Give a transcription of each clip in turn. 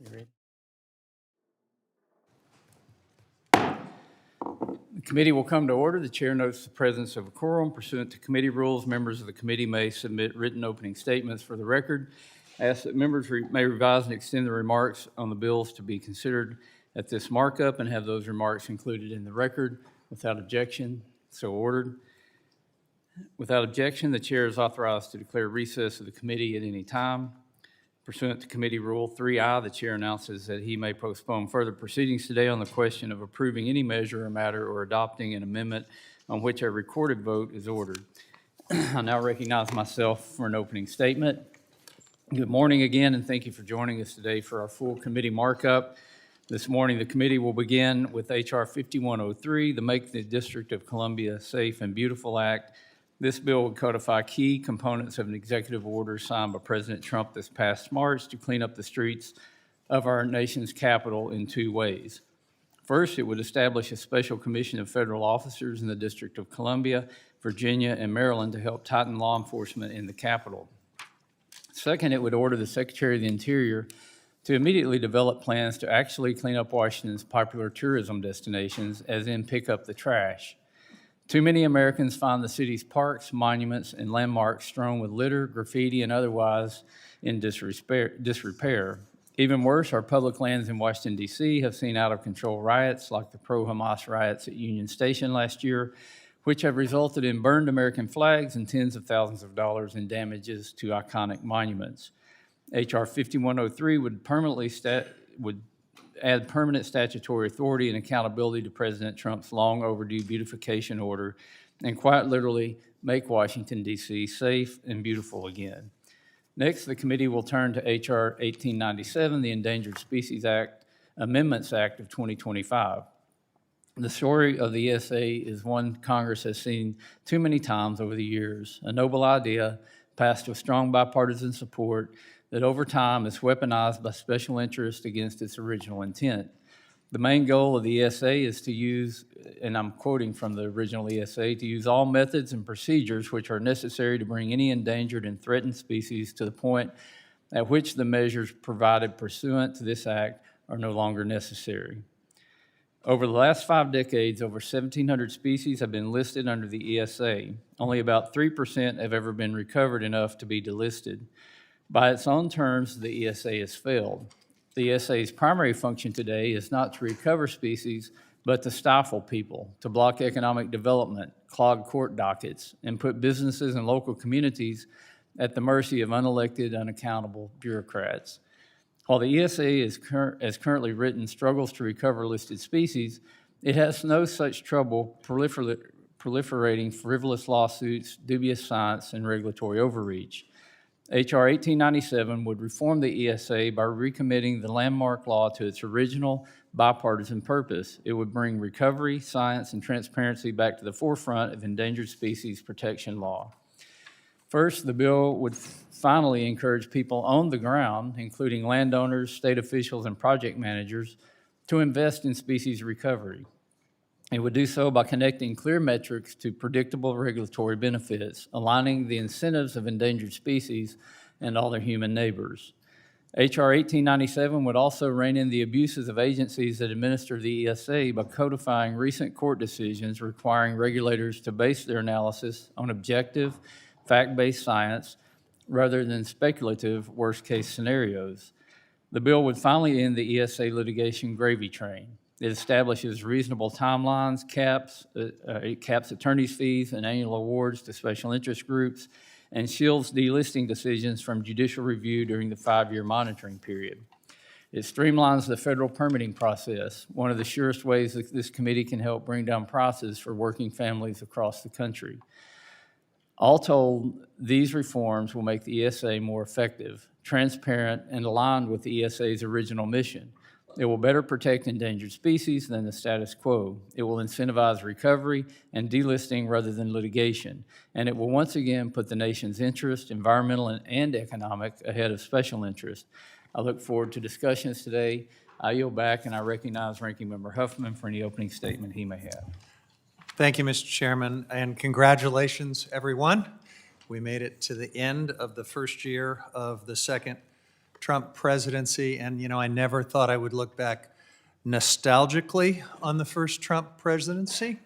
You ready? The committee will come to order. The chair notes the presence of a quorum. Pursuant to committee rules, members of the committee may submit written opening statements for the record. I ask that members may revise and extend the remarks on the bills to be considered at this markup and have those remarks included in the record. Without objection, so ordered. Without objection, the chair is authorized to declare recess of the committee at any time. Pursuant to Committee Rule 3I, the chair announces that he may postpone further proceedings today on the question of approving any measure or matter or adopting an amendment on which a recorded vote is ordered. I now recognize myself for an opening statement. Good morning again, and thank you for joining us today for our full committee markup. This morning, the committee will begin with H.R. 5103, the Make the District of Columbia Safe and Beautiful Act. This bill would codify key components of an executive order signed by President Trump this past March to clean up the streets of our nation's capital in two ways. First, it would establish a special commission of federal officers in the District of Columbia, Virginia, and Maryland to help tighten law enforcement in the capital. Second, it would order the Secretary of the Interior to immediately develop plans to actually clean up Washington's popular tourism destinations, as in pick up the trash. Too many Americans find the city's parks, monuments, and landmarks strewn with litter, graffiti, and otherwise in disrepair. Even worse, our public lands in Washington, D.C. have seen out-of-control riots like the pro-Hamas riots at Union Station last year, which have resulted in burned American flags and tens of thousands of dollars in damages to iconic monuments. H.R. 5103 would add permanent statutory authority and accountability to President Trump's long overdue beautification order and quite literally make Washington, D.C. safe and beautiful again. Next, the committee will turn to H.R. 1897, the Endangered Species Act, Amendments Act of 2025. The story of the ESA is one Congress has seen too many times over the years, a noble idea passed with strong bipartisan support that over time is weaponized by special interests against its original intent. The main goal of the ESA is to use, and I'm quoting from the original ESA, to use all methods and procedures which are necessary to bring any endangered and threatened species to the point at which the measures provided pursuant to this act are no longer necessary. Over the last 5 decades, over 1,700 species have been listed under the ESA. Only about 3% have ever been recovered enough to be delisted. By its own terms, the ESA has failed. The ESA's primary function today is not to recover species, but to stifle people, to block economic development, clog court dockets, and put businesses and local communities at the mercy of unelected, unaccountable bureaucrats. While the ESA as currently written struggles to recover listed species, it has no such trouble proliferating frivolous lawsuits, dubious science, and regulatory overreach. H.R. 1897 would reform the ESA by recommitting the landmark law to its original bipartisan purpose. It would bring recovery, science, and transparency back to the forefront of endangered species protection law. First, the bill would finally encourage people on the ground, including landowners, state officials, and project managers, to invest in species recovery. It would do so by connecting clear metrics to predictable regulatory benefits, aligning the incentives of endangered species and all their human neighbors. H.R. 1897 would also rein in the abuses of agencies that administer the ESA by codifying recent court decisions requiring regulators to base their analysis on objective, fact-based science rather than speculative worst-case scenarios. The bill would finally end the ESA litigation gravy train. It establishes reasonable timelines, it caps attorneys' fees and annual awards to special interest groups, and shields delisting decisions from judicial review during the 5-year monitoring period. It streamlines the federal permitting process, one of the surest ways that this committee can help bring down prices for working families across the country. All told, these reforms will make the ESA more effective, transparent, and aligned with the ESA's original mission. It will better protect endangered species than the status quo. It will incentivize recovery and delisting rather than litigation. And it will once again put the nation's interest, environmental and economic, ahead of special interest. I look forward to discussions today. I yield back and I recognize Ranking Member Huffman for any opening statement he may have. Thank you, Mr. Chairman, and congratulations, everyone. We made it to the end of the first year of the second Trump presidency, and I never thought I would look back nostalgically on the first Trump presidency,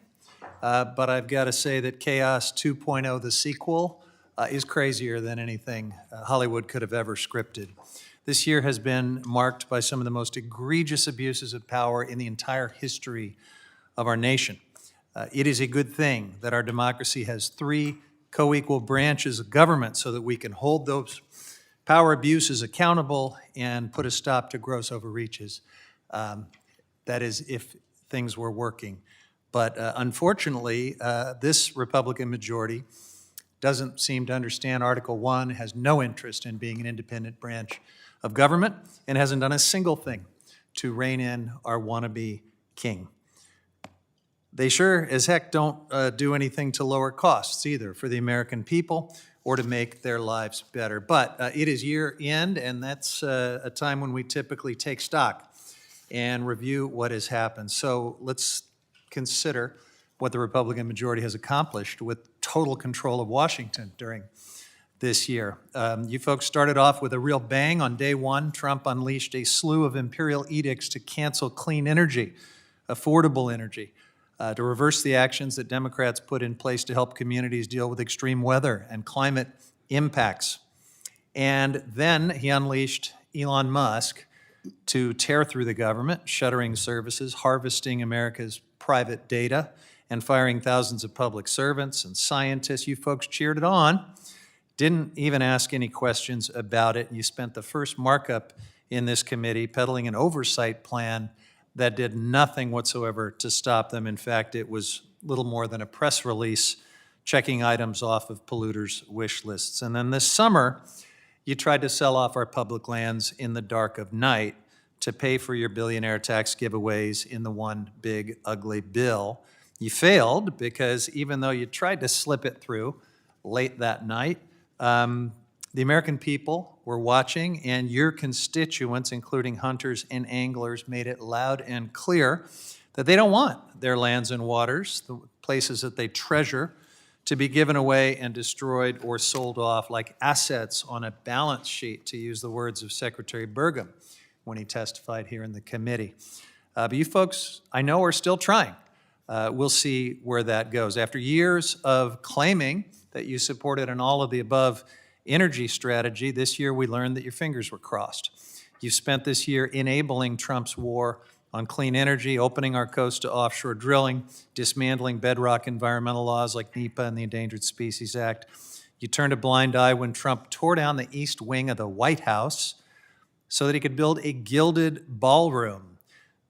but I've got to say that Chaos 2.0, the sequel, is crazier than anything Hollywood could have ever scripted. This year has been marked by some of the most egregious abuses of power in the entire history of our nation. It is a good thing that our democracy has three co-equal branches of government so that we can hold those power abuses accountable and put a stop to gross overreaches. That is, if things were working. But unfortunately, this Republican majority doesn't seem to understand Article 1, has no interest in being an independent branch of government, and hasn't done a single thing to rein in our wannabe king. They sure as heck don't do anything to lower costs either for the American people or to make their lives better. But it is year end, and that's a time when we typically take stock and review what has happened. So let's consider what the Republican majority has accomplished with total control of Washington during this year. You folks started off with a real bang. On day one, Trump unleashed a slew of imperial edicts to cancel clean energy, affordable energy, to reverse the actions that Democrats put in place to help communities deal with extreme weather and climate impacts. And then he unleashed Elon Musk to tear through the government, shuttering services, harvesting America's private data, and firing thousands of public servants and scientists. You folks cheered it on, didn't even ask any questions about it. You spent the first markup in this committee peddling an oversight plan that did nothing whatsoever to stop them. In fact, it was little more than a press release checking items off of polluters' wish lists. And then this summer, you tried to sell off our public lands in the dark of night to pay for your billionaire tax giveaways in the one big ugly bill. You failed because even though you tried to slip it through late that night, the American people were watching, and your constituents, including hunters and anglers, made it loud and clear that they don't want their lands and waters, the places that they treasure, to be given away and destroyed or sold off like assets on a balance sheet, to use the words of Secretary Burgum when he testified here in the committee. But you folks, I know, are still trying. We'll see where that goes. After years of claiming that you supported an all of the above energy strategy, this year we learned that your fingers were crossed. You spent this year enabling Trump's war on clean energy, opening our coast to offshore drilling, dismantling bedrock environmental laws like NEPA and the Endangered Species Act. You turned a blind eye when Trump tore down the east wing of the White House so that he could build a gilded ballroom,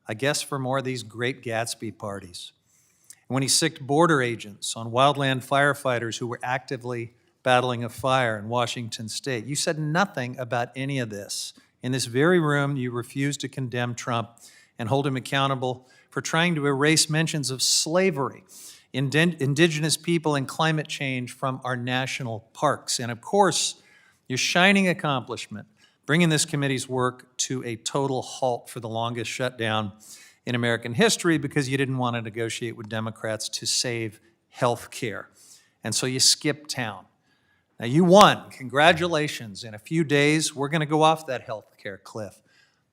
I guess for more of these great Gatsby parties. And when he sicked border agents on wildland firefighters who were actively battling a fire in Washington state. You said nothing about any of this. In this very room, you refused to condemn Trump and hold him accountable for trying to erase mentions of slavery, indigenous people, and climate change from our national parks. And of course, your shining accomplishment, bringing this committee's work to a total halt for the longest shutdown in American history because you didn't want to negotiate with Democrats to save health care. And so you skipped town. Now, you won. Congratulations. In a few days, we're going to go off that health care cliff,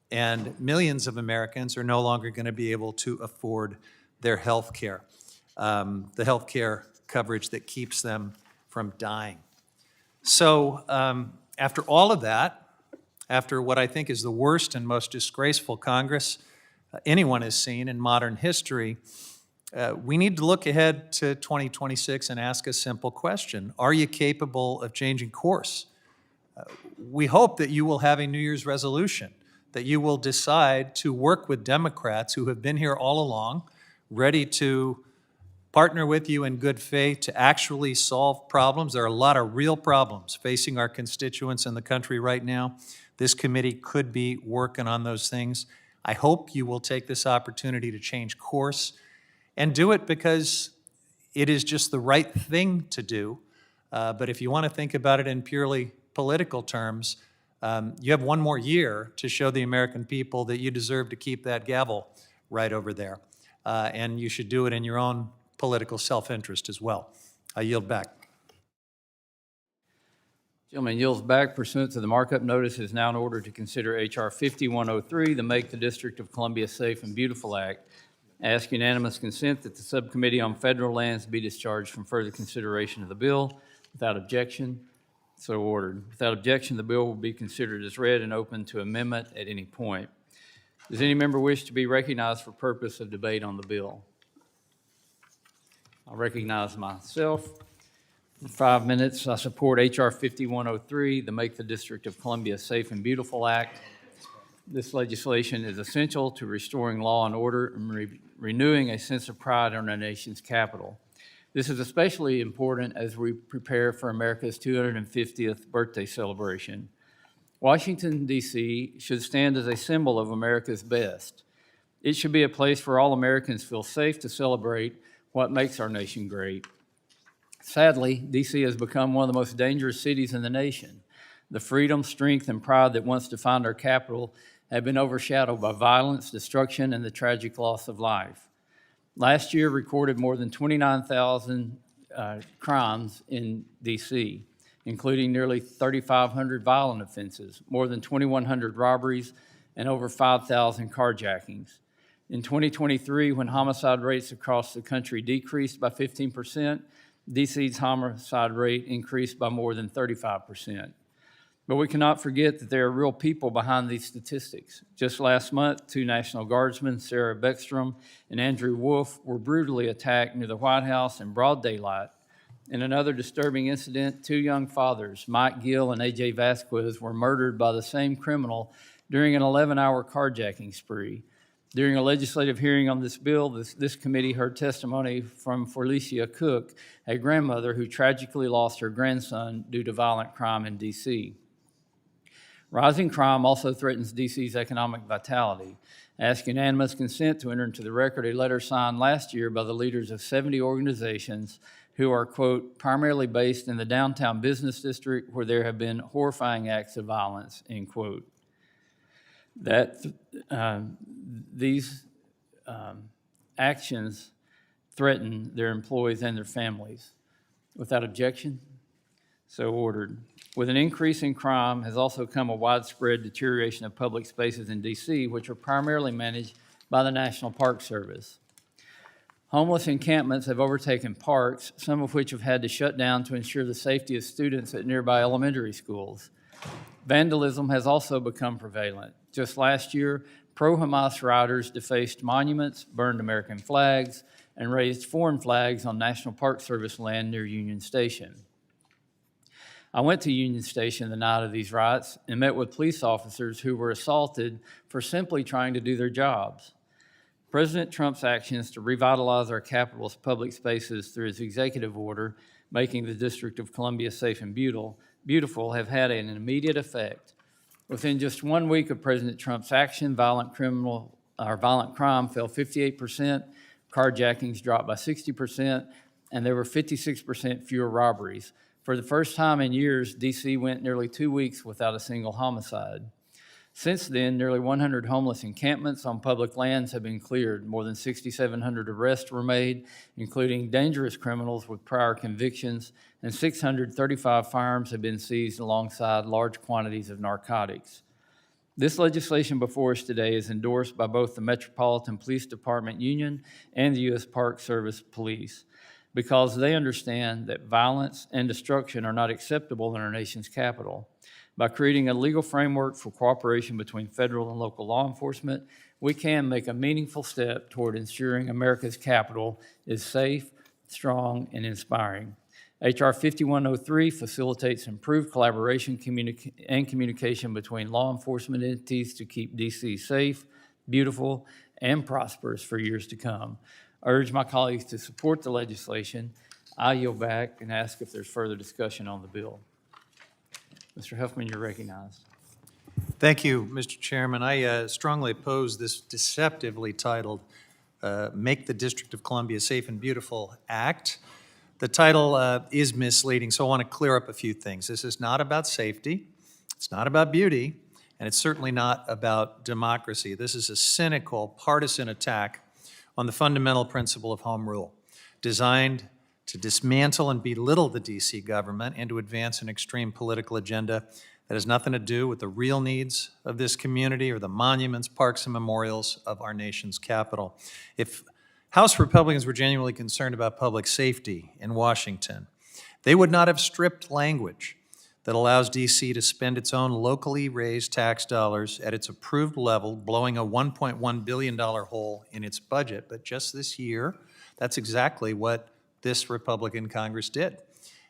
and millions of Americans are no longer going to be able to afford their health care, the health care coverage that keeps them from dying. So after all of that, after what I think is the worst and most disgraceful Congress anyone has seen in modern history, we need to look ahead to 2026 and ask a simple question. Are you capable of changing course? We hope that you will have a New Year's resolution, that you will decide to work with Democrats who have been here all along, ready to partner with you in good faith to actually solve problems. There are a lot of real problems facing our constituents in the country right now. This committee could be working on those things. I hope you will take this opportunity to change course and do it because it is just the right thing to do. But if you want to think about it in purely political terms, you have one more year to show the American people that you deserve to keep that gavel right over there. And you should do it in your own political self-interest as well. I yield back. Gentleman yields back pursuant to the markup notice is now in order to consider H.R. 5103, the Make the District of Columbia Safe and Beautiful Act. I ask unanimous consent that the Subcommittee on Federal Lands be discharged from further consideration of the bill. Without objection, so ordered. Without objection, the bill will be considered as read and open to amendment at any point. Does any member wish to be recognized for purpose of debate on the bill? I'll recognize myself. For 5 minutes, I support H.R. 5103, the Make the District of Columbia Safe and Beautiful Act. This legislation is essential to restoring law and order and renewing a sense of pride in our nation's capital. This is especially important as we prepare for America's 250th birthday celebration. Washington, D.C. should stand as a symbol of America's best. It should be a place where all Americans feel safe to celebrate what makes our nation great. Sadly, D.C. has become one of the most dangerous cities in the nation. The freedom, strength, and pride that once defined our capital have been overshadowed by violence, destruction, and the tragic loss of life. Last year recorded more than 29,000 crimes in D.C., including nearly 3,500 violent offenses, more than 2,100 robberies, and over 5,000 carjackings. In 2023, when homicide rates across the country decreased by 15%, D.C.'s homicide rate increased by more than 35%. But we cannot forget that there are real people behind these statistics. Just last month, 2 National Guardsmen, Sarah Beckstrom and Andrew Wolf, were brutally attacked near the White House in broad daylight. In another disturbing incident, 2 young fathers, Mike Gill and A.J. Vasquez, were murdered by the same criminal during an 11-hour carjacking spree. During a legislative hearing on this bill, this committee heard testimony from Felicia Cook, a grandmother who tragically lost her grandson due to violent crime in D.C. Rising crime also threatens D.C.'s economic vitality. I ask unanimous consent to enter into the record a letter signed last year by the leaders of 70 organizations who are, quote, primarily based in the downtown business district where there have been horrifying acts of violence, end quote. These actions threaten their employees and their families. Without objection, so ordered. With an increase in crime has also come a widespread deterioration of public spaces in D.C., which are primarily managed by the National Park Service. Homeless encampments have overtaken parks, some of which have had to shut down to ensure the safety of students at nearby elementary schools. Vandalism has also become prevalent. Just last year, pro-Hamas riders defaced monuments, burned American flags, and raised foreign flags on National Park Service land near Union Station. I went to Union Station the night of these riots and met with police officers who were assaulted for simply trying to do their jobs. President Trump's actions to revitalize our capital's public spaces through his executive order, making the District of Columbia safe and beautiful, have had an immediate effect. Within just 1 week of President Trump's action, violent crime fell 58%, carjackings dropped by 60%, and there were 56% fewer robberies. For the first time in years, D.C. went nearly 2 weeks without a single homicide. Since then, nearly 100 homeless encampments on public lands have been cleared. More than 6,700 arrests were made, including dangerous criminals with prior convictions, and 635 firearms have been seized alongside large quantities of narcotics. This legislation before us today is endorsed by both the Metropolitan Police Department Union and the U.S. Park Service Police, because they understand that violence and destruction are not acceptable in our nation's capital. By creating a legal framework for cooperation between federal and local law enforcement, we can make a meaningful step toward ensuring America's capital is safe, strong, and inspiring. H.R. 5103 facilitates improved collaboration and communication between law enforcement entities to keep D.C. safe, beautiful, and prosperous for years to come. I urge my colleagues to support the legislation. I yield back and ask if there's further discussion on the bill. Mr. Huffman, you're recognized. Thank you, Mr. Chairman. I strongly oppose this deceptively titled Make the District of Columbia Safe and Beautiful Act. The title is misleading, so I want to clear up a few things. This is not about safety, it's not about beauty, and it's certainly not about democracy. This is a cynical, partisan attack on the fundamental principle of home rule, designed to dismantle and belittle the DC government, and to advance an extreme political agenda that has nothing to do with the real needs of this community or the monuments, parks, and memorials of our nation's capital. If House Republicans were genuinely concerned about public safety in Washington, they would not have stripped language that allows DC to spend its own locally raised tax dollars at its approved level, blowing a $1.1 billion hole in its budget. But just this year, that's exactly what this Republican Congress did.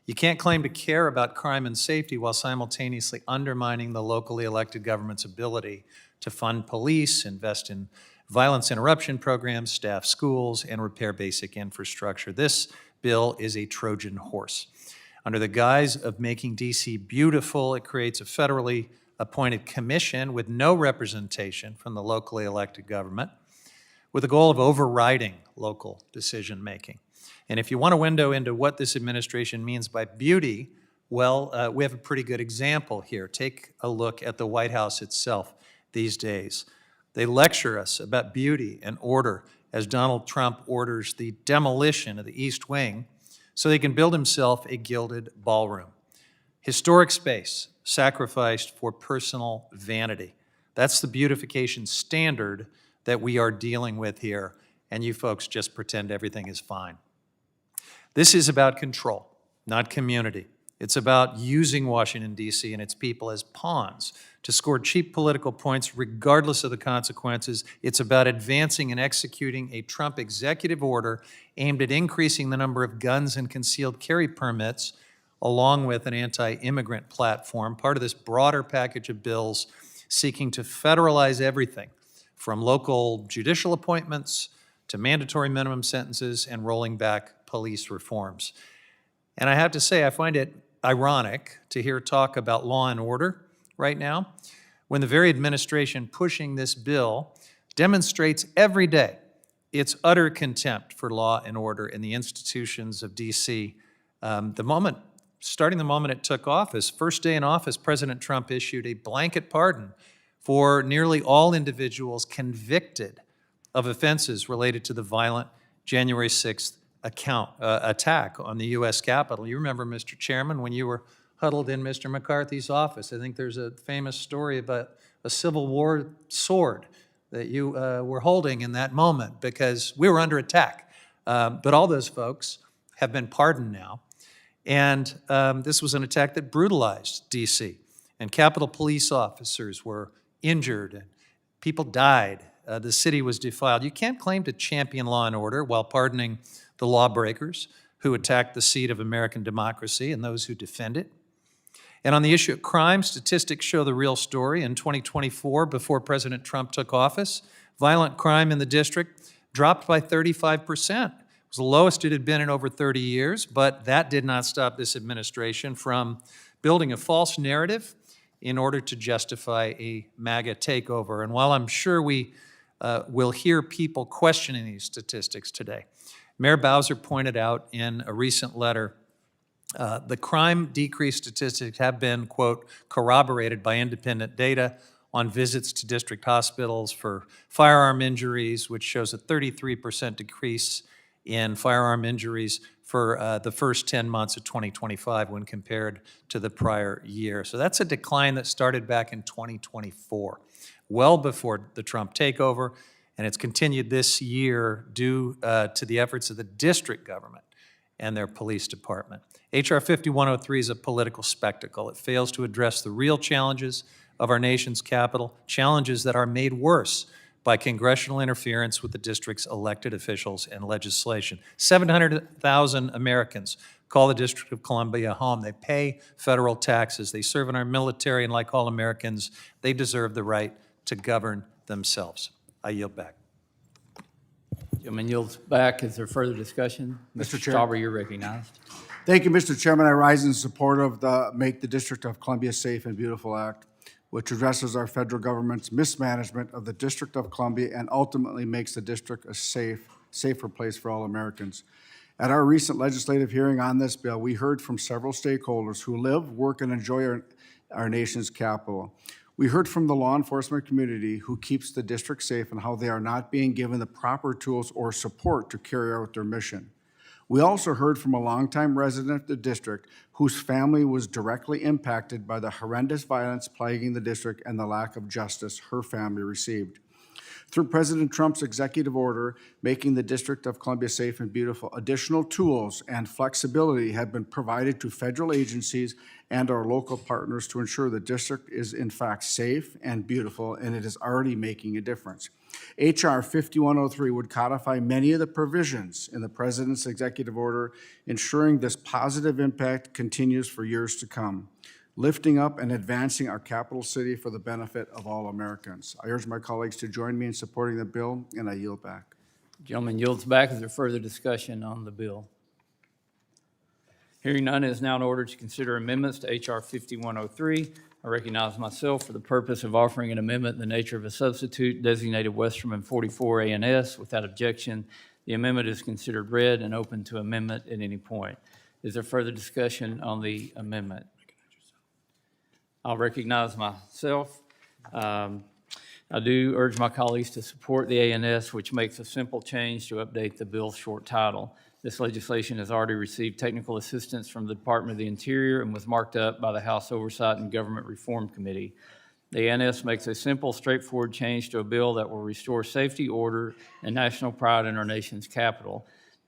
You can't claim to care about crime and safety while simultaneously undermining the locally elected government's ability to fund police, invest in violence interruption programs, staff schools, and repair basic infrastructure. This bill is a Trojan horse. Under the guise of making DC beautiful, it creates a federally appointed commission with no representation from the locally elected government, with the goal of overriding local decision-making. And if you want a window into what this administration means by beauty, well, we have a pretty good example here. Take a look at the White House itself these days. They lecture us about beauty and order as Donald Trump orders the demolition of the East Wing so he can build himself a gilded ballroom. Historic space sacrificed for personal vanity. That's the beautification standard that we are dealing with here, and you folks just pretend everything is fine. This is about control, not community. It's about using Washington, D.C. and its people as pawns to score cheap political points regardless of the consequences. It's about advancing and executing a Trump executive order aimed at increasing the number of guns and concealed carry permits, along with an anti-immigrant platform, part of this broader package of bills seeking to federalize everything from local judicial appointments to mandatory minimum sentences and rolling back police reforms. And I have to say, I find it ironic to hear talk about law and order right now, when the very administration pushing this bill demonstrates every day its utter contempt for law and order in the institutions of DC. Starting the moment it took office, first day in office, President Trump issued a blanket pardon for nearly all individuals convicted of offenses related to the violent January 6th attack on the U.S. Capitol. You remember, Mr. Chairman, when you were huddled in Mr. McCarthy's office. I think there's a famous story about a Civil War sword that you were holding in that moment because we were under attack. But all those folks have been pardoned now. And this was an attack that brutalized D.C. And Capitol Police officers were injured and people died. The city was defiled. You can't claim to champion law and order while pardoning the lawbreakers who attack the seat of American democracy and those who defend it. And on the issue of crime, statistics show the real story. In 2024, before President Trump took office, violent crime in the district dropped by 35%. It was the lowest it had been in over 30 years, but that did not stop this administration from building a false narrative in order to justify a MAGA takeover. And while I'm sure we will hear people questioning these statistics today, Mayor Bowser pointed out in a recent letter, the crime decrease statistics have been, quote, corroborated by independent data on visits to district hospitals for firearm injuries, which shows a 33% decrease in firearm injuries for the first 10 months of 2025 when compared to the prior year. So that's a decline that started back in 2024, well before the Trump takeover, and it's continued this year due to the efforts of the district government and their police department. H.R. 5103 is a political spectacle. It fails to address the real challenges of our nation's capital, challenges that are made worse by congressional interference with the district's elected officials and legislation. 700,000 Americans call the District of Columbia home. They pay federal taxes. They serve in our military, and like all Americans, they deserve the right to govern themselves. I yield back. Gentleman yields back. Is there further discussion? Mr. Chair. Stauber, you're recognized. Thank you, Mr. Chairman. I rise in support of the Make the District of Columbia Safe and Beautiful Act, which addresses our federal government's mismanagement of the District of Columbia and ultimately makes the district a safer place for all Americans. At our recent legislative hearing on this bill, we heard from several stakeholders who live, work, and enjoy our nation's capital. We heard from the law enforcement community who keeps the district safe and how they are not being given the proper tools or support to carry out their mission. We also heard from a longtime resident of the district whose family was directly impacted by the horrendous violence plaguing the district and the lack of justice her family received. Through President Trump's executive order making the District of Columbia safe and beautiful, additional tools and flexibility have been provided to federal agencies and our local partners to ensure the district is in fact safe and beautiful, and it is already making a difference. H.R. 5103 would codify many of the provisions in the President's executive order, ensuring this positive impact continues for years to come, lifting up and advancing our capital city for the benefit of all Americans. I urge my colleagues to join me in supporting the bill, and I yield back. Gentleman yields back. Is there further discussion on the bill? Hearing none, it is now in order to consider amendments to H.R. 5103. I recognize myself for the purpose of offering an amendment in the nature of a substitute designated Westerman 44 ANS. Without objection, the amendment is considered read and open to amendment at any point. Is there further discussion on the amendment? I'll recognize myself. I do urge my colleagues to support the ANS, which makes a simple change to update the bill's short title. This legislation has already received technical assistance from the Department of the Interior and was marked up by the House Oversight and Government Reform Committee. The ANS makes a simple, straightforward change to a bill that will restore safety, order, and national pride in our nation's capital.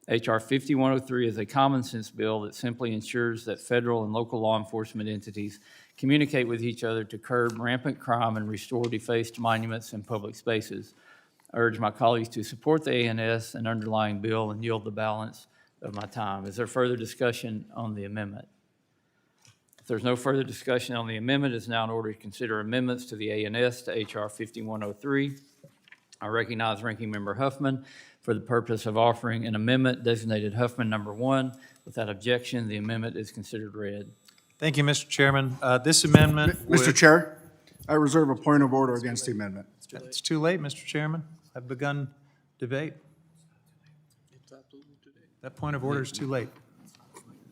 H.R. 5103 is a common-sense bill that simply ensures that federal and local law enforcement entities communicate with each other to curb rampant crime and restore defaced monuments and public spaces. I urge my colleagues to support the ANS and underlying bill and yield the balance of my time. Is there further discussion on the amendment? If there's no further discussion on the amendment, it is now in order to consider amendments to the ANS to H.R. 5103. I recognize Ranking Member Huffman for the purpose of offering an amendment designated Huffman number 1. Without objection, the amendment is considered read. Thank you, Mr. Chairman. This amendment Mr. would- Chair, I reserve a point of order against the amendment. It's too late, Mr. Chairman. I've begun debate. That point of order is too late.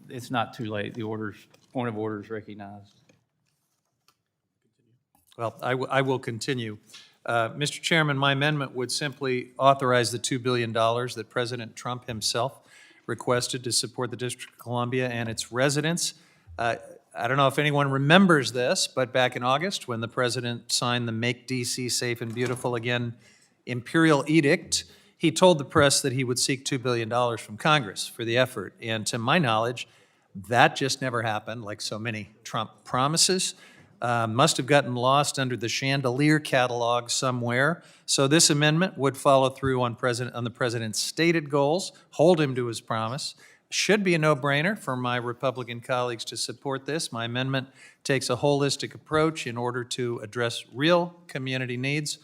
It's not too late. The point of order is recognized. Well, I will continue. Mr. Chairman, my amendment would simply authorize the $2 billion that President Trump himself requested to support the District of Columbia and its residents. I don't know if anyone remembers this, but back in August, when the President signed the Make D.C. Safe and Beautiful Again Imperial Edict, he told the press that he would seek $2 billion from Congress for the effort. And to my knowledge, that just never happened, like so many Trump promises. Must have gotten lost under the chandelier catalog somewhere. So this amendment would follow through on the President's stated goals, hold him to his promise. Should be a no-brainer for my Republican colleagues to support this. My amendment takes a holistic approach in order to address real community needs,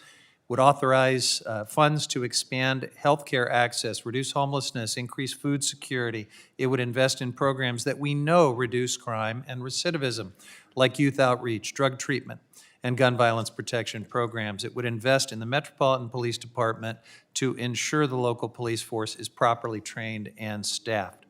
would authorize funds to expand healthcare access, reduce homelessness, increase food security. It would invest in programs that we know reduce crime and recidivism, like youth outreach, drug treatment, and gun violence protection programs. It would invest in the Metropolitan Police Department to ensure the local police force is properly trained and staffed.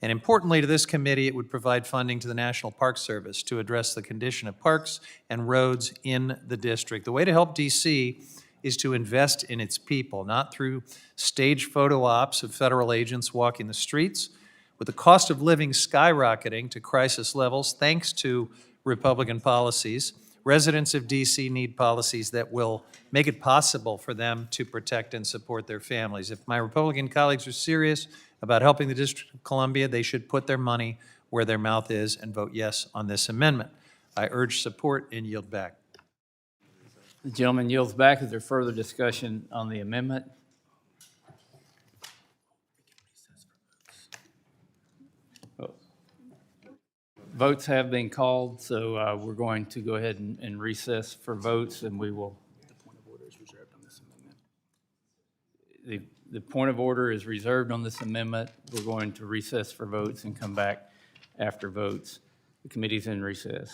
And importantly to this committee, it would provide funding to the National Park Service to address the condition of parks and roads in the district. The way to help D.C. is to invest in its people, not through staged photo ops of federal agents walking the streets. With the cost of living skyrocketing to crisis levels thanks to Republican policies, residents of D.C. need policies that will make it possible for them to protect and support their families. If my Republican colleagues are serious about helping the District of Columbia, they should put their money where their mouth is and vote yes on this amendment. I urge support and yield back. The gentleman yields back. Is there further discussion on the amendment? Votes have been called, so we're going to go ahead and recess for votes, and we will. The point of order is reserved on this amendment. The point of order is reserved on this amendment. We're going to recess for votes and come back after votes. The committee's in recess.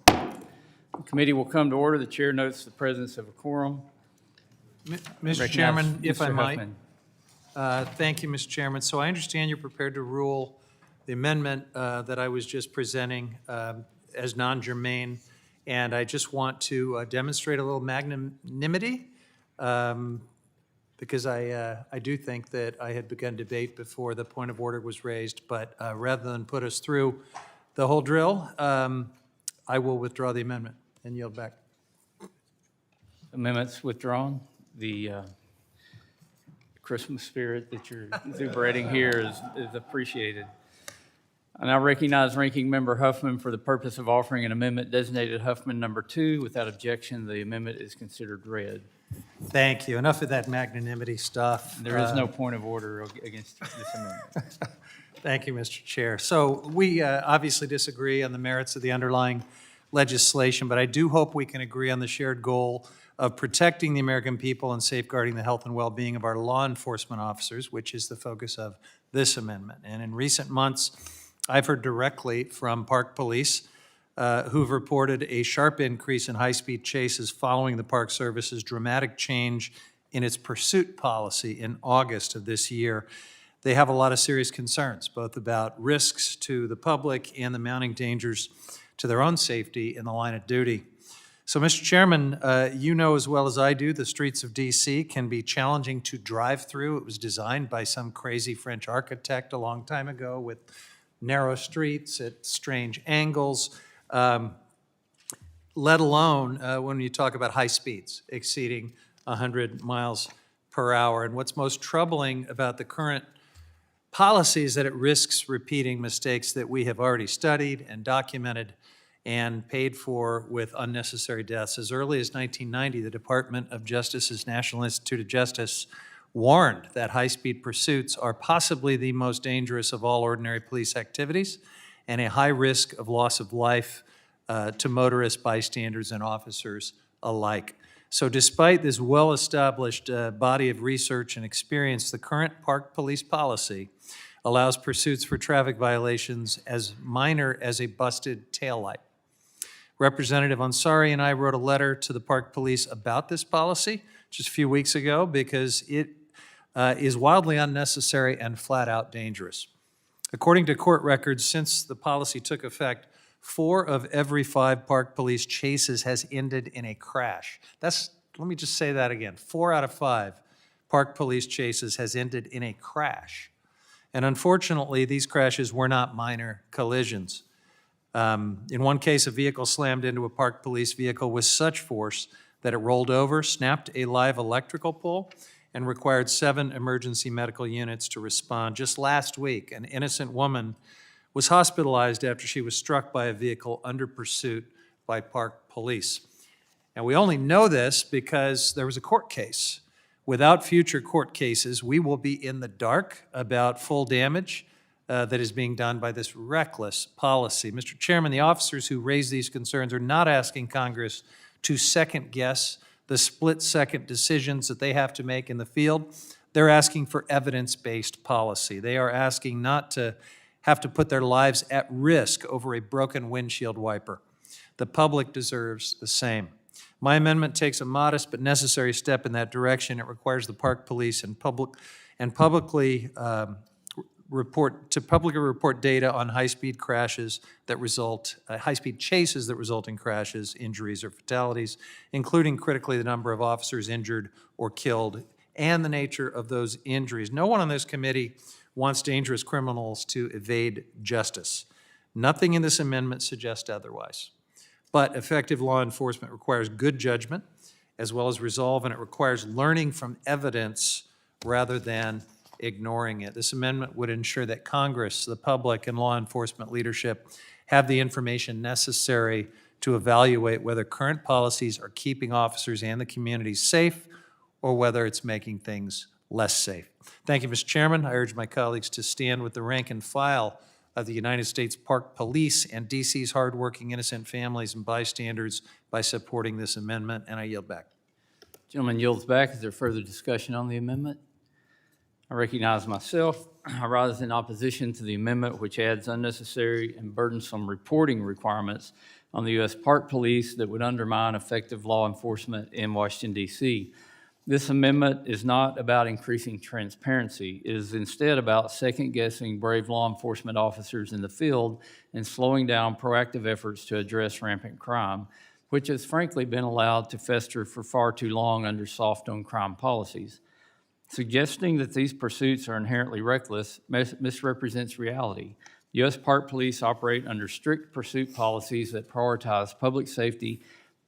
The committee will come to order. The chair notes the presence of a quorum. Mr. Recognize Chairman, if I Mr. might. Huffman. Thank you, Mr. Chairman. So I understand you're prepared to rule the amendment that I was just presenting as non-germane, and I just want to demonstrate a little magnanimity because I do think that I had begun debate before the point of order was raised, but rather than put us through the whole drill, I will withdraw the amendment and yield back. Amendments withdrawn. The Christmas spirit that you're exuberating here is appreciated. I now recognize Ranking Member Huffman for the purpose of offering an amendment designated Huffman number 2. Without objection, the amendment is considered read. Thank you. Enough of that magnanimity stuff. There is no point of order against this amendment. Thank you, Mr. Chair. So we obviously disagree on the merits of the underlying legislation, but I do hope we can agree on the shared goal of protecting the American people and safeguarding the health and well-being of our law enforcement officers, which is the focus of this amendment. And in recent months, I've heard directly from Park Police who've reported a sharp increase in high-speed chases following the Park Service's dramatic change in its pursuit policy in August of this year. They have a lot of serious concerns, both about risks to the public and the mounting dangers to their own safety in the line of duty. So, Mr. Chairman, you know as well as I do, the streets of D.C. can be challenging to drive through. It was designed by some crazy French architect a long time ago with narrow streets at strange angles, let alone when you talk about high speeds exceeding 100 miles per hour. And what's most troubling about the current policy is that it risks repeating mistakes that we have already studied and documented and paid for with unnecessary deaths. As early as 1990, the Department of Justice's National Institute of Justice warned that high-speed pursuits are possibly the most dangerous of all ordinary police activities and a high risk of loss of life to motorists, bystanders, and officers alike. So despite this well-established body of research and experience, the current Park Police policy allows pursuits for traffic violations as minor as a busted taillight. Representative Ansari and I wrote a letter to the Park Police about this policy just a few weeks ago because it is wildly unnecessary and flat out dangerous. According to court records, since the policy took effect, 4 of every 5 Park Police chases has ended in a crash. Let me just say that again. 4 out of 5 Park Police chases has ended in a crash. And unfortunately, these crashes were not minor collisions. In one case, a vehicle slammed into a Park Police vehicle with such force that it rolled over, snapped a live electrical pole, and required 7 emergency medical units to respond. Just last week, an innocent woman was hospitalized after she was struck by a vehicle under pursuit by Park Police. And we only know this because there was a court case. Without future court cases, we will be in the dark about full damage that is being done by this reckless policy. Mr. Chairman, the officers who raise these concerns are not asking Congress to second-guess the split-second decisions that they have to make in the field. They're asking for evidence-based policy. They are asking not to have to put their lives at risk over a broken windshield wiper. The public deserves the same. My amendment takes a modest but necessary step in that direction. It requires the Park Police and publicly report data on high-speed crashes that result, high-speed chases that result in crashes, injuries, or fatalities, including critically the number of officers injured or killed and the nature of those injuries. No one on this committee wants dangerous criminals to evade justice. Nothing in this amendment suggests otherwise. But effective law enforcement requires good judgment as well as resolve, and it requires learning from evidence rather than ignoring it. This amendment would ensure that Congress, the public, and law enforcement leadership have the information necessary to evaluate whether current policies are keeping officers and the community safe or whether it's making things less safe. Thank you, Mr. Chairman. I urge my colleagues to stand with the rank and file of the United States Park Police and DC's hardworking innocent families and bystanders by supporting this amendment, and I yield back. Gentleman yields back. Is there further discussion on the amendment? I recognize myself. I rise in opposition to the amendment which adds unnecessary and burdensome reporting requirements on the U.S. Park Police that would undermine effective law enforcement in Washington, D.C. This amendment is not about increasing transparency. It is instead about second-guessing brave law enforcement officers in the field and slowing down proactive efforts to address rampant crime, which has frankly been allowed to fester for far too long under soft-on-crime policies. Suggesting that these pursuits are inherently reckless misrepresents reality. U.S. Park Police operate under strict pursuit policies that prioritize public safety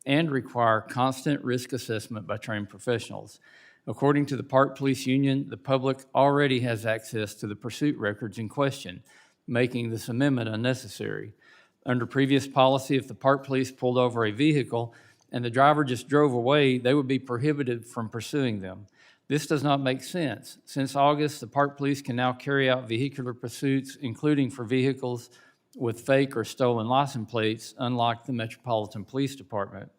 and require constant risk assessment by trained professionals. According to the Park Police Union, the public already has access to the pursuit records in question, making this amendment unnecessary. Under previous policy, if the Park Police pulled over a vehicle and the driver just drove away, they would be prohibited from pursuing them. This does not make sense. Since August, the Park Police can now carry out vehicular pursuits, including for vehicles with fake or stolen license plates, unlike the Metropolitan Police Department.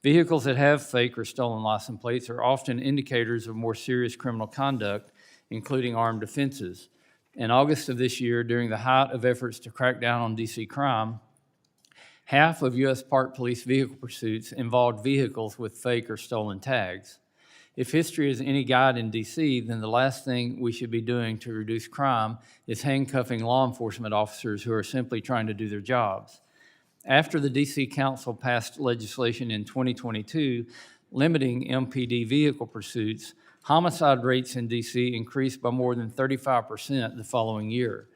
Vehicles that have fake or stolen license plates are often indicators of more serious criminal conduct, including armed offenses. In August of this year, during the height of efforts to crack down on D.C. crime, half of U.S. Park Police vehicle pursuits involved vehicles with fake or stolen tags. If history is any guide in D.C., then the last thing we should be doing to reduce crime is handcuffing law enforcement officers who are simply trying to do their jobs. After the D.C. Council passed legislation in 2022 limiting MPD vehicle pursuits, homicide rates in D.C. increased by more than 35% the following year.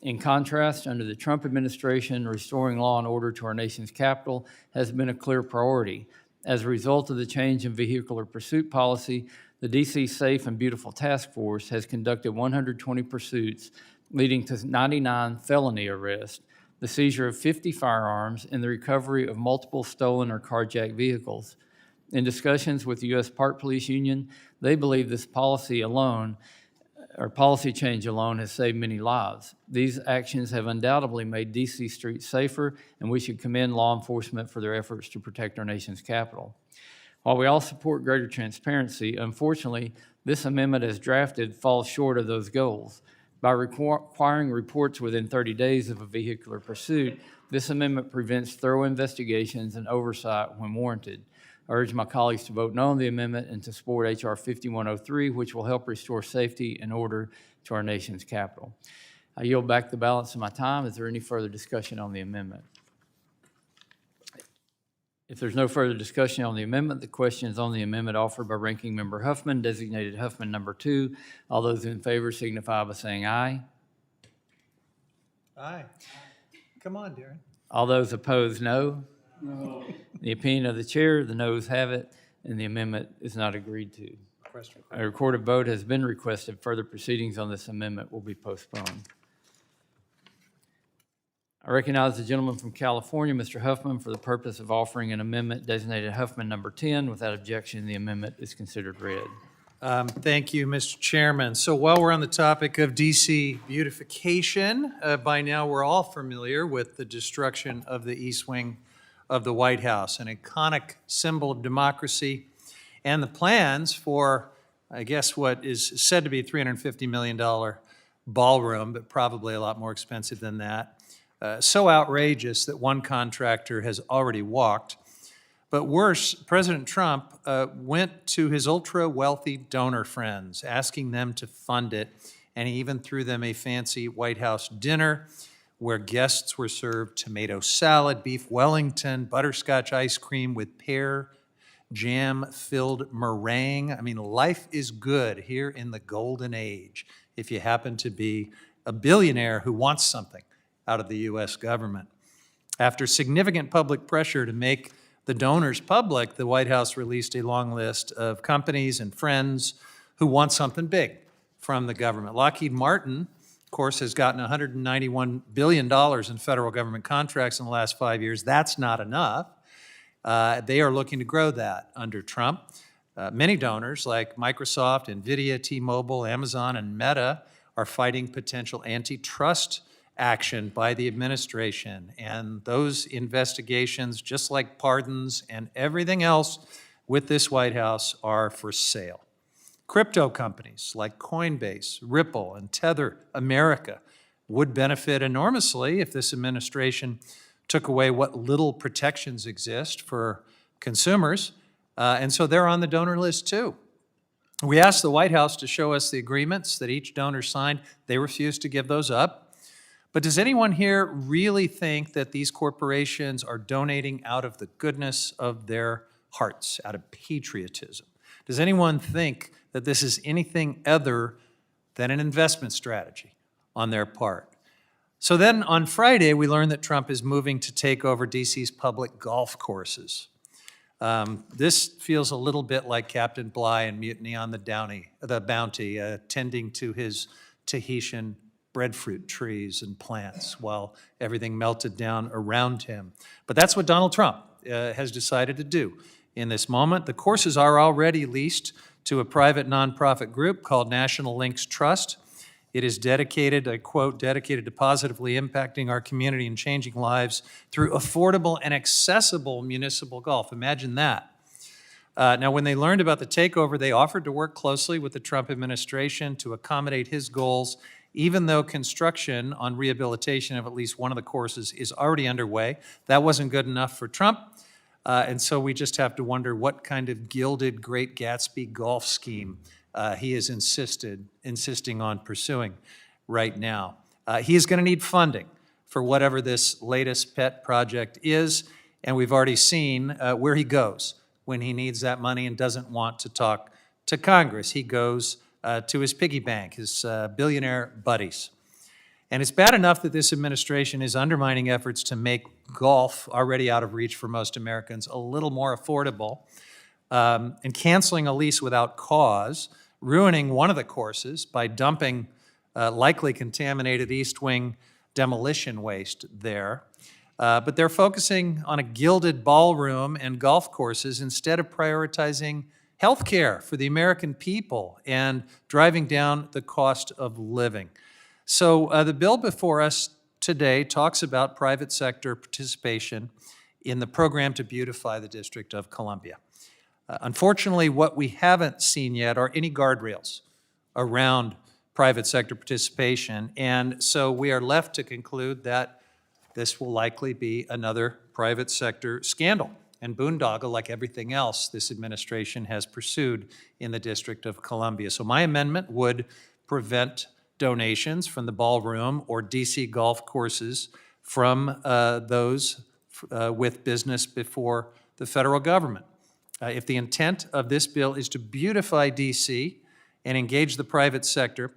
In contrast, under the Trump administration, restoring law and order to our nation's capital has been a clear priority. As a result of the change in vehicular pursuit policy, the D.C. Safe and Beautiful Task Force has conducted 120 pursuits, leading to 99 felony arrests, the seizure of 50 firearms, and the recovery of multiple stolen or carjacked vehicles. In discussions with the U.S. Park Police Union, they believe this policy change alone has saved many lives. These actions have undoubtedly made D.C. streets safer, and we should commend law enforcement for their efforts to protect our nation's capital. While we all support greater transparency, unfortunately, this amendment as drafted falls short of those goals. By requiring reports within 30 days of a vehicular pursuit, this amendment prevents thorough investigations and oversight when warranted. I urge my colleagues to vote no on the amendment and to support H.R. 5103, which will help restore safety and order to our nation's capital. I yield back the balance of my time. Is there any further discussion on the amendment? If there's no further discussion on the amendment, the question is on the amendment offered by Ranking Member Huffman, designated Huffman number 2. All those in favor signify by saying aye. Aye. Come on, Darren. All those opposed, no. The opinion of the chair, the noes have it, and the amendment is not agreed to. A recorded vote has been requested. Further proceedings on this amendment will be postponed. I recognize the gentleman from California, Mr. Huffman, for the purpose of offering an amendment designated Huffman number 10. Without objection, the amendment is considered read. Thank you, Mr. Chairman. So while we're on the topic of D.C. beautification, by now we're all familiar with the destruction of the East Wing of the White House, an iconic symbol of democracy, and the plans for, I guess, what is said to be a $350 million ballroom, but probably a lot more expensive than that. So outrageous that one contractor has already walked. But worse, President Trump went to his ultra-wealthy donor friends, asking them to fund it, and he even threw them a fancy White House dinner where guests were served tomato salad, beef Wellington, butterscotch ice cream with pear jam-filled meringue. I mean, life is good here in the golden age if you happen to be a billionaire who wants something out of the U.S. government. After significant public pressure to make the donors public, the White House released a long list of companies and friends who want something big from the government. Lockheed Martin, of course, has gotten $191 billion in federal government contracts in the last 5 years. That's not enough. They are looking to grow that under Trump. Many donors like Microsoft, NVIDIA, T-Mobile, Amazon, and Meta are fighting potential antitrust action by the administration. And those investigations, just like pardons and everything else with this White House, are for sale. Crypto companies like Coinbase, Ripple, and Tether America would benefit enormously if this administration took away what little protections exist for consumers. And so they're on the donor list too. We asked the White House to show us the agreements that each donor signed. They refused to give those up. But does anyone here really think that these corporations are donating out of the goodness of their hearts, out of patriotism? Does anyone think that this is anything other than an investment strategy on their part? So then on Friday, we learned that Trump is moving to take over DC's public golf courses. This feels a little bit like Captain Bligh in Mutiny on the Bounty, tending to his Tahitian breadfruit trees and plants while everything melted down around him. But that's what Donald Trump has decided to do in this moment. The courses are already leased to a private nonprofit group called National Links Trust. It is dedicated, I quote, dedicated to positively impacting our community and changing lives through affordable and accessible municipal golf. Imagine that. Now, when they learned about the takeover, they offered to work closely with the Trump administration to accommodate his goals, even though construction on rehabilitation of at least one of the courses is already underway. That wasn't good enough for Trump. And so we just have to wonder what kind of gilded Great Gatsby golf scheme he is insisting on pursuing right now. He is going to need funding for whatever this latest pet project is, and we've already seen where he goes when he needs that money and doesn't want to talk to Congress. He goes to his piggy bank, his billionaire buddies. And it's bad enough that this administration is undermining efforts to make golf, already out of reach for most Americans, a little more affordable, and canceling a lease without cause, ruining one of the courses by dumping likely contaminated East Wing demolition waste there. But they're focusing on a gilded ballroom and golf courses instead of prioritizing health care for the American people and driving down the cost of living. So the bill before us today talks about private sector participation in the program to beautify the District of Columbia. Unfortunately, what we haven't seen yet are any guardrails around private sector participation, and so we are left to conclude that this will likely be another private sector scandal and boondoggle like everything else this administration has pursued in the District of Columbia. So my amendment would prevent donations from the ballroom or DC golf courses from those with business before the federal government. If the intent of this bill is to beautify DC and engage the private sector,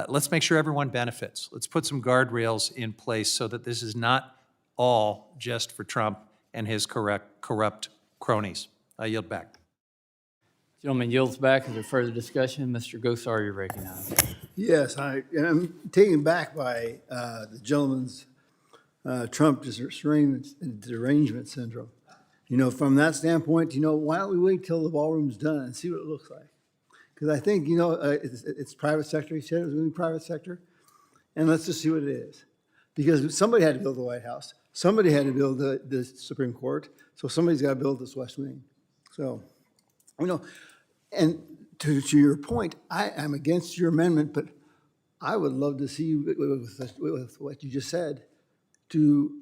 let's make sure everyone benefits. Let's put some guardrails in place so that this is not all just for Trump and his corrupt cronies. I yield back. Gentleman yields back. Is there further discussion? Mr. Gosar, you're recognized. Yes, I'm taken back by the gentleman's Trump derangement syndrome. You know, from that standpoint, why don't we wait till the ballroom's done and see what it looks like? Because I think, it's private sector. He said it was going to be private sector. And let's just see what it is. Because somebody had to build the White House. Somebody had to build the Supreme Court. So somebody's got to build this West Wing. So, and to your point, I am against your amendment, but I would love to see, with what you just said, to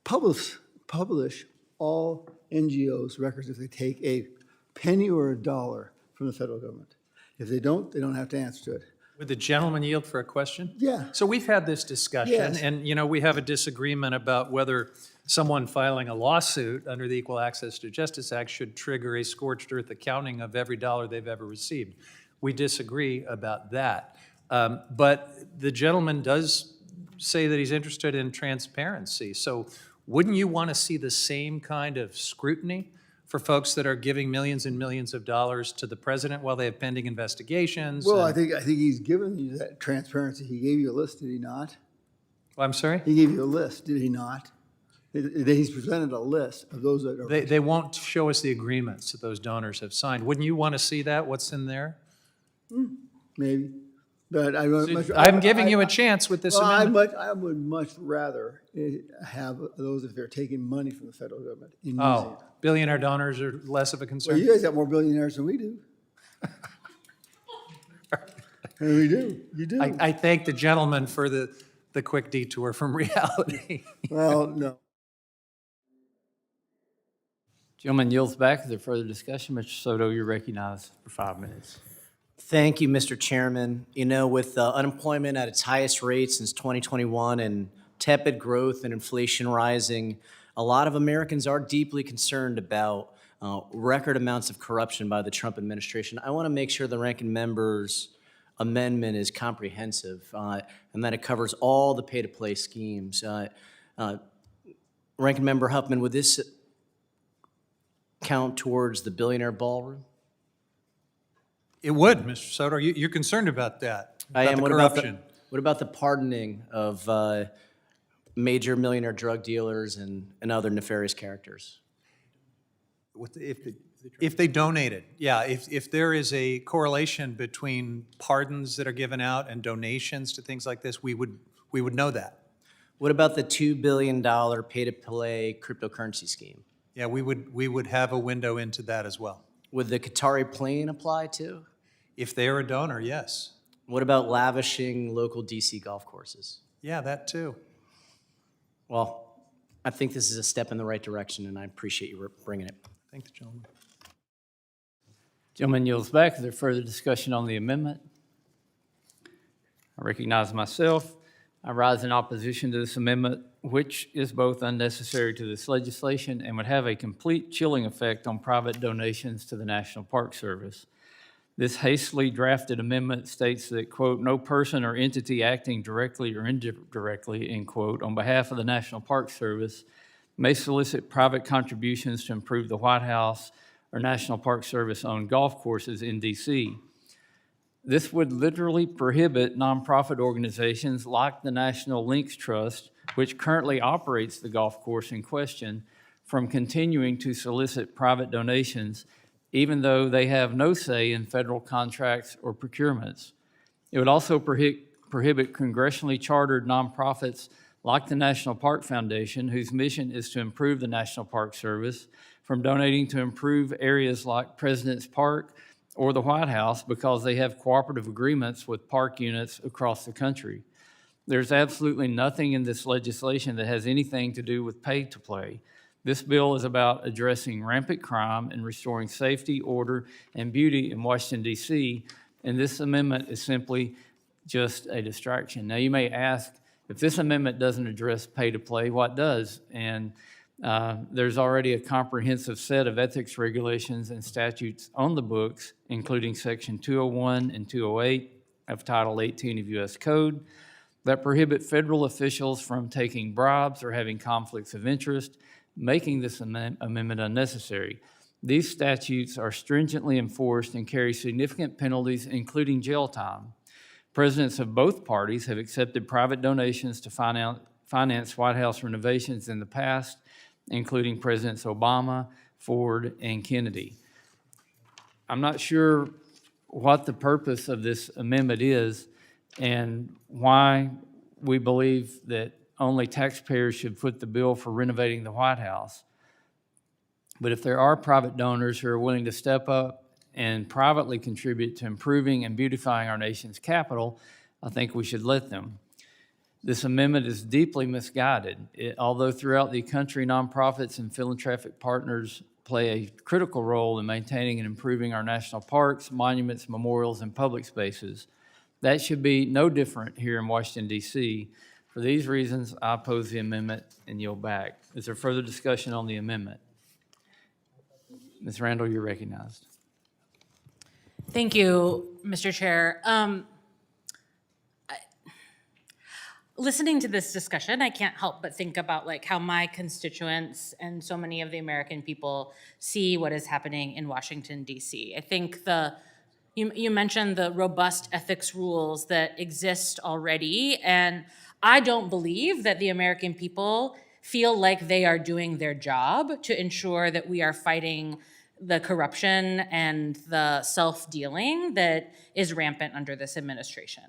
publish all NGOs' records if they take a penny or a dollar from the federal government. If they don't have to answer to it. Would the gentleman yield for a question? Yeah. So we've had this discussion, Yes. and we have a disagreement about whether someone filing a lawsuit under the Equal Access to Justice Act should trigger a scorched earth accounting of every dollar they've ever received. We disagree about that. But the gentleman does say that he's interested in transparency. So wouldn't you want to see the same kind of scrutiny for folks that are giving millions and millions of dollars to the president while they have pending investigations? Well, I think he's given you that transparency. He gave you a list, did he not? I'm sorry? He gave you a list, did he not? He's presented a list of those that are. They won't show us the agreements that those donors have signed. Wouldn't you want to see that, what's in there? Maybe, but I'm giving you a chance with this amendment. I would much rather have those if they're taking money from the federal government and using it. Oh, billionaire donors are less of a Well, concern? you guys got more billionaires than we do. We do, you do. I thank the gentleman for the quick detour from reality. Well, no. Gentleman yields back. Is there further discussion? Mr. Soto, you're recognized for 5 minutes. Thank you, Mr. Chairman. You know, with unemployment at its highest rate since 2021 and tepid growth and inflation rising, a lot of Americans are deeply concerned about record amounts of corruption by the Trump administration. I want to make sure the ranking member's amendment is comprehensive and that it covers all the pay-to-play schemes. Ranking Member Huffman, would this count towards the billionaire ballroom? It would, Mr. Soto. You're concerned about that, I about am. the What corruption. What about the pardoning of major millionaire drug dealers and other nefarious characters? If they donated, yeah, if there is a correlation between pardons that are given out and donations to things like this, we would know that. What about the $2 billion pay-to-play cryptocurrency scheme? Yeah, we would have a window into that as well. Would the Qatari plane apply too? If they are a donor, yes. What about lavishing local DC golf courses? Yeah, that too. Well, I think this is a step in the right direction, and I appreciate you bringing it. Thank the gentleman. Gentleman yields back. Is there further discussion on the amendment? I recognize myself. I rise in opposition to this amendment, which is both unnecessary to this legislation and would have a complete chilling effect on private donations to the National Park Service. This hastily drafted amendment states that, quote, "no person or entity acting directly or indirectly," end quote, "on behalf of the National Park Service may solicit private contributions to improve the White House or National Park Service-owned golf courses in D.C. This would literally prohibit nonprofit organizations like the National Links Trust, which currently operates the golf course in question, from continuing to solicit private donations, even though they have no say in federal contracts or procurements. It would also prohibit congressionally chartered nonprofits like the National Park Foundation, whose mission is to improve the National Park Service, from donating to improve areas like President's Park or the White House because they have cooperative agreements with park units across the country. There's absolutely nothing in this legislation that has anything to do with pay to play. This bill is about addressing rampant crime and restoring safety, order, and beauty in Washington, D.C., and this amendment is simply just a distraction. Now, you may ask, if this amendment doesn't address pay to play, what does? And there's already a comprehensive set of ethics regulations and statutes on the books, including Section 201 and 208 of Title 18 of U.S. Code, that prohibit federal officials from taking bribes or having conflicts of interest, making this amendment unnecessary. These statutes are stringently enforced and carry significant penalties, including jail time. Presidents of both parties have accepted private donations to finance White House renovations in the past, including Presidents Obama, Ford, and Kennedy. I'm not sure what the purpose of this amendment is and why we believe that only taxpayers should foot the bill for renovating the White House. But if there are private donors who are willing to step up and privately contribute to improving and beautifying our nation's capital, I think we should let them. This amendment is deeply misguided. Although throughout the country, nonprofits and philanthropic partners play a critical role in maintaining and improving our national parks, monuments, memorials, and public spaces, that should be no different here in Washington, D.C. For these reasons, I oppose the amendment and yield back. Is there further discussion on the amendment? Ms. Randall, you're recognized. Thank you, Mr. Chair. Listening to this discussion, I can't help but think about like how my constituents and so many of the American people see what is happening in Washington, D.C. I think you mentioned the robust ethics rules that exist already, and I don't believe that the American people feel like they are doing their job to ensure that we are fighting the corruption and the self-dealing that is rampant under this administration.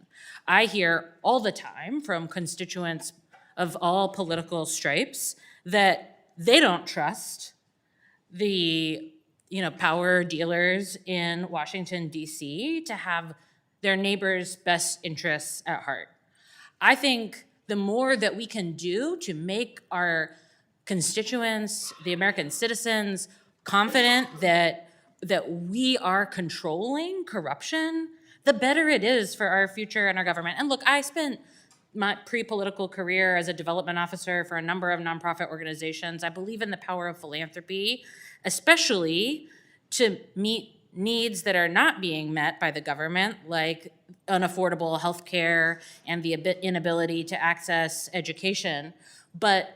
I hear all the time from constituents of all political stripes that they don't trust the power dealers in Washington, D.C. to have their neighbors' best interests at heart. I think the more that we can do to make our constituents, the American citizens, confident that we are controlling corruption, the better it is for our future and our government. And look, I spent my pre-political career as a development officer for a number of nonprofit organizations. I believe in the power of philanthropy, especially to meet needs that are not being met by the government, like unaffordable health care and the inability to access education. But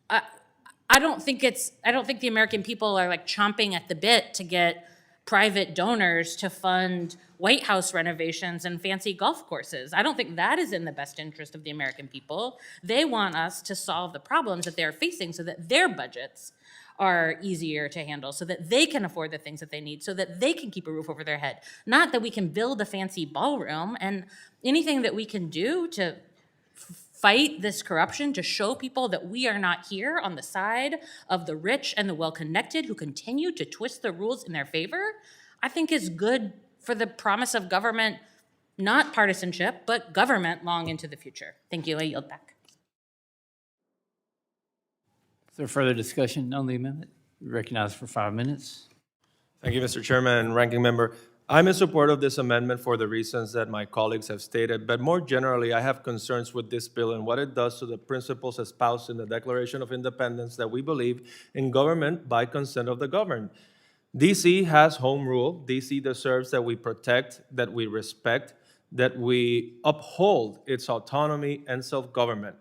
I don't think the American people are like chomping at the bit to get private donors to fund White House renovations and fancy golf courses. I don't think that is in the best interest of the American people. They want us to solve the problems that they're facing so that their budgets are easier to handle, so that they can afford the things that they need, so that they can keep a roof over their head. Not that we can build a fancy ballroom, and anything that we can do to fight this corruption, to show people that we are not here on the side of the rich and the well-connected who continue to twist the rules in their favor, I think is good for the promise of government, not partisanship, but government long into the future. Thank you. I yield back. Is there further discussion on the amendment? Recognized for 5 minutes. Thank you, Mr. Chairman and Ranking Member. I'm in support of this amendment for the reasons that my colleagues have stated, but more generally, I have concerns with this bill and what it does to the principles espoused in the Declaration of Independence that we believe in government by consent of the governed. DC has home rule. DC deserves that we protect, that we respect, that we uphold its autonomy and self-government.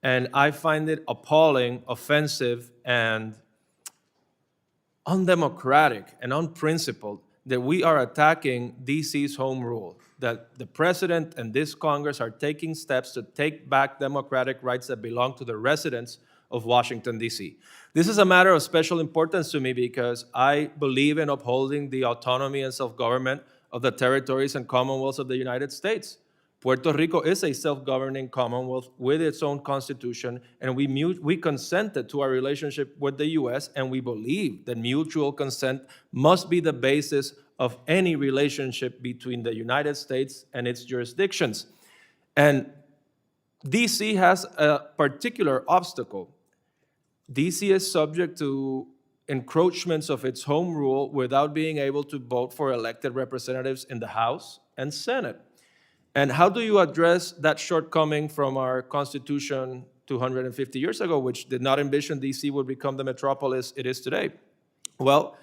And I find it appalling, offensive, and undemocratic and unprincipled that we are attacking DC's home rule, that the president and this Congress are taking steps to take back democratic rights that belong to the residents of Washington, D.C. This is a matter of special importance to me because I believe in upholding the autonomy and self-government of the territories and commonwealths of the United States. Puerto Rico is a self-governing commonwealth with its own constitution, and we consented to our relationship with the U.S., and we believe that mutual consent must be the basis of any relationship between the United States and its jurisdictions. And D.C. has a particular obstacle. D.C. is subject to encroachments of its home rule without being able to vote for elected representatives in the House and Senate. And how do you address that shortcoming from our Constitution 250 years ago, which did not envision D.C. would become the metropolis it is today? Well,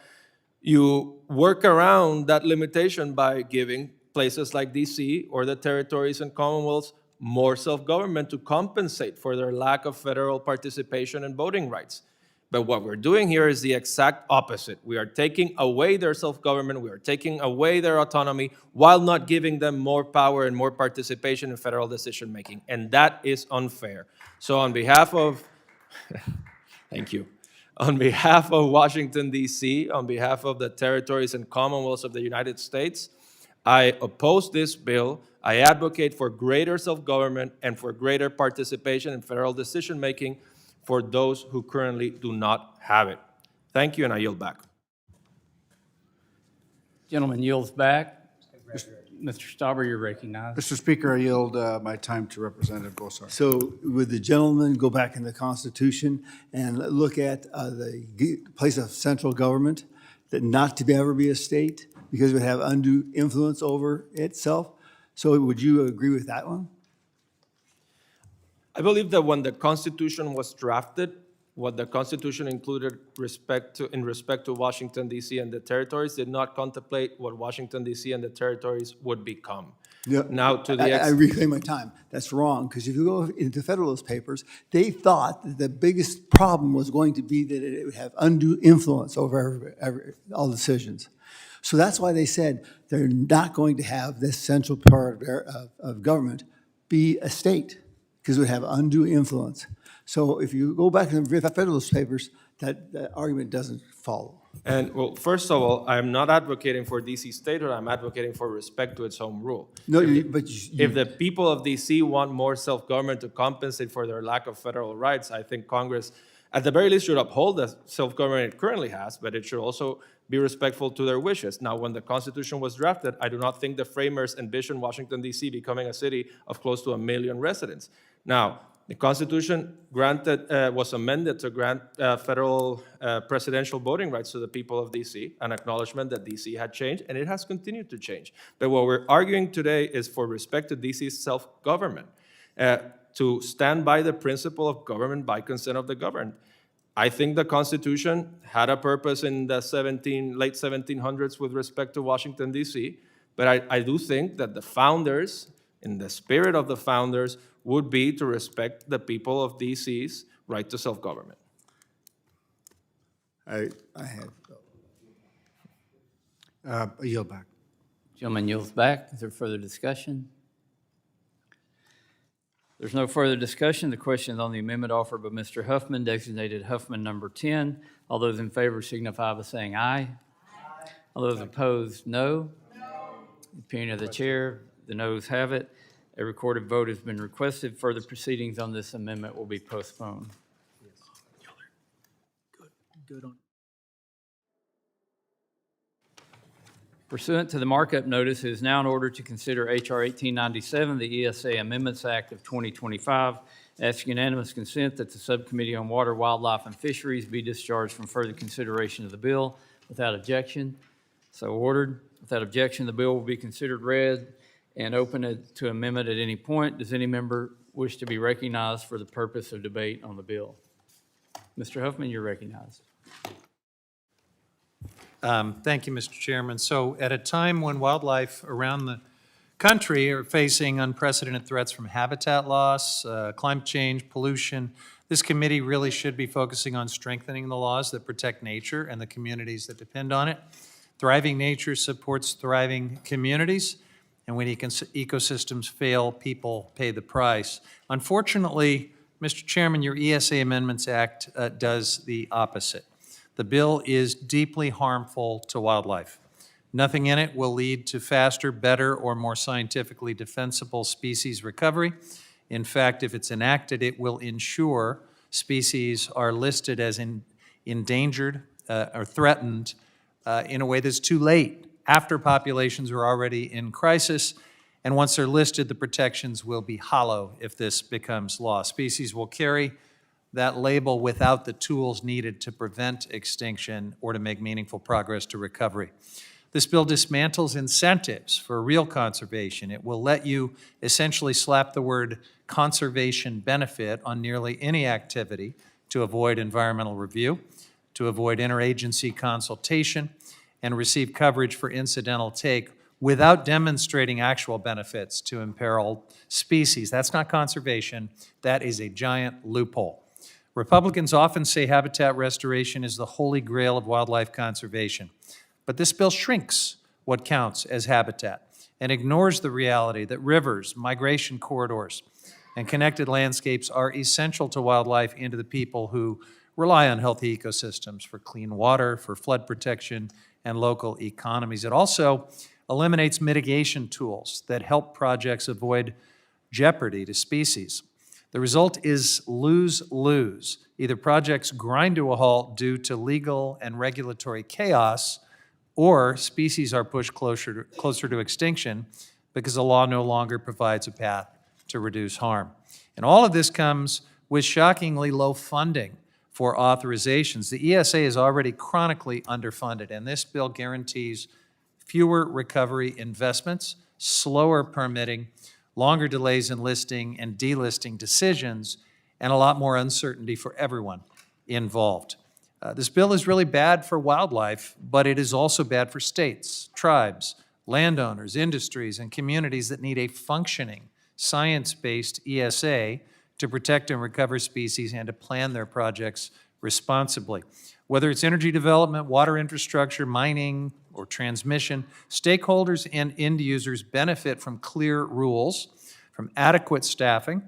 you work around that limitation by giving places like D.C. or the territories and commonwealths more self-government to compensate for their lack of federal participation and voting rights. But what we're doing here is the exact opposite. We are taking away their self-government, we are taking away their autonomy while not giving them more power and more participation in federal decision-making. And that is unfair. So on behalf of, thank you. On behalf of Washington, D.C., on behalf of the territories and commonwealths of the United States, I oppose this bill. I advocate for greater self-government and for greater participation in federal decision-making for those who currently do not have it. Thank you, and I yield back. Gentleman yields back. Mr. Stauber, you're recognized. Mr. Speaker, I yield my time to Representative Gosar. So would the gentleman go back in the Constitution and look at the place of central government, that not to ever be a state because it would have undue influence over itself? So would you agree with that one? I believe that when the Constitution was drafted, what the Constitution included in respect to Washington, D.C. and the territories did not contemplate what Washington, D.C. and the territories would become. Yeah. Now, to the I reclaim my time. That's wrong, because if you go into Federalist Papers, they thought that the biggest problem was going to be that it would have undue influence over all decisions. So that's why they said they're not going to have this central part of government be a state, because it would have undue influence. So if you go back to the Federalist Papers, that argument doesn't follow. And, well, first of all, I'm not advocating for D.C. statehood. I'm advocating for respect to its home rule. No, If the people of D.C. want more self-government to compensate for their lack of federal rights, I think Congress at the very least, should uphold the self-government it currently has, but it should also be respectful to their wishes. Now, when the Constitution was drafted, I do not think the framers envisioned Washington, D.C. becoming a city of close to 1 million residents. Now, the Constitution was amended to grant federal presidential voting rights to the people of D.C., an acknowledgement that D.C. had changed, and it has continued to change. But what we're arguing today is for respect to D.C.'s self-government, to stand by the principle of government by consent of the governed. I think the Constitution had a purpose in the late 1700s with respect to Washington, D.C., but I do think that the founders, in the spirit of the founders, would be to respect the people of D.C.'s right to self-government. I have. I yield back. Gentleman yields back. Is there further discussion? There's no further discussion. The question is on the amendment offered by Mr. Huffman, designated Huffman number 10. All those in favor signify by saying aye. All those opposed, no. Opinion of the chair, the noes have it. A recorded vote has been requested. Further proceedings on this amendment will be postponed. Pursuant to the markup notice, it is now in order to consider H.R. 1897, the ESA Amendments Act of 2025. Ask unanimous consent that the Subcommittee on Water, Wildlife, and Fisheries be discharged from further consideration of the bill. Without objection, so ordered. Without objection, the bill will be considered read and open to amendment at any point. Does any member wish to be recognized for the purpose of debate on the bill? Mr. Huffman, you're recognized. Thank you, Mr. Chairman. So at a time when wildlife around the country are facing unprecedented threats from habitat loss, climate change, pollution, this committee really should be focusing on strengthening the laws that protect nature and the communities that depend on it. Thriving nature supports thriving communities, and when ecosystems fail, people pay the price. Unfortunately, Mr. Chairman, your ESA Amendments Act does the opposite. The bill is deeply harmful to wildlife. Nothing in it will lead to faster, better, or more scientifically defensible species recovery. In fact, if it's enacted, it will ensure species are listed as endangered or threatened in a way that's too late, after populations are already in crisis. And once they're listed, the protections will be hollow if this becomes law. Species will carry that label without the tools needed to prevent extinction or to make meaningful progress to recovery. This bill dismantles incentives for real conservation. It will let you essentially slap the word conservation benefit on nearly any activity to avoid environmental review, to avoid interagency consultation, and receive coverage for incidental take without demonstrating actual benefits to imperiled species. That's not conservation. That is a giant loophole. Republicans often say habitat restoration is the holy grail of wildlife conservation, but this bill shrinks what counts as habitat and ignores the reality that rivers, migration corridors, and connected landscapes are essential to wildlife and to the people who rely on healthy ecosystems for clean water, for flood protection, and local economies. It also eliminates mitigation tools that help projects avoid jeopardy to species. The result is lose-lose. Either projects grind to a halt due to legal and regulatory chaos, or species are pushed closer to extinction because the law no longer provides a path to reduce harm. And all of this comes with shockingly low funding for authorizations. The ESA is already chronically underfunded, and this bill guarantees fewer recovery investments, slower permitting, longer delays in listing and delisting decisions, and a lot more uncertainty for everyone involved. This bill is really bad for wildlife, but it is also bad for states, tribes, landowners, industries, and communities that need a functioning, science-based ESA to protect and recover species and to plan their projects responsibly. Whether it's energy development, water infrastructure, mining, or transmission, stakeholders and end users benefit from clear rules, from adequate staffing,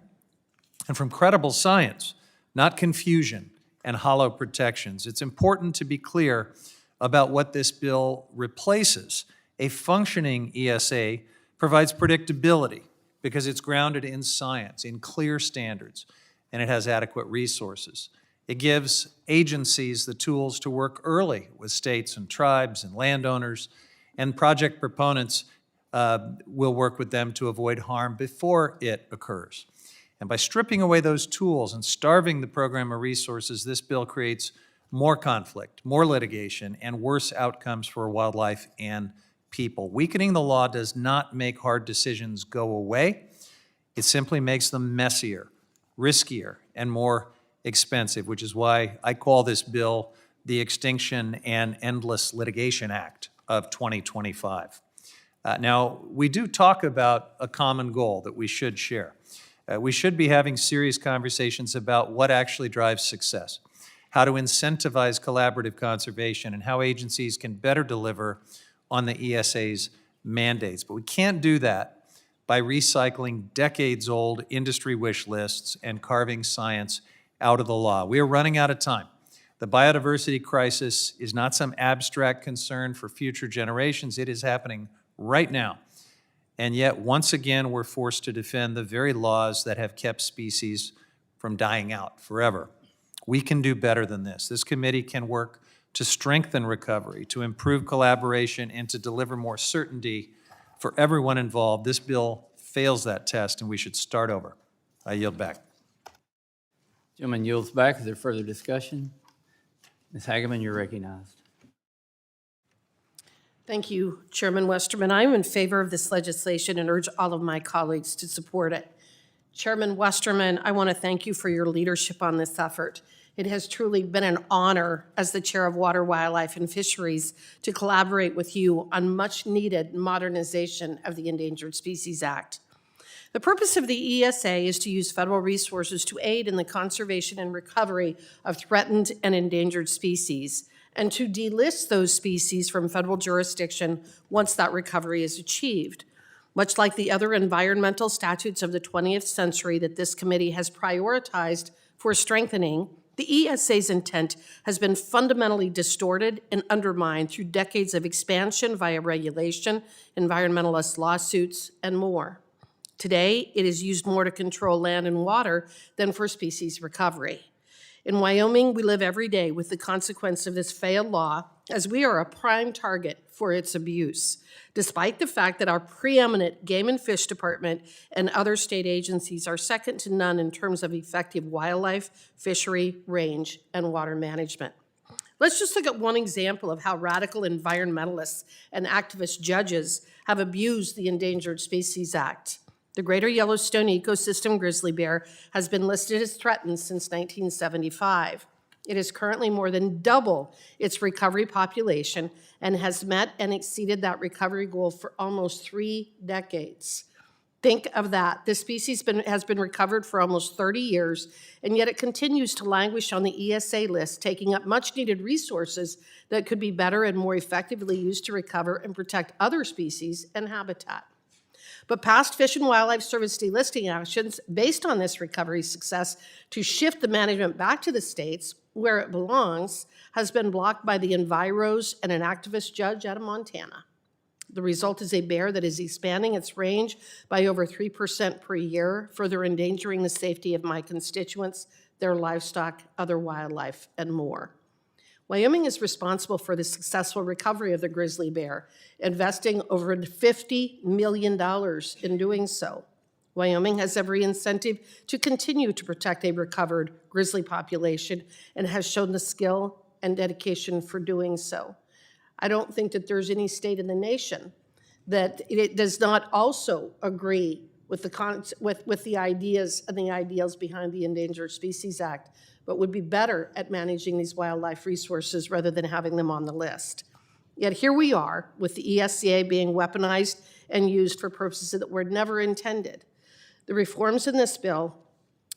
and from credible science, not confusion and hollow protections. It's important to be clear about what this bill replaces. A functioning ESA provides predictability because it's grounded in science, in clear standards, and it has adequate resources. It gives agencies the tools to work early with states and tribes and landowners, and project proponents will work with them to avoid harm before it occurs. And by stripping away those tools and starving the program of resources, this bill creates more conflict, more litigation, and worse outcomes for wildlife and people. Weakening the law does not make hard decisions go away. It simply makes them messier, riskier, and more expensive, which is why I call this bill the Extinction and Endless Litigation Act of 2025. Now, we do talk about a common goal that we should share. We should be having serious conversations about what actually drives success, how to incentivize collaborative conservation, and how agencies can better deliver on the ESA's mandates. But we can't do that by recycling decades-old industry wish lists and carving science out of the law. We are running out of time. The biodiversity crisis is not some abstract concern for future generations. It is happening right now. And yet, once again, we're forced to defend the very laws that have kept species from dying out forever. We can do better than this. This committee can work to strengthen recovery, to improve collaboration, and to deliver more certainty for everyone involved. This bill fails that test, and we should start over. I yield back. Gentleman yields back. Is there further discussion? Ms. Hageman, you're recognized. Thank you, Chairman Westerman. I am in favor of this legislation and urge all of my colleagues to support it. Chairman Westerman, I want to thank you for your leadership on this effort. It has truly been an honor as the Chair of Water, Wildlife, and Fisheries to collaborate with you on much-needed modernization of the Endangered Species Act. The purpose of the ESA is to use federal resources to aid in the conservation and recovery of threatened and endangered species, and to delist those species from federal jurisdiction once that recovery is achieved. Much like the other environmental statutes of the 20th century that this committee has prioritized for strengthening, the ESA's intent has been fundamentally distorted and undermined through decades of expansion via regulation, environmentalist lawsuits, and more. Today, it is used more to control land and water than for species recovery. In Wyoming, we live every day with the consequence of this failed law, as we are a prime target for its abuse, despite the fact that our preeminent Game and Fish Department and other state agencies are second to none in terms of effective wildlife, fishery, range, and water management. Let's just look at one example of how radical environmentalists and activist judges have abused the Endangered Species Act. The Greater Yellowstone Ecosystem grizzly bear has been listed as threatened since 1975. It is currently more than double its recovery population and has met and exceeded that recovery goal for almost 3 decades. Think of that. This species has been recovered for almost 30 years, and yet it continues to languish on the ESA list, taking up much-needed resources that could be better and more effectively used to recover and protect other species and habitat. But past Fish and Wildlife Service delisting actions based on this recovery success to shift the management back to the states where it belongs has been blocked by the Enviros and an activist judge out of Montana. The result is a bear that is expanding its range by over 3% per year, further endangering the safety of my constituents, their livestock, other wildlife, and more. Wyoming is responsible for the successful recovery of the grizzly bear, investing over $50 million in doing so. Wyoming has every incentive to continue to protect a recovered grizzly population and has shown the skill and dedication for doing so. I don't think that there's any state in the nation that it does not also agree with the ideas and the ideals behind the Endangered Species Act, but would be better at managing these wildlife resources rather than having them on the list. Yet here we are with the ESA being weaponized and used for purposes that were never intended. The reforms in this bill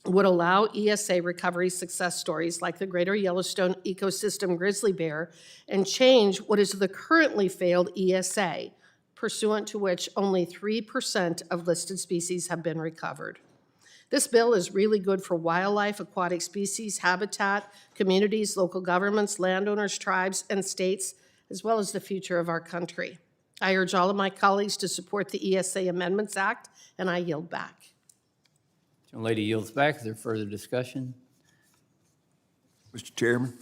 would allow ESA recovery success stories like the Greater Yellowstone Ecosystem grizzly bear and change what is the currently failed ESA, pursuant to which only 3% of listed species have been recovered. This bill is really good for wildlife, aquatic species, habitat, communities, local governments, landowners, tribes, and states, as well as the future of our country. I urge all of my colleagues to support the ESA Amendments Act, and I yield back. Young lady yields back. Is there further discussion? Mr. Chairman,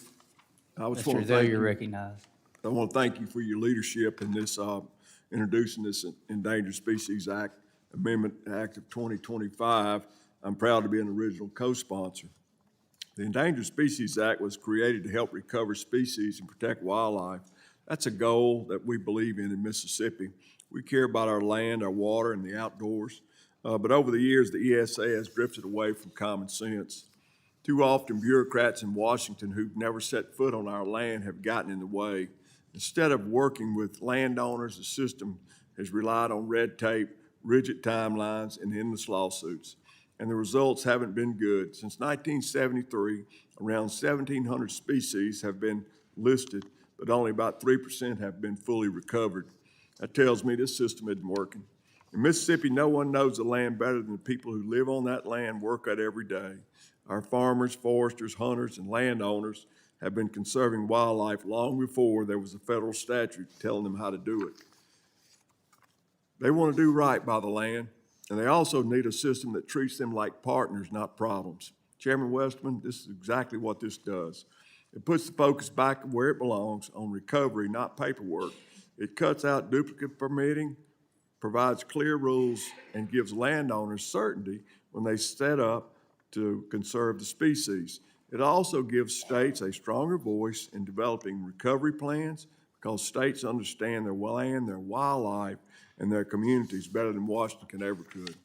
I just want Mr. to Zell, thank you're you. recognized. I want to thank you for your leadership in this, introducing this Endangered Species Act Amendment Act of 2025. I'm proud to be an original co-sponsor. The Endangered Species Act was created to help recover species and protect wildlife. That's a goal that we believe in Mississippi. We care about our land, our water, and the outdoors. But over the years, the ESA has drifted away from common sense. Too often, bureaucrats in Washington who've never set foot on our land have gotten in the way. Instead of working with landowners, the system has relied on red tape, rigid timelines, and endless lawsuits. And the results haven't been good. Since 1973, around 1,700 species have been listed, but only about 3% have been fully recovered. That tells me this system isn't working. In Mississippi, no one knows the land better than the people who live on that land, work at every day. Our farmers, foresters, hunters, and landowners have been conserving wildlife long before there was a federal statute telling them how to do it. They want to do right by the land, and they also need a system that treats them like partners, not problems. Chairman Westerman, this is exactly what this does. It puts the focus back where it belongs, on recovery, not paperwork. It cuts out duplicate permitting, provides clear rules, and gives landowners certainty when they set up to conserve the species. It also gives states a stronger voice in developing recovery plans because states understand their land, their wildlife, and their communities better than Washington ever could.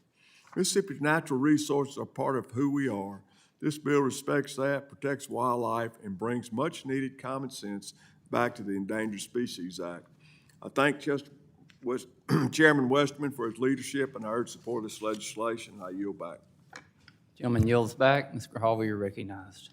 Mississippi's natural resources are part of who we are. This bill respects that, protects wildlife, and brings much-needed common sense back to the Endangered Species Act. I thank Chairman Westerman for his leadership, and I urge support of this legislation. I yield back. Gentleman yields back. Ms. Grijalva, you're recognized.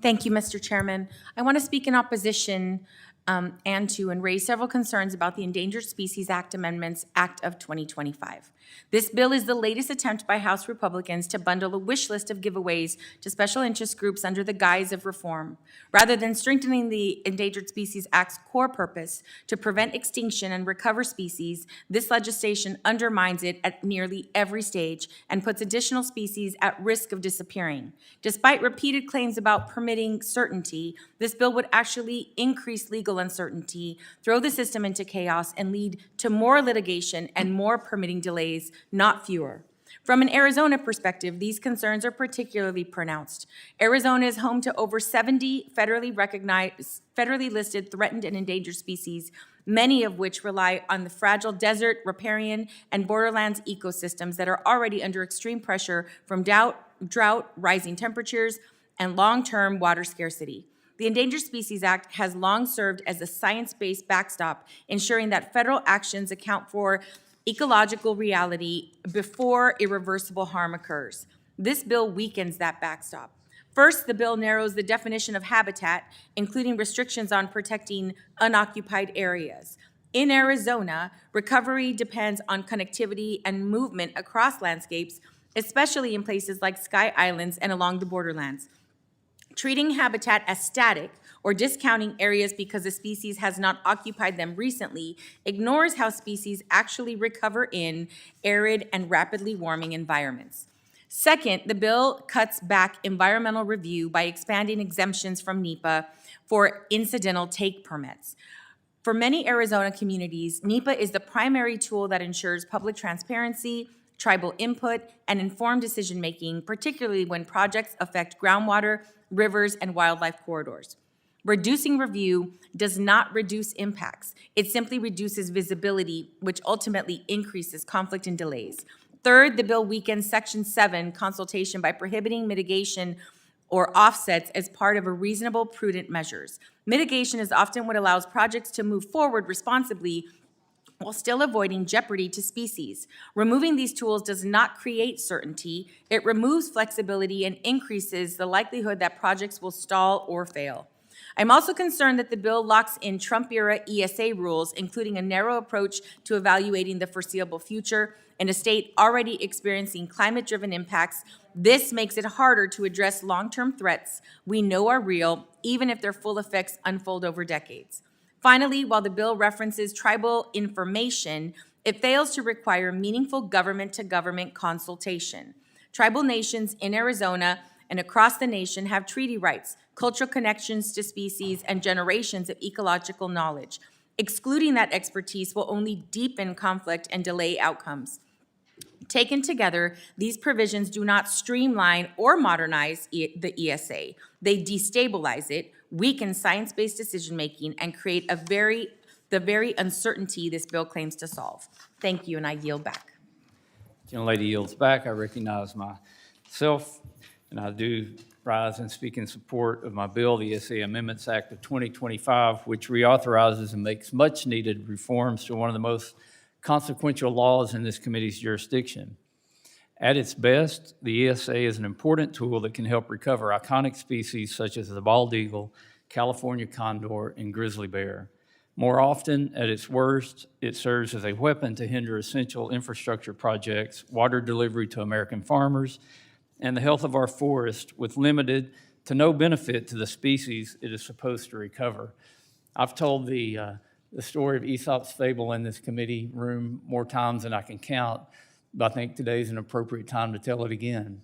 Thank you, Mr. Chairman. I want to speak in opposition and raise several concerns about the Endangered Species Act Amendments Act of 2025. This bill is the latest attempt by House Republicans to bundle a wish list of giveaways to special interest groups under the guise of reform. Rather than strengthening the Endangered Species Act's core purpose to prevent extinction and recover species, this legislation undermines it at nearly every stage and puts additional species at risk of disappearing. Despite repeated claims about permitting certainty, this bill would actually increase legal uncertainty, throw the system into chaos, and lead to more litigation and more permitting delays, not fewer. From an Arizona perspective, these concerns are particularly pronounced. Arizona is home to over 70 federally recognized, federally listed threatened and endangered species, many of which rely on the fragile desert, riparian, and borderlands ecosystems that are already under extreme pressure from drought, rising temperatures, and long-term water scarcity. The Endangered Species Act has long served as a science-based backstop, ensuring that federal actions account for ecological reality before irreversible harm occurs. This bill weakens that backstop. First, the bill narrows the definition of habitat, including restrictions on protecting unoccupied areas. In Arizona, recovery depends on connectivity and movement across landscapes, especially in places like Sky Islands and along the borderlands. Treating habitat as static or discounting areas because a species has not occupied them recently ignores how species actually recover in arid and rapidly warming environments. Second, the bill cuts back environmental review by expanding exemptions from NEPA for incidental take permits. For many Arizona communities, NEPA is the primary tool that ensures public transparency, tribal input, and informed decision-making, particularly when projects affect groundwater, rivers, and wildlife corridors. Reducing review does not reduce impacts. It simply reduces visibility, which ultimately increases conflict and delays. Third, the bill weakens Section 7 consultation by prohibiting mitigation or offsets as part of a reasonable, prudent measures. Mitigation is often what allows projects to move forward responsibly while still avoiding jeopardy to species. Removing these tools does not create certainty. It removes flexibility and increases the likelihood that projects will stall or fail. I'm also concerned that the bill locks in Trump-era ESA rules, including a narrow approach to evaluating the foreseeable future. In a state already experiencing climate-driven impacts, this makes it harder to address long-term threats we know are real, even if their full effects unfold over decades. Finally, while the bill references tribal information, it fails to require meaningful government-to-government consultation. Tribal nations in Arizona and across the nation have treaty rights, cultural connections to species, and generations of ecological knowledge. Excluding that expertise will only deepen conflict and delay outcomes. Taken together, these provisions do not streamline or modernize the ESA. They destabilize it, weaken science-based decision-making, and create the very uncertainty this bill claims to solve. Thank you, and I yield back. Gentlelady yields back. I recognize myself, and I do rise and speak in support of my bill, the ESA Amendments Act of 2025, which reauthorizes and makes much-needed reforms to one of the most consequential laws in this committee's jurisdiction. At its best, the ESA is an important tool that can help recover iconic species such as the bald eagle, California condor, and grizzly bear. More often, at its worst, it serves as a weapon to hinder essential infrastructure projects, water delivery to American farmers, and the health of our forest with limited to no benefit to the species it is supposed to recover. I've told the story of Aesop's fable in this committee room more times than I can count, but I think today's an appropriate time to tell it again.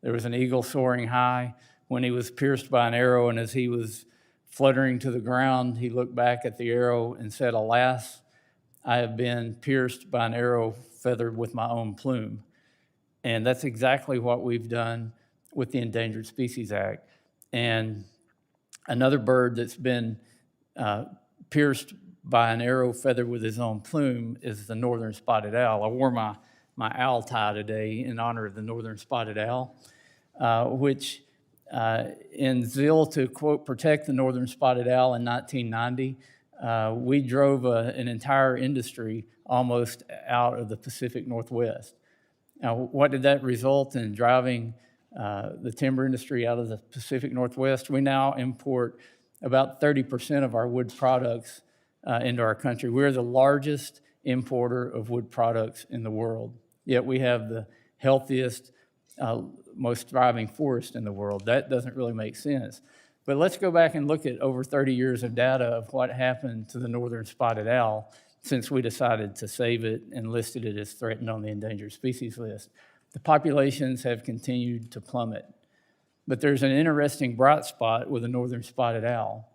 There was an eagle soaring high when he was pierced by an arrow, and as he was fluttering to the ground, he looked back at the arrow and said, "Alas, I have been pierced by an arrow feathered with my own plume." And that's exactly what we've done with the Endangered Species Act. And another bird that's been pierced by an arrow feathered with his own plume is the northern spotted owl. I wore my owl tie today in honor of the northern spotted owl, which in zeal to, quote, protect the northern spotted owl in 1990, we drove an entire industry almost out of the Pacific Northwest. Now, what did that result in? Driving the timber industry out of the Pacific Northwest? We now import about 30% of our wood products into our country. We're the largest importer of wood products in the world, yet we have the healthiest, most thriving forest in the world. That doesn't really make sense. But let's go back and look at over 30 years of data of what happened to the northern spotted owl since we decided to save it and listed it as threatened on the endangered species list. The populations have continued to plummet. But there's an interesting bright spot with the northern spotted owl.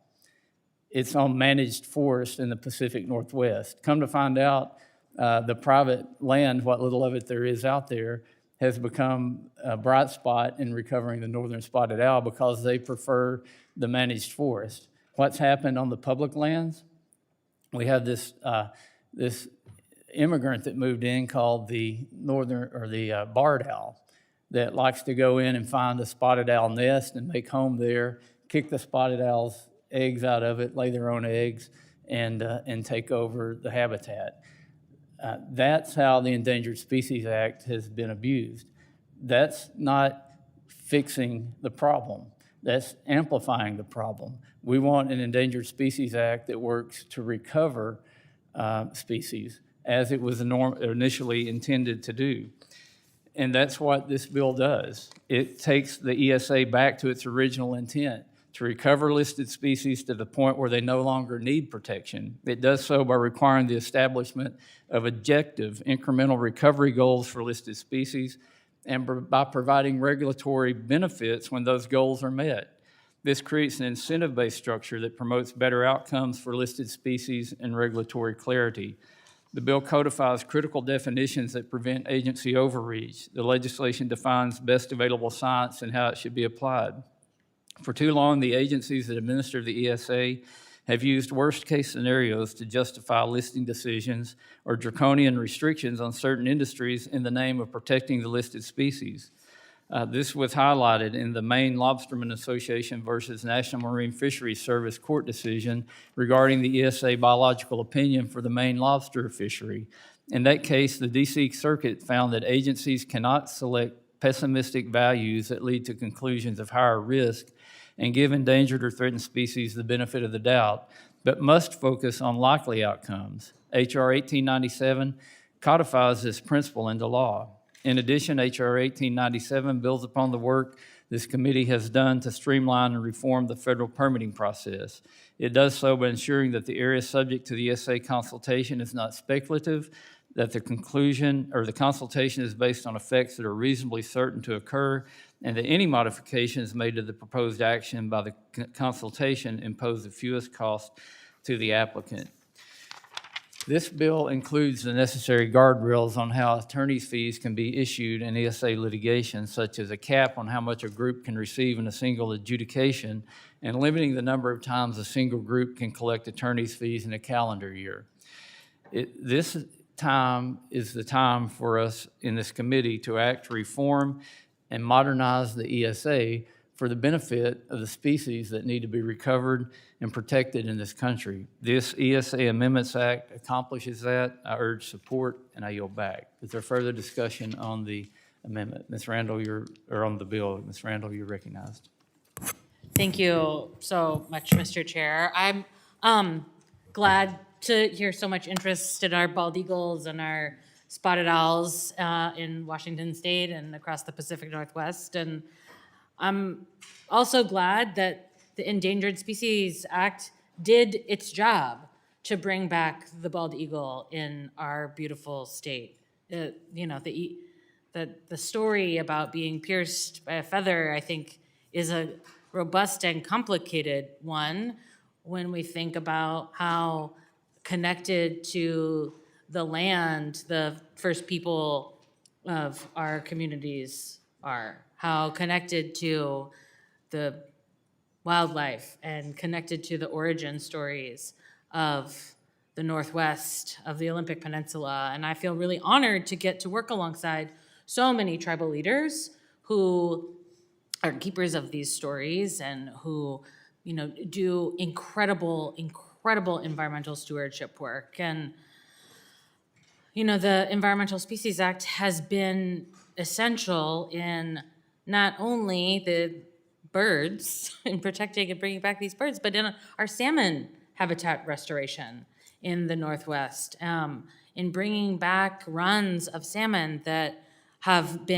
It's on managed forest in the Pacific Northwest. Come to find out, the private land, what little of it there is out there, has become a bright spot in recovering the northern spotted owl because they prefer the managed forest. What's happened on the public lands? We have this immigrant that moved in called the barred owl that likes to go in and find a spotted owl nest and make home there, kick the spotted owl's eggs out of it, lay their own eggs, and take over the habitat. That's how the Endangered Species Act has been abused. That's not fixing the problem. That's amplifying the problem. We want an Endangered Species Act that works to recover species as it was initially intended to do. And that's what this bill does. It takes the ESA back to its original intent, to recover listed species to the point where they no longer need protection. It does so by requiring the establishment of objective incremental recovery goals for listed species and by providing regulatory benefits when those goals are met. This creates an incentive-based structure that promotes better outcomes for listed species and regulatory clarity. The bill codifies critical definitions that prevent agency overreach. The legislation defines best available science and how it should be applied. For too long, the agencies that administer the ESA have used worst-case scenarios to justify listing decisions or draconian restrictions on certain industries in the name of protecting the listed species. This was highlighted in the Maine Lobstermen Association versus National Marine Fisheries Service court decision regarding the ESA biological opinion for the Maine lobster fishery. In that case, the D.C. Circuit found that agencies cannot select pessimistic values that lead to conclusions of higher risk and give endangered or threatened species the benefit of the doubt, but must focus on likely outcomes. H.R. 1897 codifies this principle into law. In addition, H.R. 1897 builds upon the work this committee has done to streamline and reform the federal permitting process. It does so by ensuring that the area subject to the ESA consultation is not speculative, that the conclusion or the consultation is based on effects that are reasonably certain to occur, and that any modifications made to the proposed action by the consultation impose the fewest cost to the applicant. This bill includes the necessary guardrails on how attorney's fees can be issued in ESA litigation, such as a cap on how much a group can receive in a single adjudication and limiting the number of times a single group can collect attorney's fees in a calendar year. This time is the time for us in this committee to act to reform and modernize the ESA for the benefit of the species that need to be recovered and protected in this country. This ESA Amendments Act accomplishes that. I urge support, and I yield back. Is there further discussion on the amendment? Ms. Randall, or on the bill? Ms. Randall, you're recognized. Thank you so much, Mr. Chair. I'm glad to hear so much interest in our bald eagles and our spotted owls in Washington State and across the Pacific Northwest. And I'm also glad that the Endangered Species Act did its job to bring back the bald eagle in our beautiful state. The story about being pierced by a feather, I think, is a robust and complicated one when we think about how connected to the land the first people of our communities are, how connected to the wildlife and connected to the origin stories of the Northwest, of the Olympic Peninsula. And I feel really honored to get to work alongside so many tribal leaders who are keepers of these stories and who, do incredible environmental stewardship work. And, the Environmental Species Act has been essential in not only the birds, in protecting and bringing back these birds, but in our salmon habitat restoration in the Northwest, in bringing back runs of salmon that had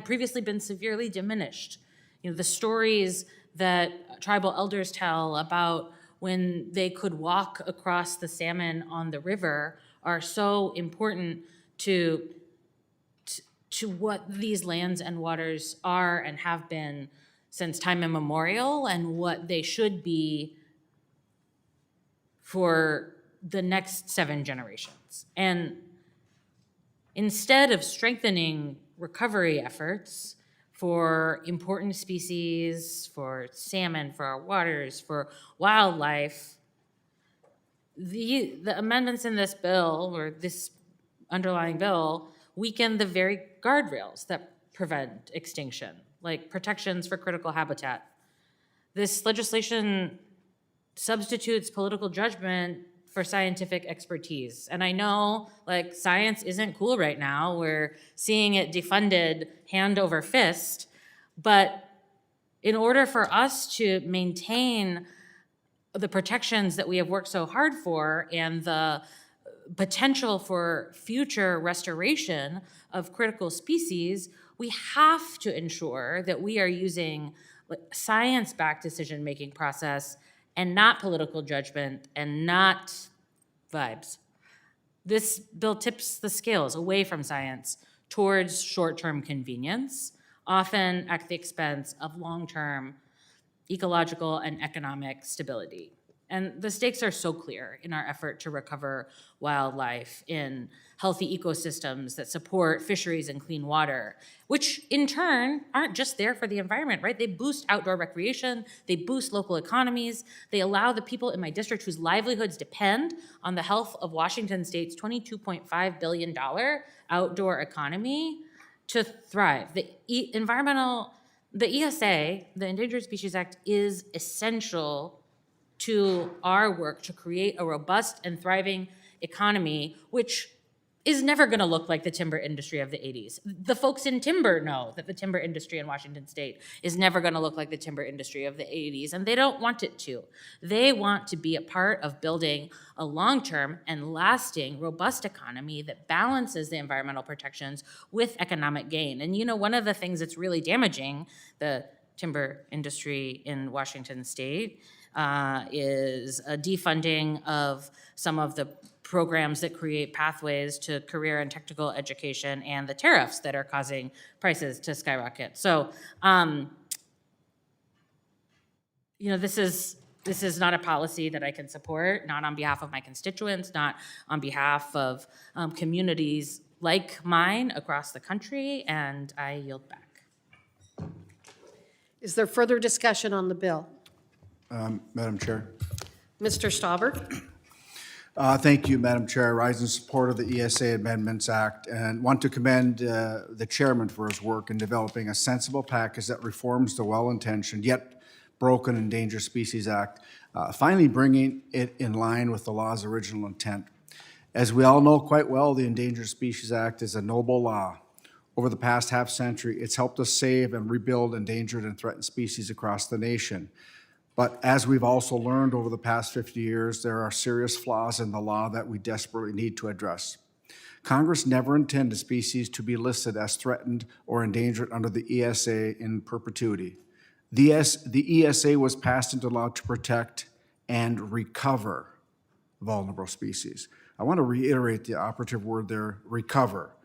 previously been severely diminished. The stories that tribal elders tell about when they could walk across the salmon on the river are so important to what these lands and waters are and have been since time immemorial, and what they should be for the next 7 generations. And instead of strengthening recovery efforts for important species, for salmon, for our waters, for wildlife, the amendments in this bill, or this underlying bill, weaken the very guardrails that prevent extinction, like protections for critical habitat. This legislation substitutes political judgment for scientific expertise. And I know, science isn't cool right now. We're seeing it defunded hand over fist. But in order for us to maintain the protections that we have worked so hard for and the potential for future restoration of critical species, we have to ensure that we are using science-backed decision-making process and not political judgment and not vibes. This bill tips the scales away from science towards short-term convenience, often at the expense of long-term ecological and economic stability. And the stakes are so clear in our effort to recover wildlife in healthy ecosystems that support fisheries and clean water, which in turn aren't just there for the environment, right? They boost outdoor recreation, they boost local economies, they allow the people in my district whose livelihoods depend on the health of Washington State's $22.5 billion outdoor economy to thrive. The ESA, the Endangered Species Act, is essential to our work to create a robust and thriving economy, which is never going to look like the timber industry of the 80s. The folks in timber know that the timber industry in Washington State is never going to look like the timber industry of the 80s, and they don't want it to. They want to be a part of building a long-term and lasting, robust economy that balances the environmental protections with economic gain. And one of the things that's really damaging the timber industry in Washington State is a defunding of some of the programs that create pathways to career and technical education, and the tariffs that are causing prices to skyrocket. So, you know, this is not a policy that I can support, not on behalf of my constituents, not on behalf of communities like mine across the country, and I yield back. Is there further discussion on the bill? Madam Chair. Mr. Stauber? Thank you, Madam Chair. I rise in support of the ESA Amendments Act and want to commend the chairman for his work in developing a sensible package that reforms the well-intentioned yet broken Endangered Species Act, finally bringing it in line with the law's original intent. As we all know quite well, the Endangered Species Act is a noble law. Over the past half-century, it's helped us save and rebuild endangered and threatened species across the nation. But as we've also learned over the past 50 years, there are serious flaws in the law that we desperately need to address. Congress never intended species to be listed as threatened or endangered under the ESA in perpetuity. The ESA was passed into law to protect and recover vulnerable species. I want to reiterate the operative word there, recover.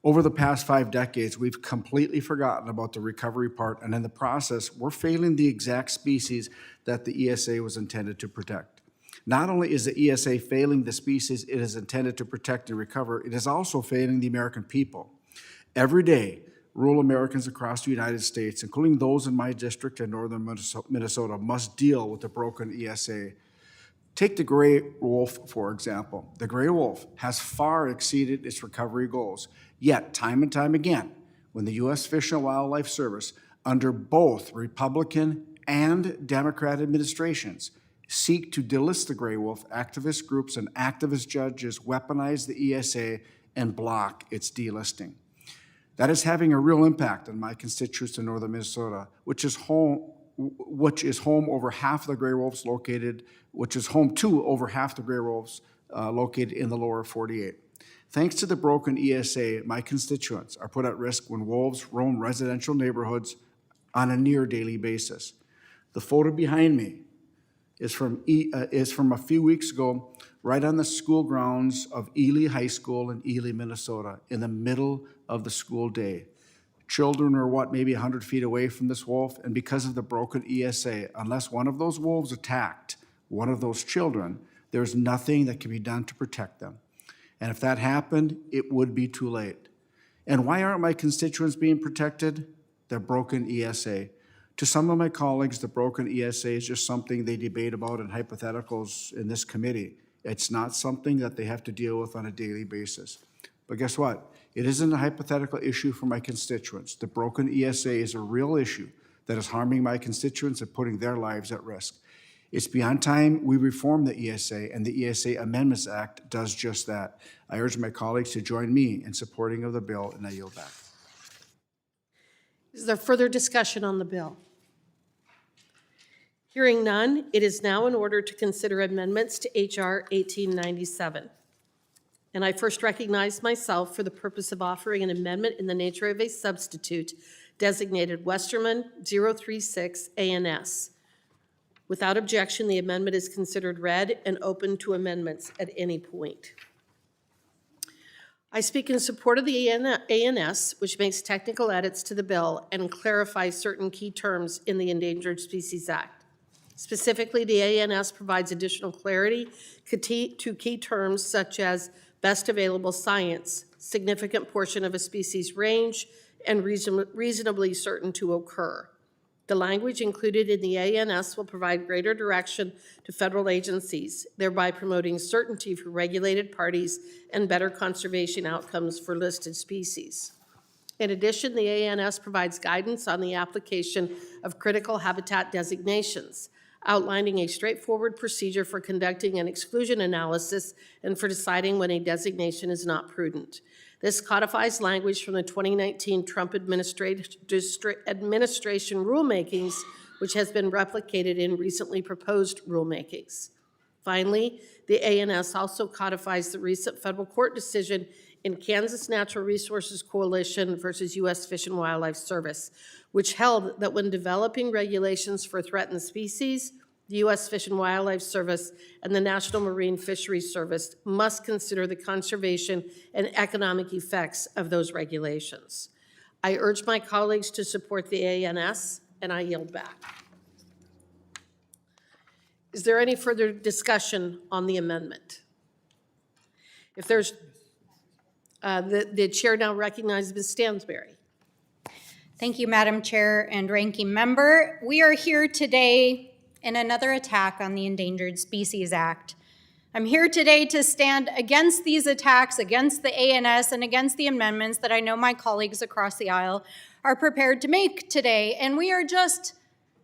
Over the past 5 decades, we've completely forgotten about the recovery part, and in the process, we're failing the exact species that the ESA was intended to protect. Not only is the ESA failing the species it is intended to protect and recover, it is also failing the American people. Every day, rural Americans across the United States, including those in my district in northern Minnesota, must deal with the broken ESA. Take the gray wolf, for example. The gray wolf has far exceeded its recovery goals. Yet, time and time again, when the U.S. Fish and Wildlife Service, under both Republican and Democrat administrations, seek to delist the gray wolf, activist groups and activist judges weaponize the ESA and block its delisting. That is having a real impact on my constituents in northern Minnesota, which is home over half the gray wolves located, which is home to over half the gray wolves located in the lower 48. Thanks to the broken ESA, my constituents are put at risk when wolves roam residential neighborhoods on a near daily basis. The photo behind me is from a few weeks ago, right on the school grounds of Ely High School in Ely, Minnesota, in the middle of the school day. Children are maybe 100 feet away from this wolf, and because of the broken ESA, unless one of those wolves attacked one of those children, there's nothing that can be done to protect them. And if that happened, it would be too late. And why aren't my constituents being protected? The broken ESA. To some of my colleagues, the broken ESA is just something they debate about in hypotheticals in this committee. It's not something that they have to deal with on a daily basis. But guess what? It isn't a hypothetical issue for my constituents. The broken ESA is a real issue that is harming my constituents and putting their lives at risk. It's beyond time we reform the ESA, and the ESA Amendments Act does just that. I urge my colleagues to join me in supporting of the bill, and I yield back. Is there further discussion on the bill? Hearing none, it is now in order to consider amendments to H.R. 1897. And I first recognize myself for the purpose of offering an amendment in the nature of a substitute designated Westerman 036 ANS. Without objection, the amendment is considered read and open to amendments at any point. I speak in support of the ANS, which makes technical edits to the bill and clarifies certain key terms in the Endangered Species Act. Specifically, the ANS provides additional clarity to key terms such as best available science, significant portion of a species range, and reasonably certain to occur. The language included in the ANS will provide greater direction to federal agencies, thereby promoting certainty for regulated parties and better conservation outcomes for listed species. In addition, the ANS provides guidance on the application of critical habitat designations, outlining a straightforward procedure for conducting an exclusion analysis and for deciding when a designation is not prudent. This codifies language from the 2019 Trump administration rulemakings, which has been replicated in recently proposed rulemakings. Finally, the ANS also codifies the recent federal court decision in Kansas Natural Resources Coalition versus U.S. Fish and Wildlife Service, which held that when developing regulations for threatened species, The U.S. Fish and Wildlife Service and the National Marine Fisheries Service must consider the conservation and economic effects of those regulations. I urge my colleagues to support the ANS, and I yield back. Is there any further discussion on the amendment? If there's, the chair now recognizes Ms. Stansberry. Thank you, Madam Chair and Ranking Member. We are here today in another attack on the Endangered Species Act. I'm here today to stand against these attacks, against the ANS, and against the amendments that I know my colleagues across the aisle are prepared to make today. And we are just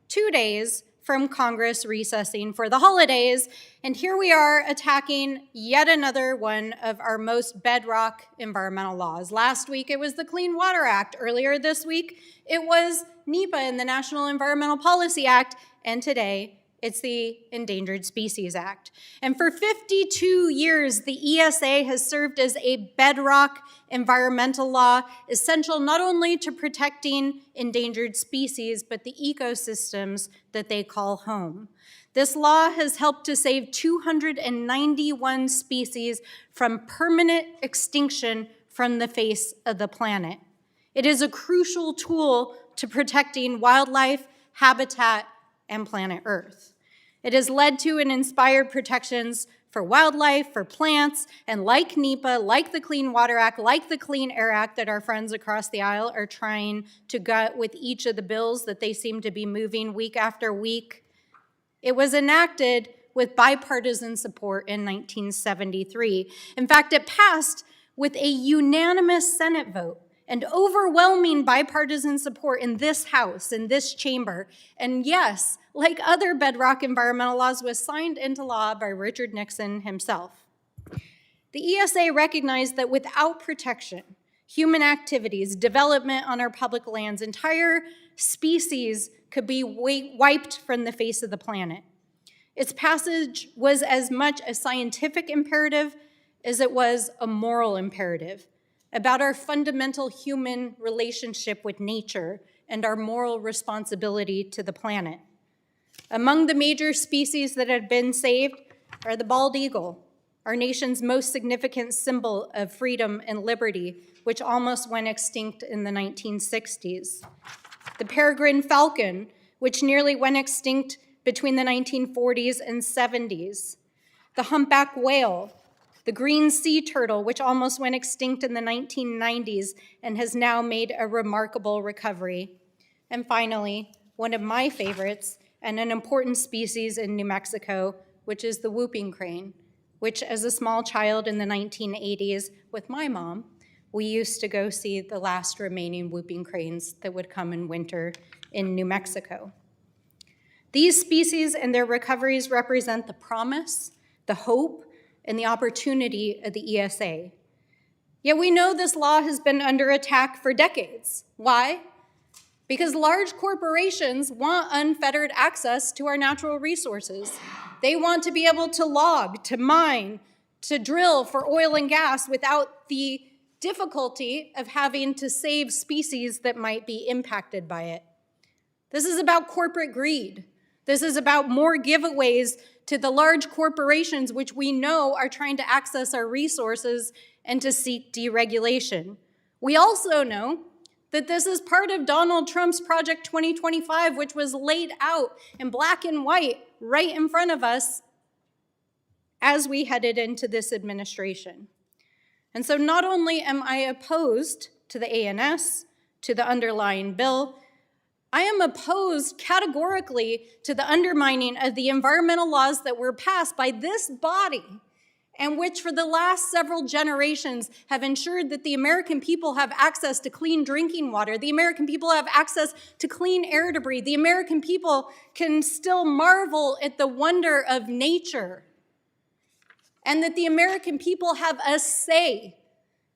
2 days from Congress recessing for the holidays, and here we are attacking yet another one of our most bedrock environmental laws. Last week it was the Clean Water Act. Earlier this week it was NEPA and the National Environmental Policy Act, and today it's the Endangered Species Act. And for 52 years, the ESA has served as a bedrock environmental law, essential not only to protecting endangered species, but the ecosystems that they call home. This law has helped to save 291 species from permanent extinction from the face of the planet. It is a crucial tool to protecting wildlife, habitat, and planet Earth. It has led to and inspired protections for wildlife, for plants, and like NEPA, like the Clean Water Act, like the Clean Air Act that our friends across the aisle are trying to gut with each of the bills that they seem to be moving week after week. It was enacted with bipartisan support in 1973. In fact, it passed with a unanimous Senate vote and overwhelming bipartisan support in this House, in this chamber. And yes, like other bedrock environmental laws, was signed into law by Richard Nixon himself. The ESA recognized that without protection, human activities, development on our public lands, entire species could be wiped from the face of the planet. Its passage was as much a scientific imperative as it was a moral imperative about our fundamental human relationship with nature and our moral responsibility to the planet. Among the major species that have been saved are the bald eagle, our nation's most significant symbol of freedom and liberty, which almost went extinct in the 1960s. The peregrine falcon, which nearly went extinct between the 1940s and 70s. The humpback whale, the green sea turtle, which almost went extinct in the 1990s and has now made a remarkable recovery. And finally, one of my favorites and an important species in New Mexico, which is the whooping crane, which as a small child in the 1980s with my mom, we used to go see the last remaining whooping cranes that would come in winter in New Mexico. These species and their recoveries represent the promise, the hope, and the opportunity of the ESA. Yet we know this law has been under attack for decades. Why? Because large corporations want unfettered access to our natural resources. They want to be able to log, to mine, to drill for oil and gas without the difficulty of having to save species that might be impacted by it. This is about corporate greed. This is about more giveaways to the large corporations which we know are trying to access our resources and to seek deregulation. We also know that this is part of Donald Trump's Project 2025, which was laid out in black and white right in front of us as we headed into this administration. And so not only am I opposed to the ANS, to the underlying bill, I am opposed categorically to the undermining of the environmental laws that were passed by this body and which for the last several generations have ensured that the American people have access to clean drinking water, the American people have access to clean air to breathe, the American people can still marvel at the wonder of nature, and that the American people have a say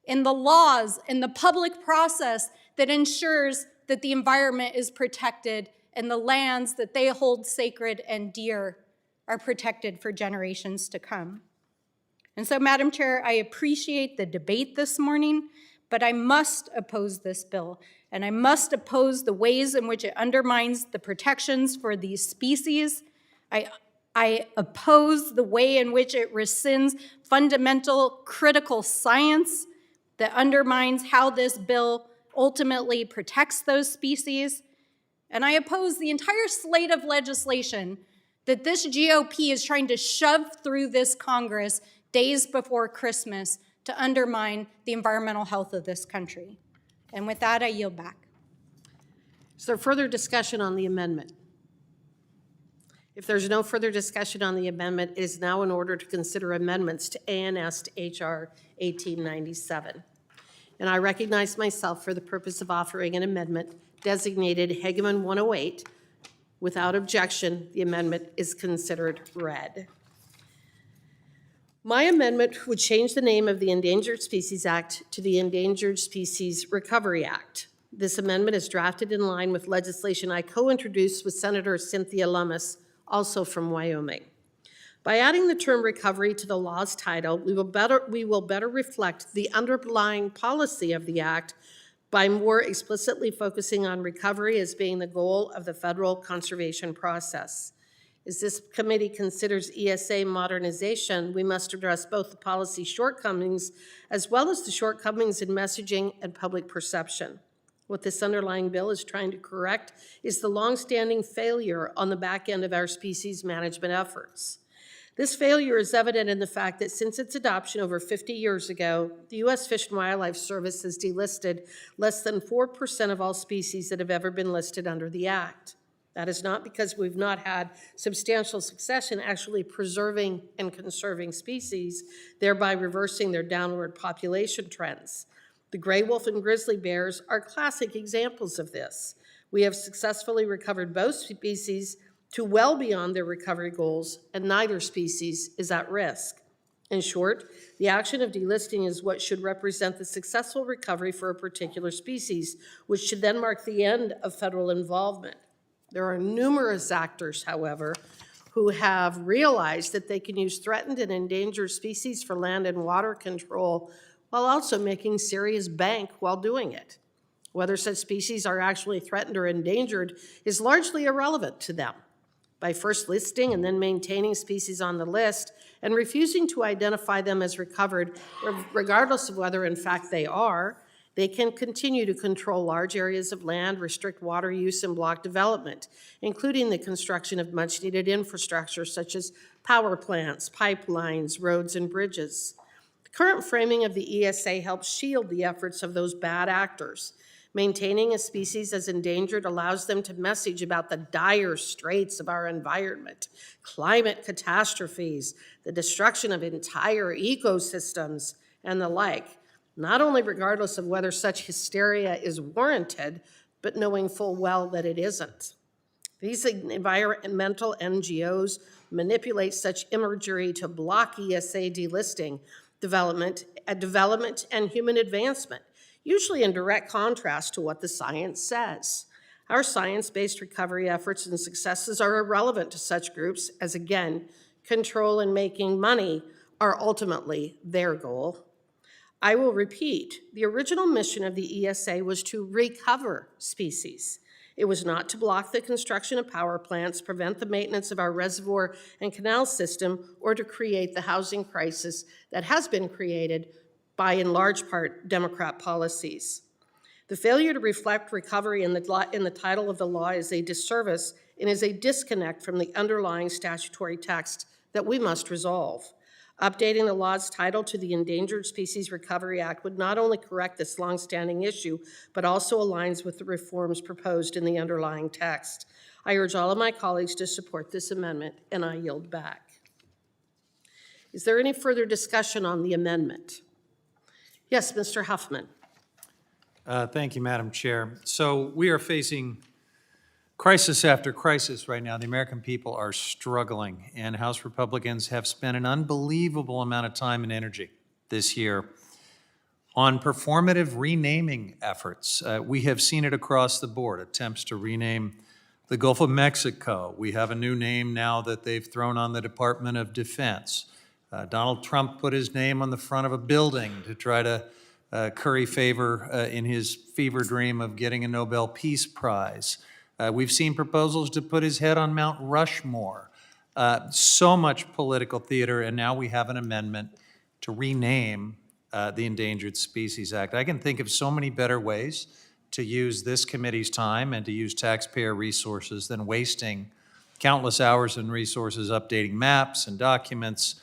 in the laws, in the public process that ensures that the environment is protected and the lands that they hold sacred and dear are protected for generations to come. And so, Madam Chair, I appreciate the debate this morning, but I must oppose this bill, and I must oppose the ways in which it undermines the protections for these species I oppose the way in which it rescinds fundamental critical science that undermines how this bill ultimately protects those species. And I oppose the entire slate of legislation that this GOP is trying to shove through this Congress days before Christmas to undermine the environmental health of this country. And with that, I yield back. Is there further discussion on the amendment? If there's no further discussion on the amendment, it is now in order to consider amendments to ANS to HR 1897. And I recognize myself for the purpose of offering an amendment designated Hegeman 108. Without objection, the amendment is considered read. My amendment would change the name of the Endangered Species Act to the Endangered Species Recovery Act. This amendment is drafted in line with legislation I co-introduced with Senator Cynthia Lummis, also from Wyoming. By adding the term recovery to the law's title, we will better reflect the underlying policy of the act by more explicitly focusing on recovery as being the goal of the federal conservation process. As this committee considers ESA modernization, we must address both the policy shortcomings as well as the shortcomings in messaging and public perception. What this underlying bill is trying to correct is the longstanding failure on the back end of our species management efforts. This failure is evident in the fact that since its adoption over 50 years ago, the U.S. Fish and Wildlife Service has delisted less than 4% of all species that have ever been listed under the Act. That is not because we've not had substantial success in actually preserving and conserving species, thereby reversing their downward population trends. The gray wolf and grizzly bears are classic examples of this. We have successfully recovered both species to well beyond their recovery goals, and neither species is at risk. In short, the action of delisting is what should represent the successful recovery for a particular species, which should then mark the end of federal involvement. There are numerous actors, however, who have realized that they can use threatened and endangered species for land and water control while also making serious bank while doing it. Whether such species are actually threatened or endangered is largely irrelevant to them. By first listing and then maintaining species on the list and refusing to identify them as recovered, regardless of whether in fact they are, they can continue to control large areas of land, restrict water use, and block development, including the construction of much-needed infrastructure such as power plants, pipelines, roads, and bridges. The current framing of the ESA helps shield the efforts of those bad actors. Maintaining a species as endangered allows them to message about the dire straits of our environment, climate catastrophes, the destruction of entire ecosystems, and the like, not only regardless of whether such hysteria is warranted, but knowing full well that it isn't. These environmental NGOs manipulate such imagery to block ESA delisting, development and human advancement, usually in direct contrast to what the science says. Our science-based recovery efforts and successes are irrelevant to such groups as, again, control and making money are ultimately their goal. I will repeat, the original mission of the ESA was to recover species. It was not to block the construction of power plants, prevent the maintenance of our reservoir and canal system, or to create the housing crisis that has been created by, in large part, Democrat policies. The failure to reflect recovery in the title of the law is a disservice and is a disconnect from the underlying statutory text that we must resolve. Updating the law's title to the Endangered Species Recovery Act would not only correct this longstanding issue, but also aligns with the reforms proposed in the underlying text. I urge all of my colleagues to support this amendment, and I yield back. Is there any further discussion on the amendment? Yes, Mr. Huffman. Thank you, Madam Chair. So we are facing crisis after crisis right now. The American people are struggling, and House Republicans have spent an unbelievable amount of time and energy this year on performative renaming efforts. We have seen it across the board, attempts to rename the Gulf of Mexico. We have a new name now that they've thrown on the Department of Defense. Donald Trump put his name on the front of a building to try to curry favor in his fever dream of getting a Nobel Peace Prize. We've seen proposals to put his head on Mount Rushmore. So much political theater, and now we have an amendment to rename the Endangered Species Act. I can think of so many better ways to use this committee's time and to use taxpayer resources than wasting countless hours and resources updating maps and documents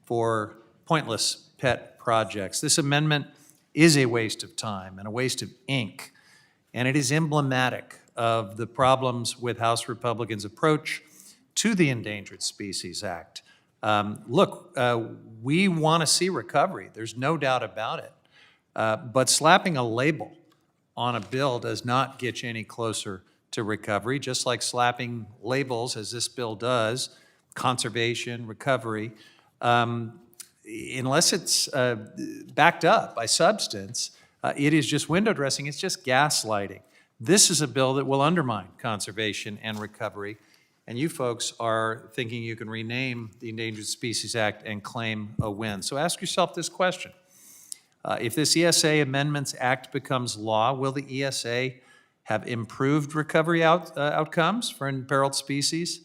for pointless pet projects. This amendment is a waste of time and a waste of ink, and it is emblematic of the problems with House Republicans' approach to the Endangered Species Act. Look, we want to see recovery. There's no doubt about it. But slapping a label on a bill does not get you any closer to recovery, just like slapping labels, as this bill does, conservation, recovery, unless it's backed up by substance, it is just window dressing, it's just gaslighting. This is a bill that will undermine conservation and recovery, and you folks are thinking you can rename the Endangered Species Act and claim a win. So ask yourself this question. If this ESA Amendments Act becomes law, will the ESA have improved recovery outcomes for imperiled species?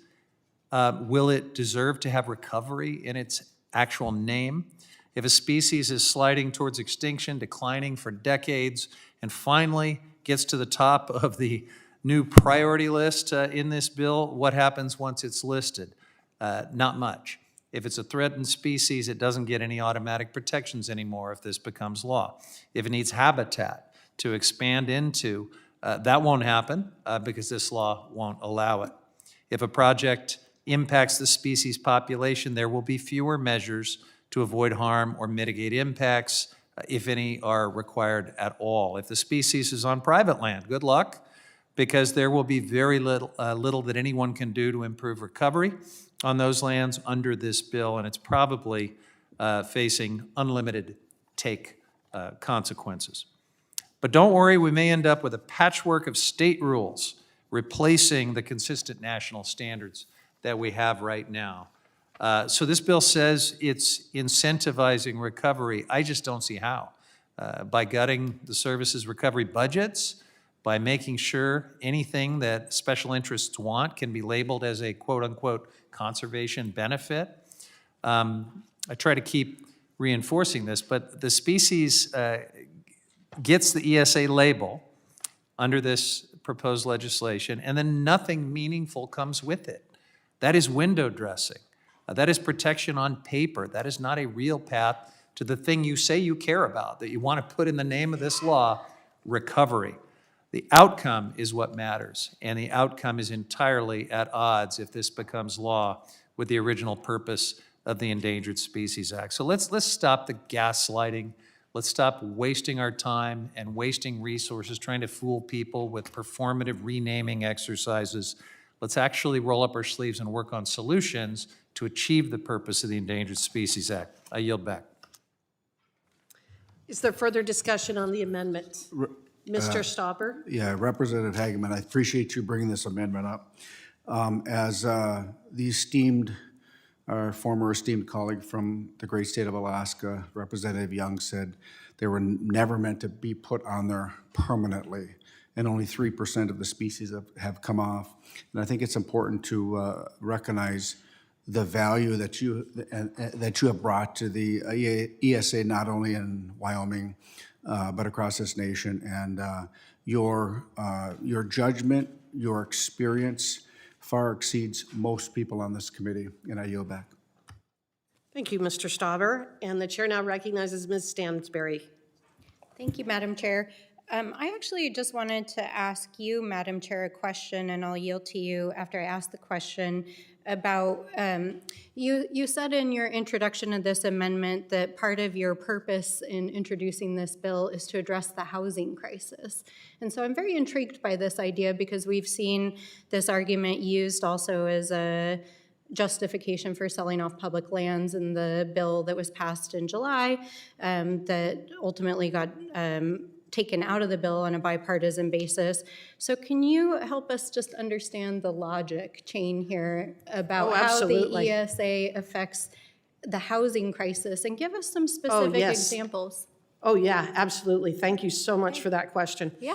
Will it deserve to have recovery in its actual name? If a species is sliding towards extinction, declining for decades, and finally gets to the top of the new priority list in this bill, what happens once it's listed? Not much. If it's a threatened species, it doesn't get any automatic protections anymore if this becomes law. If it needs habitat to expand into, that won't happen because this law won't allow it. If a project impacts the species population, there will be fewer measures to avoid harm or mitigate impacts, if any are required at all. If the species is on private land, good luck, because there will be very little that anyone can do to improve recovery on those lands under this bill, and it's probably facing unlimited take consequences. But don't worry, we may end up with a patchwork of state rules replacing the consistent national standards that we have right now. So this bill says it's incentivizing recovery. I just don't see how. By gutting the service's recovery budgets, by making sure anything that special interests want can be labeled as a quote-unquote conservation benefit. I try to keep reinforcing this, but the species gets the ESA label under this proposed legislation, and then nothing meaningful comes with it. That is window dressing. That is protection on paper. That is not a real path to the thing you say you care about, that you want to put in the name of this law, recovery. The outcome is what matters, and the outcome is entirely at odds, if this becomes law, with the original purpose of the Endangered Species Act. So let's stop the gaslighting. Let's stop wasting our time and wasting resources trying to fool people with performative renaming exercises. Let's actually roll up our sleeves and work on solutions to achieve the purpose of the Endangered Species Act. I yield back. Is there further discussion on the amendment? Mr. Stauber? Yeah, Representative Hageman, I appreciate you bringing this amendment up. As our former esteemed colleague from the great state of Alaska, Representative Young, said, they were never meant to be put on there permanently, and only 3% of the species have come off. And I think it's important to recognize the value that you have brought to the ESA, not only in Wyoming, but across this nation. And your judgment, your experience far exceeds most people on this committee, and I yield back. Thank you, Mr. Stauber. And the chair now recognizes Ms. Stansberry. Thank you, Madam Chair. I actually just wanted to ask you, Madam Chair, a question, and I'll yield to you after I ask the question about, you said in your introduction of this amendment that part of your purpose in introducing this bill is to address the housing crisis. And so I'm very intrigued by this idea because we've seen this argument used also as a justification for selling off public lands in the bill that was passed in July that ultimately got taken out of the bill on a bipartisan basis. So can you help us just understand the logic chain here about how the ESA affects the housing crisis and give us some specific examples? Oh, yeah, absolutely. Thank you so much for that question. Yeah,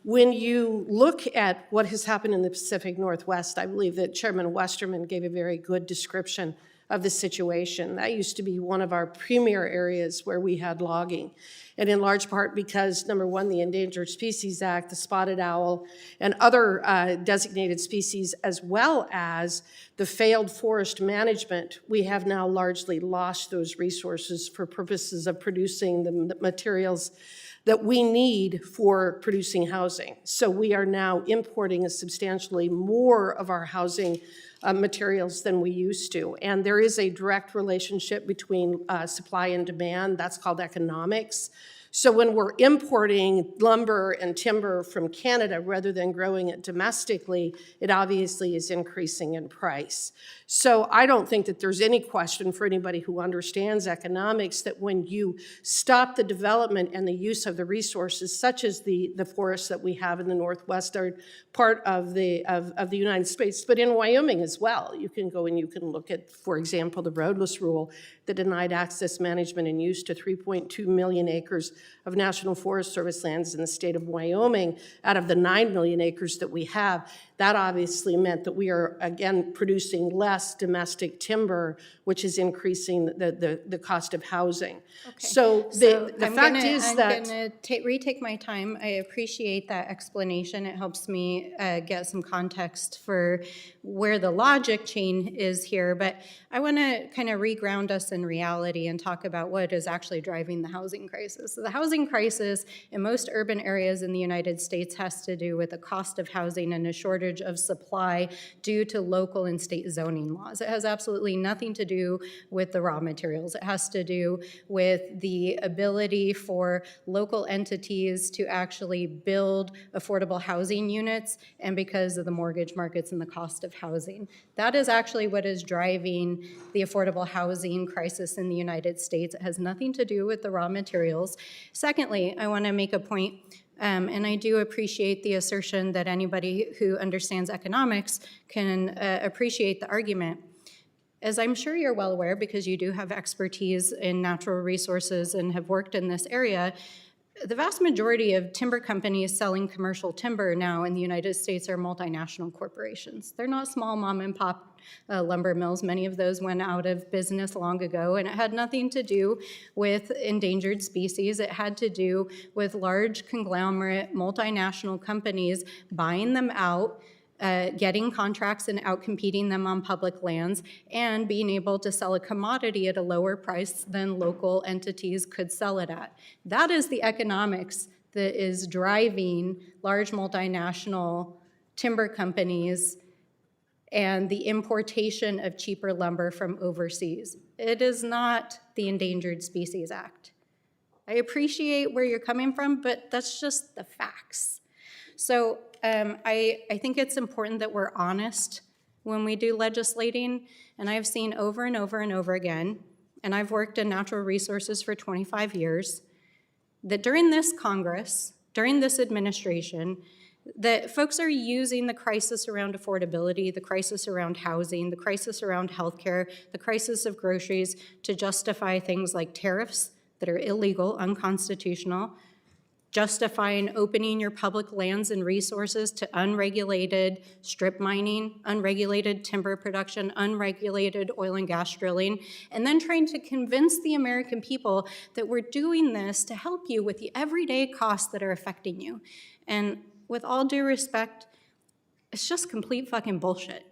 When you look at what has happened in the Pacific Northwest, I believe that Chairman Westerman gave a very good description of the situation. That used to be one of our premier areas where we had logging. And in large part because, number one, the Endangered Species Act, the spotted owl, and other designated species, as well as the failed forest management, we have now largely lost those resources for purposes of producing the materials that we need for producing housing. So we are now importing a substantially more of our housing materials than we used to. And there is a direct relationship between supply and demand. That's called economics. So when we're importing lumber and timber from Canada rather than growing it domestically, it obviously is increasing in price. So I don't think that there's any question for anybody who understands economics that when you stop the development and the use of the resources, such as the forests that we have in the northwestern part of the United States, but in Wyoming as well. You can go and you can look at, for example, the roadless rule that denied access, management, and use to 3.2 million acres of National Forest Service lands in the state of Wyoming out of the 9 million acres that we have. That obviously meant that we are, again, producing less domestic timber, which is increasing the cost of housing. So the fact is that... I'm going to retake my time. I appreciate that explanation. It helps me get some context for where the logic chain is here. But I want to kind of reground us in reality and talk about what is actually driving the housing crisis. So the housing crisis in most urban areas in the United States has to do with the cost of housing and a shortage of supply due to local and state zoning laws. It has absolutely nothing to do with the raw materials. It has to do with the ability for local entities to actually build affordable housing units and because of the mortgage markets and the cost of housing. That is actually what is driving the affordable housing crisis in the United States. It has nothing to do with the raw materials. Secondly, I want to make a point, and I do appreciate the assertion that anybody who understands economics can appreciate the argument. As I'm sure you're well aware, because you do have expertise in natural resources and have worked in this area, the vast majority of timber companies selling commercial timber now in the United States are multinational corporations. They're not small mom and pop lumber mills. Many of those went out of business long ago, and it had nothing to do with endangered species. It had to do with large conglomerate multinational companies buying them out, getting contracts and outcompeting them on public lands, and being able to sell a commodity at a lower price than local entities could sell it at. That is the economics that is driving large multinational timber companies and the importation of cheaper lumber from overseas. It is not the Endangered Species Act. I appreciate where you're coming from, but that's just the facts. So I think it's important that we're honest when we do legislating, and I've seen over and over and over again, and I've worked in natural resources for 25 years, that during this Congress, during this administration, that folks are using the crisis around affordability, the crisis around housing, the crisis around healthcare, the crisis of groceries to justify things like tariffs that are illegal, unconstitutional, justifying opening your public lands and resources to unregulated strip mining, unregulated timber production, unregulated oil and gas drilling, and then trying to convince the American people that we're doing this to help you with the everyday costs that are affecting you. And with all due respect, it's just complete fucking bullshit.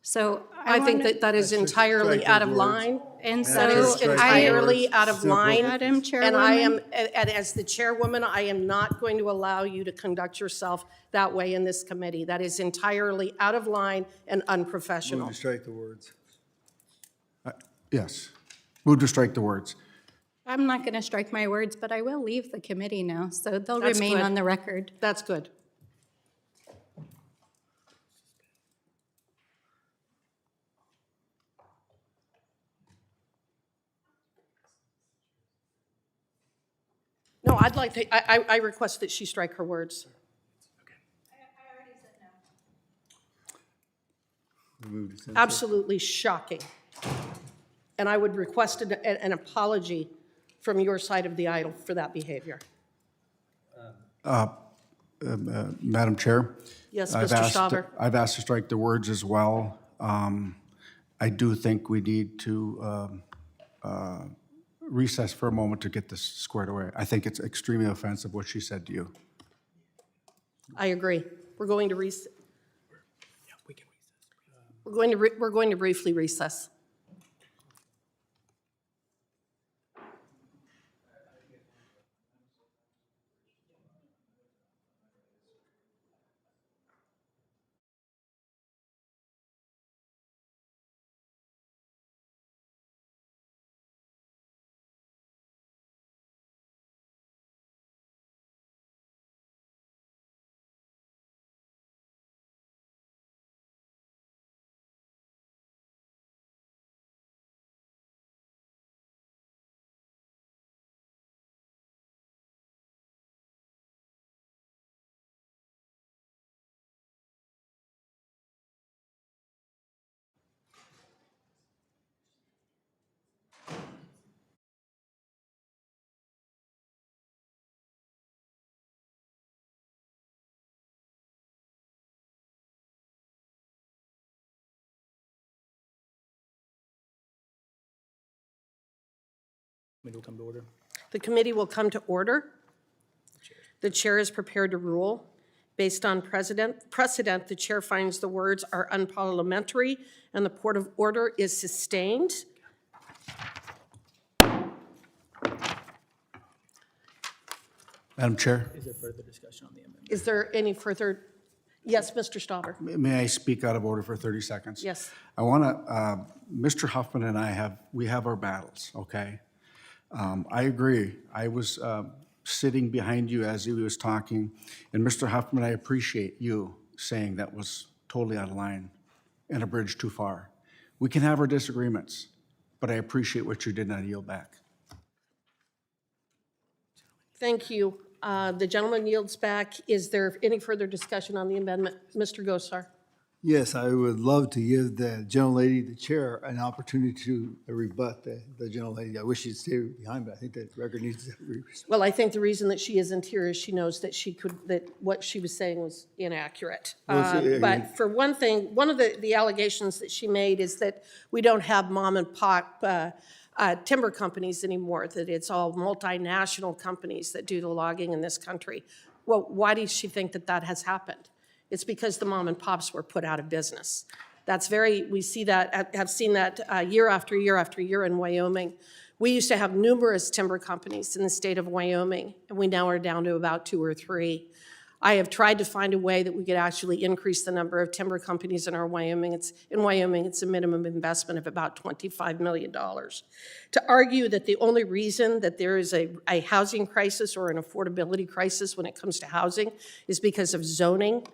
So I think that is entirely out of line. And That so is entirely out of line. Madam And I am, Chairwoman. and as the chairwoman, I am not going to allow you to conduct yourself that way in this committee. That is entirely out of line and unprofessional. Move to strike the words. Yes. Move to strike the words. I'm not going to strike my words, but I will leave the committee now, so they'll That's remain good. on the record. That's good. No, I'd like to, I request that she strike her words. Move to censure. Absolutely shocking. And I would request an apology from your side of the aisle for that behavior. Madam Chair? Yes, I've Mr. asked- Stauber. I've asked to strike the words as well. I do think we need to recess for a moment to get this squared away. I think it's extremely offensive what she said to you. I agree. We're going to we're going to briefly recess. The committee will come to order. The chair is prepared to rule. Based on precedent, the chair finds the words are unparliamentary and the point of order is sustained. Madam Chair, Is there any further? Yes, Mr. Stauber. may I speak out of order for 30 seconds? Yes. I want to, Mr. Huffman and I have our battles, okay? I agree. I was sitting behind you as he was talking, and Mr. Huffman, I appreciate you saying that was totally out of line and a bridge too far. We can have our disagreements, but I appreciate what you did, and I yield back. Thank you. The gentleman yields back. Is there any further discussion on the amendment? Mr. Gosar. Yes, I would love to give the gentlelady, the chair, an opportunity to rebut the gentlelady. I wish she'd stay behind, but I think that record needs to be. Well, I think the reason that she isn't here is she knows that that what she was saying was inaccurate. But for one thing, one of the allegations that she made is that we don't have mom and pop timber companies anymore, that it's all multinational companies that do the logging in this country. Well, why does she think that that has happened? It's because the mom and pops were put out of business. We see that, have seen that year after year after year in Wyoming. We used to have numerous timber companies in the state of Wyoming, and we now are down to about 2 or 3. I have tried to find a way that we could actually increase the number of timber companies in Wyoming. It's a minimum investment of about $25 million. To argue that the only reason that there is a housing crisis or an affordability crisis when it comes to housing is because of zoning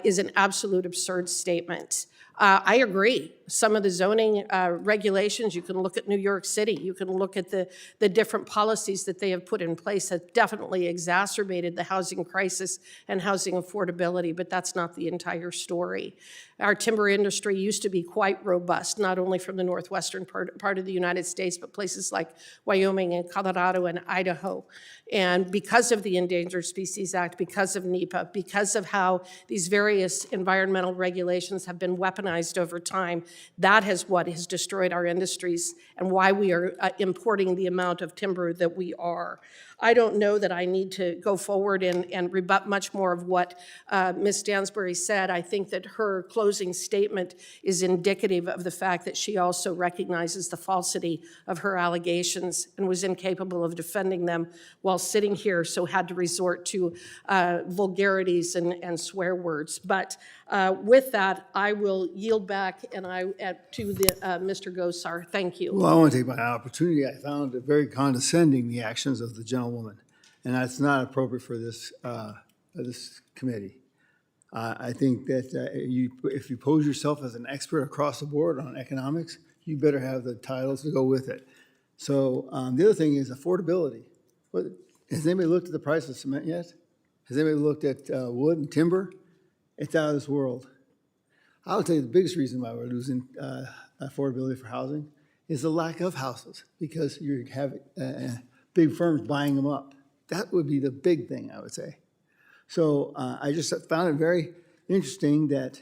is an absolute absurd statement. I agree. Some of the zoning regulations, you can look at New York City, you can look at the different policies that they have put in place that definitely exacerbated the housing crisis and housing affordability, but that's not the entire story. Our timber industry used to be quite robust, not only from the northwestern part of the United States, but places like Wyoming and Colorado and Idaho. And because of the Endangered Species Act, because of NEPA, because of how these various environmental regulations have been weaponized over time, that is what has destroyed our industries and why we are importing the amount of timber that we are. I don't know that I need to go forward and rebut much more of what Ms. Stansbury said. I think that her closing statement is indicative of the fact that she also recognizes the falsity of her allegations and was incapable of defending them while sitting here, so had to resort to vulgarities and swear words. But with that, I will yield back to Mr. Gosar. Thank you. Well, I want to take my opportunity. I found it very condescending, the actions of the gentlewoman, and that's not appropriate for this committee. I think that if you pose yourself as an expert across the board on economics, you better have the titles to go with it. So the other thing is affordability. Has anybody looked at the price of cement yet? Has anybody looked at wood and timber? It's out of this world. I would tell you the biggest reason why we're losing affordability for housing is the lack of houses, because you have big firms buying them up. That would be the big thing, I would say. So I just found it very interesting that,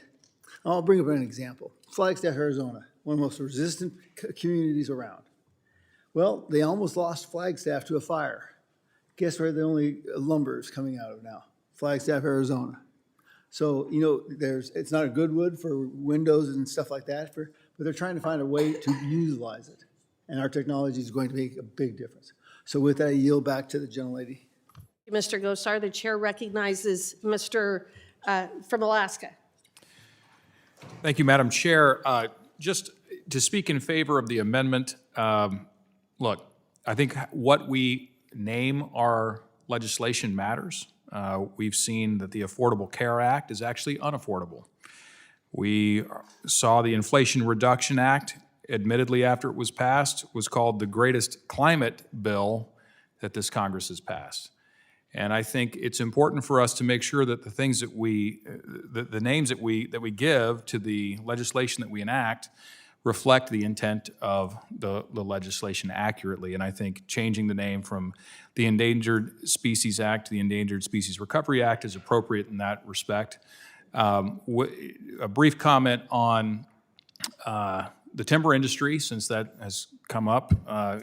I'll bring up an example. Flagstaff, Arizona, one of the most resistant communities around. Well, they almost lost Flagstaff to a fire. Guess where the only lumber is coming out of now? Flagstaff, Arizona. So, you know, it's not a good wood for windows and stuff like that, but they're trying to find a way to utilize it. And our technology is going to make a big difference. So with that, I yield back to the gentlelady. Mr. Gosar, the chair recognizes Mr. From Alaska. Thank you, Madam Chair. Just to speak in favor of the amendment, look, I think what we name our legislation matters. We've seen that the Affordable Care Act is actually unaffordable. We saw the Inflation Reduction Act, admittedly after it was passed, was called the greatest climate bill that this Congress has passed. And I think it's important for us to make sure that the things that the names that we give to the legislation that we enact reflect the intent of the legislation accurately. And I think changing the name from the Endangered Species Act to the Endangered Species Recovery Act is appropriate in that respect. A brief comment on the timber industry, since that has come up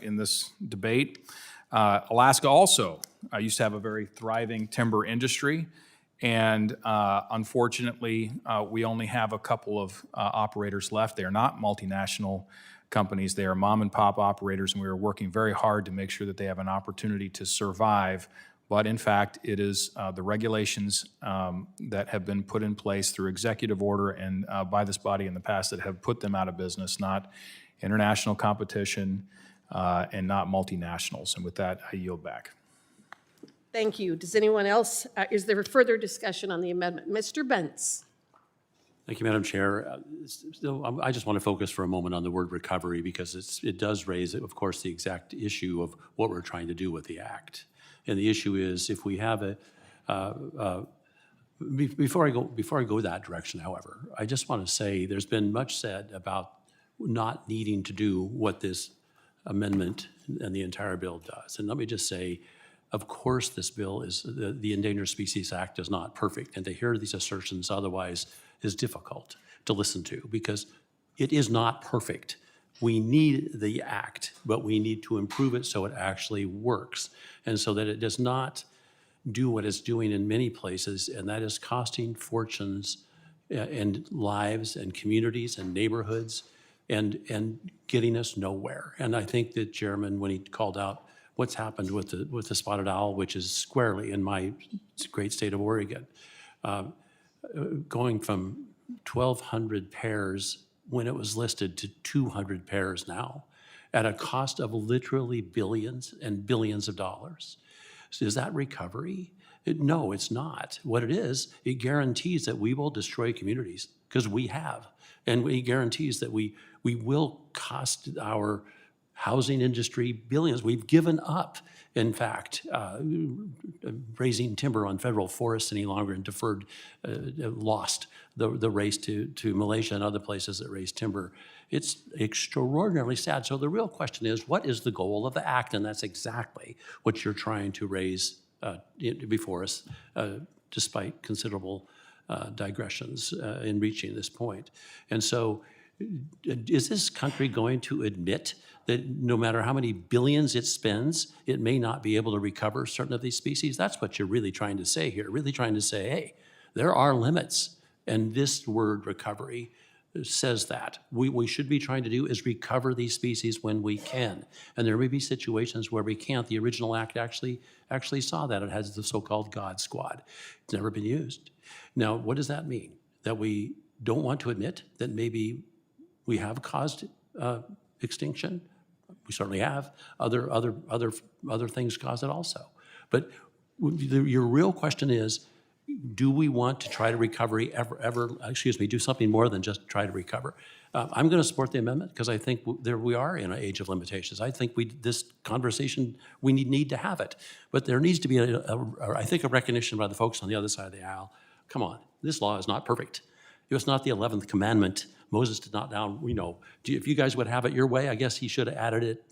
in this debate. Alaska also used to have a very thriving timber industry, and unfortunately, we only have a couple of operators left. They are not multinational companies. They are mom and pop operators, and we are working very hard to make sure that they have an opportunity to survive. But in fact, it is the regulations that have been put in place through executive order and by this body in the past that have put them out of business, not international competition and not multinationals. And with that, I yield back. Thank you. Does anyone else, is there further discussion on the amendment? Mr. Bentz. Thank you, Madam Chair. I just want to focus for a moment on the word recovery because it does raise, of course, the exact issue of what we're trying to do with the act. And the issue is if we have before I go that direction, however, I just want to say there's been much said about not needing to do what this amendment and the entire bill does. And let me just say, of course, this bill is, the Endangered Species Act is not perfect, and to hear these assertions otherwise is difficult to listen to because it is not perfect. We need the act, but we need to improve it so it actually works and so that it does not do what it's doing in many places, and that is costing fortunes and lives and communities and neighborhoods and getting us nowhere. And I think that Chairman, when he called out what's happened with the spotted owl, which is squarely in my great state of Oregon, going from 1,200 pairs when it was listed to 200 pairs now at a cost of literally billions and billions of dollars. So is that recovery? No, it's not. What it is, it guarantees that we will destroy communities because we have. And it guarantees that we will cost our housing industry billions. We've given up, in fact, raising timber on federal forests any longer and deferred, lost the race to Malaysia and other places that raise timber. It's extraordinarily sad. So the real question is, what is the goal of the act? And that's exactly what you're trying to raise before us, despite considerable digressions in reaching this point. And so is this country going to admit that no matter how many billions it spends, it may not be able to recover certain of these species? That's what you're really trying to say here, really trying to say, hey, there are limits. And this word recovery says that. We should be trying to do is recover these species when we can. And there may be situations where we can't. The original act actually saw that. It has the so-called God Squad. It's never been used. Now, what does that mean? That we don't want to admit that maybe we have caused extinction? We certainly have. Other things cause it also. But your real question is, do we want to try to do something more than just try to recover? I'm going to support the amendment because I think we are in an age of limitations. I think this conversation, we need to have it. But there needs to be, I think, a recognition by the folks on the other side of the aisle. Come on, this law is not perfect. It was not the 11th commandment. Moses did not down, if you guys would have it your way, I guess he should have added it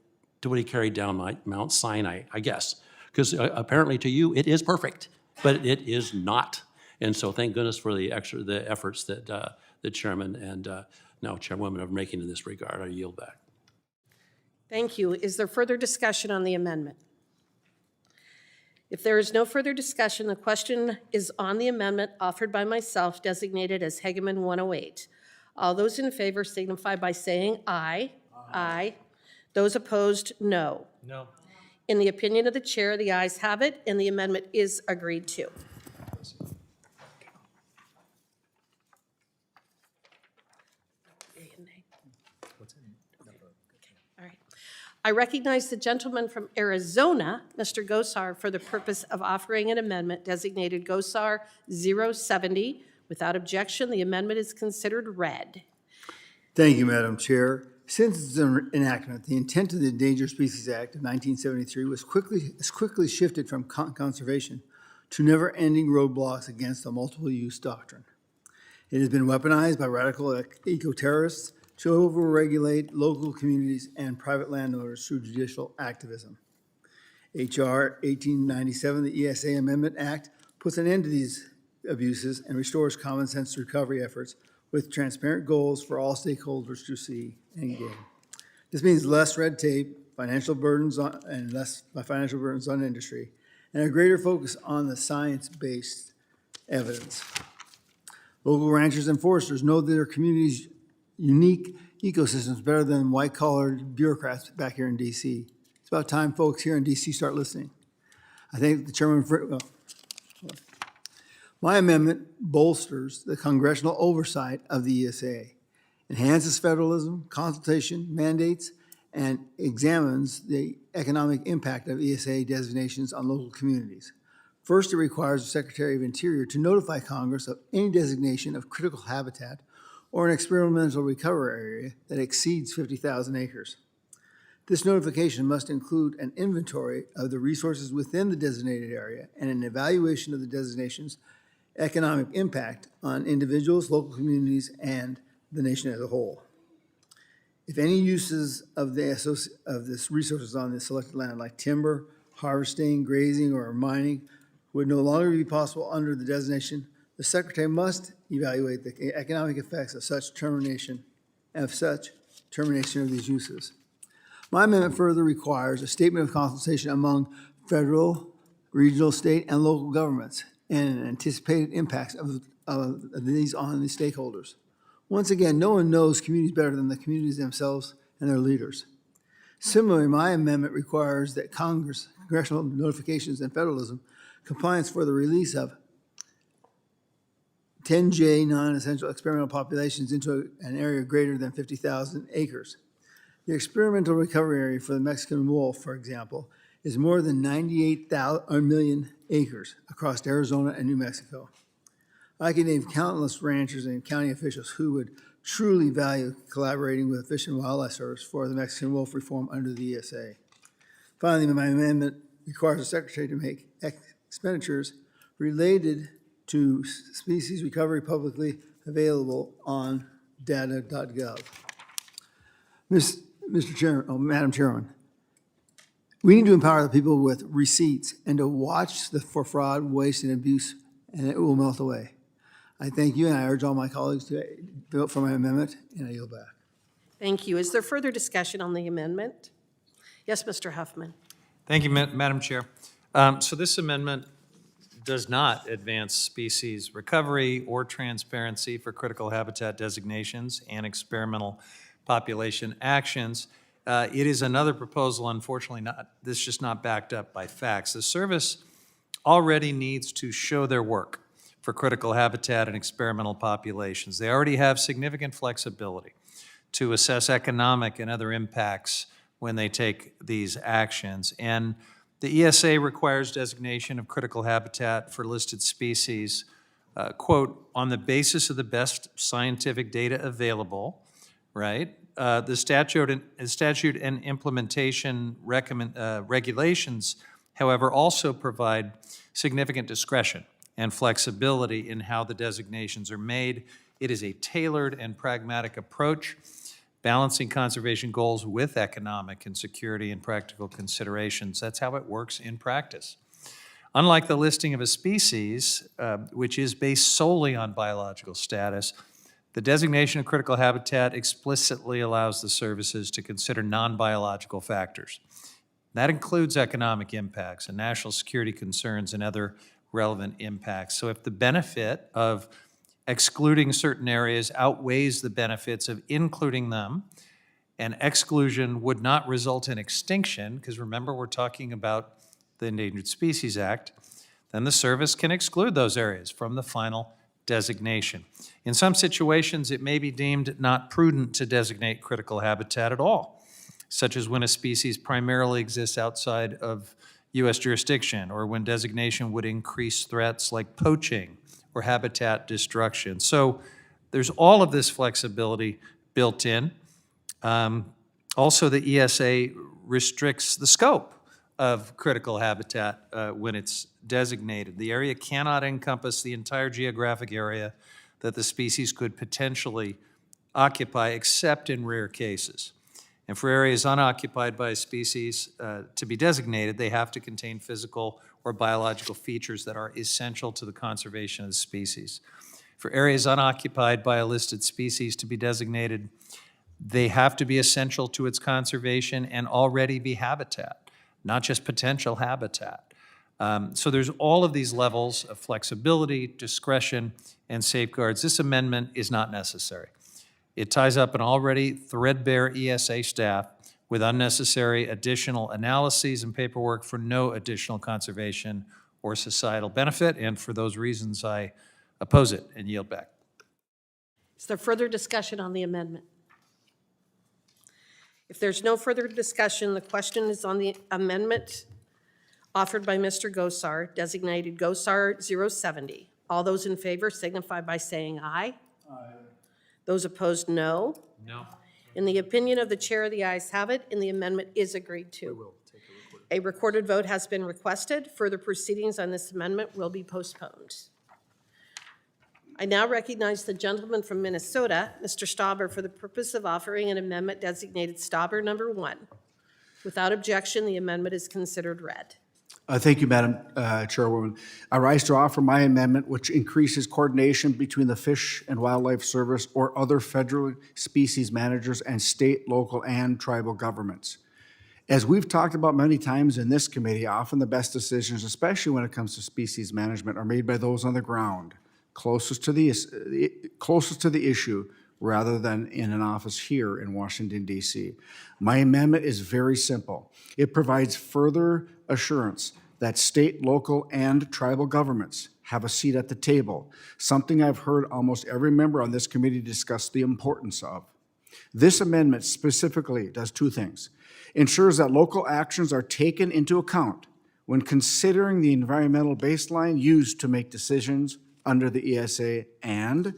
to what he carried down Mount Sinai, I guess. Because apparently to you, it is perfect, but it is not. And so thank goodness for the efforts that the chairman and now chairwoman are making in this regard. I yield back. Thank you. Is there further discussion on the amendment? If there is no further discussion, the question is on the amendment offered by myself designated as Hegeman 108. All those in favor signify by saying aye. Aye. Those opposed, no. No. In the opinion of the chair, the ayes have it, and the amendment is agreed to. Yea and nay. All right. I recognize the gentleman from Arizona, Mr. Gosar, for the purpose of offering an amendment designated Gosar 070. Without objection, the amendment is considered read. Thank you, Madam Chair. Since its enactment, the intent of the Endangered Species Act of 1973 has quickly shifted from conservation to never-ending roadblocks against the multiple-use doctrine. It has been weaponized by radical eco-terrorists to overregulate local communities and private landowners through judicial activism. H.R. 1897, the ESA Amendment Act, puts an end to these abuses and restores common sense recovery efforts with transparent goals for all stakeholders to see and gain. This means less red tape, financial burdens on industry, and a greater focus on the science-based evidence. Local ranchers and foresters know their communities' unique ecosystems better than white-collar bureaucrats back here in D.C. It's about time folks here in D.C. start listening. I think the chairman, my amendment bolsters the congressional oversight of the ESA, enhances federalism, consultation, mandates, and examines the economic impact of ESA designations on local communities. First, it requires the Secretary of Interior to notify Congress of any designation of critical habitat or an experimental recovery area that exceeds 50,000 acres. This notification must include an inventory of the resources within the designated area and an evaluation of the designation's economic impact on individuals, local communities, and the nation as a whole. If any uses of this resources on the selected land, like timber, harvesting, grazing, or mining, would no longer be possible under the designation, the Secretary must evaluate the economic effects of such termination of these uses. My amendment further requires a statement of consultation among federal, regional, state, and local governments and anticipated impacts of these on the stakeholders. Once again, no one knows communities better than the communities themselves and their leaders. Similarly, my amendment requires that congressional notifications and federalism compliance for the release of 10J non-essential experimental populations into an area greater than 50,000 acres. The experimental recovery area for the Mexican wolf, for example, is more than 98 million acres across Arizona and New Mexico. I can name countless ranchers and county officials who would truly value collaborating with the Fish and Wildlife Service for the Mexican wolf reform under the ESA. Finally, my amendment requires the Secretary to make expenditures related to species recovery publicly available on data.gov. Madam Chairman, we need to empower the people with receipts and to watch for fraud, waste, and abuse, and it will melt away. I thank you, and I urge all my colleagues to vote for my amendment, and I yield back. Thank you. Is there further discussion on the amendment? Yes, Mr. Huffman. Thank you, Madam Chair. So this amendment does not advance species recovery or transparency for critical habitat designations and experimental population actions. It is another proposal, unfortunately, this is just not backed up by facts. The service already needs to show their work for critical habitat and experimental populations. They already have significant flexibility to assess economic and other impacts when they take these actions. And the ESA requires designation of critical habitat for listed species, quote, on the basis of the best scientific data available, right? The statute and implementation regulations, however, also provide significant discretion and flexibility in how the designations are made. It is a tailored and pragmatic approach balancing conservation goals with economic and security and practical considerations. That's how it works in practice. Unlike the listing of a species, which is based solely on biological status, the designation of critical habitat explicitly allows the services to consider non-biological factors. That includes economic impacts and national security concerns and other relevant impacts. So if the benefit of excluding certain areas outweighs the benefits of including them, and exclusion would not result in extinction, because remember, we're talking about the Endangered Species Act, then the service can exclude those areas from the final designation. In some situations, it may be deemed not prudent to designate critical habitat at all, such as when a species primarily exists outside of U.S. jurisdiction, or when designation would increase threats like poaching or habitat destruction. So there's all of this flexibility built in. Also, the ESA restricts the scope of critical habitat when it's designated. The area cannot encompass the entire geographic area that the species could potentially occupy, except in rare cases. And for areas unoccupied by a species to be designated, they have to contain physical or biological features that are essential to the conservation of the species. For areas unoccupied by a listed species to be designated, they have to be essential to its conservation and already be habitat, not just potential habitat. So there's all of these levels of flexibility, discretion, and safeguards. This amendment is not necessary. It ties up an already threadbare ESA staff with unnecessary additional analyses and paperwork for no additional conservation or societal benefit, and for those reasons, I oppose it and yield back. Is there further discussion on the amendment? If there's no further discussion, the question is on the amendment offered by Mr. Gosar, designated Gosar 070. All those in favor signify by saying aye. Aye. Those opposed, no. No. In the opinion of the chair, the ayes have it, and the amendment is agreed to. A recorded vote has been requested. Further proceedings on this amendment will be postponed. I now recognize the gentleman from Minnesota, Mr. Stauber, for the purpose of offering an amendment designated Stauber number 1. Without objection, the amendment is considered read. Thank you, Madam Chairwoman. I rise to offer my amendment, which increases coordination between the Fish and Wildlife Service or other federal species managers and state, local, and tribal governments. As we've talked about many times in this committee, often the best decisions, especially when it comes to species management, are made by those on the ground, closest to the issue, rather than in an office here in Washington, D.C. My amendment is very simple. It provides further assurance that state, local, and tribal governments have a seat at the table, something I've heard almost every member on this committee discuss the importance of. This amendment specifically does two things. Ensures that local actions are taken into account when considering the environmental baseline used to make decisions under the ESA, and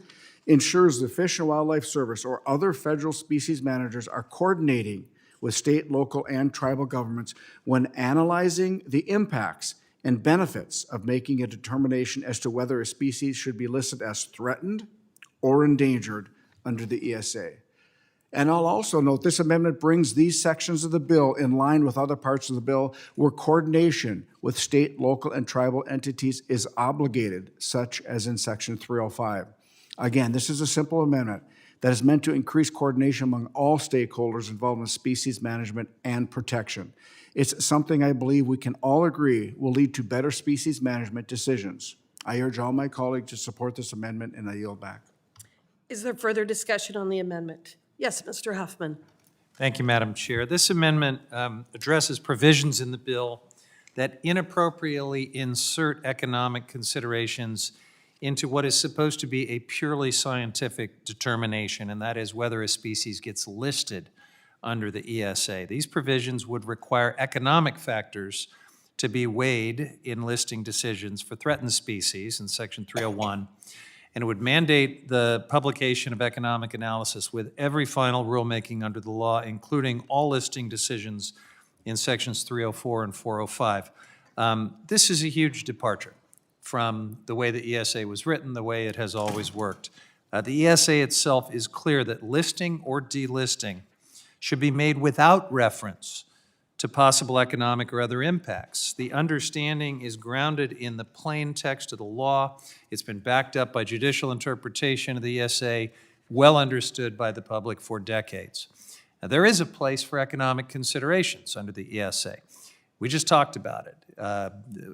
ensures the Fish and Wildlife Service or other federal species managers are coordinating with state, local, and tribal governments when analyzing the impacts and benefits of making a determination as to whether a species should be listed as threatened or endangered under the ESA. And I'll also note this amendment brings these sections of the bill in line with other parts of the bill where coordination with state, local, and tribal entities is obligated, such as in Section 305. Again, this is a simple amendment that is meant to increase coordination among all stakeholders involved in species management and protection. It's something I believe we can all agree will lead to better species management decisions. I urge all my colleagues to support this amendment, and I yield back. Is there further discussion on the amendment? Yes, Mr. Huffman. Thank you, Madam Chair. This amendment addresses provisions in the bill that inappropriately insert economic considerations into what is supposed to be a purely scientific determination, and that is whether a species gets listed under the ESA. These provisions would require economic factors to be weighed in listing decisions for threatened species in Section 301, and it would mandate the publication of economic analysis with every final rulemaking under the law, including all listing decisions in Sections 304 and 405. This is a huge departure from the way the ESA was written, the way it has always worked. The ESA itself is clear that listing or delisting should be made without reference to possible economic or other impacts. The understanding is grounded in the plain text of the law. It's been backed up by judicial interpretation of the ESA, well understood by the public for decades. Now, there is a place for economic considerations under the ESA. We just talked about it,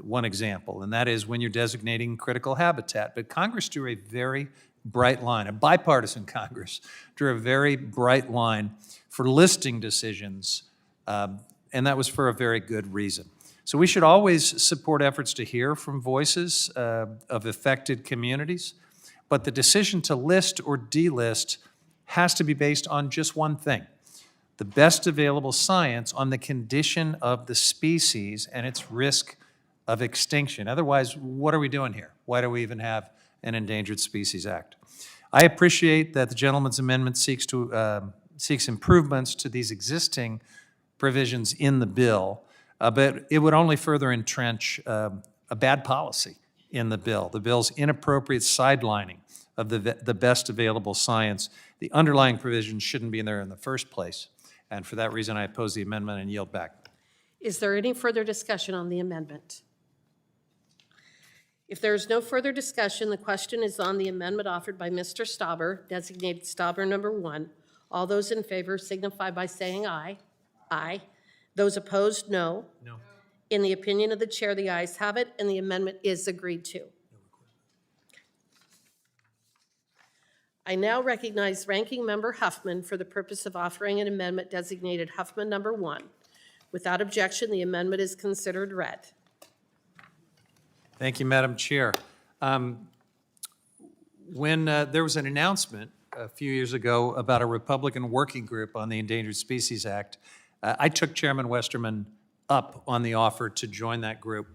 one example, and that is when you're designating critical habitat. But Congress drew a very bright line, a bipartisan Congress drew a very bright line for listing decisions, and that was for a very good reason. So we should always support efforts to hear from voices of affected communities, but the decision to list or delist has to be based on just one thing: the best available science on the condition of the species and its risk of extinction. Otherwise, what are we doing here? Why do we even have an Endangered Species Act? I appreciate that the gentleman's amendment seeks improvements to these existing provisions in the bill, but it would only further entrench a bad policy in the bill. The bill's inappropriate sidelining of the best available science. The underlying provisions shouldn't be in there in the first place. And for that reason, I oppose the amendment and yield back. Is there any further discussion on the amendment? If there is no further discussion, the question is on the amendment offered by Mr. Stauber, designated Stauber number 1. All those in favor signify by saying aye. Aye. Those opposed, no. No. In the opinion of the chair, the ayes have it, and the amendment is agreed to. I now recognize Ranking Member Huffman for the purpose of offering an amendment designated Huffman number 1. Without objection, the amendment is considered read. Thank you, Madam Chair. When there was an announcement a few years ago about a Republican working group on the Endangered Species Act, I took Chairman Westerman up on the offer to join that group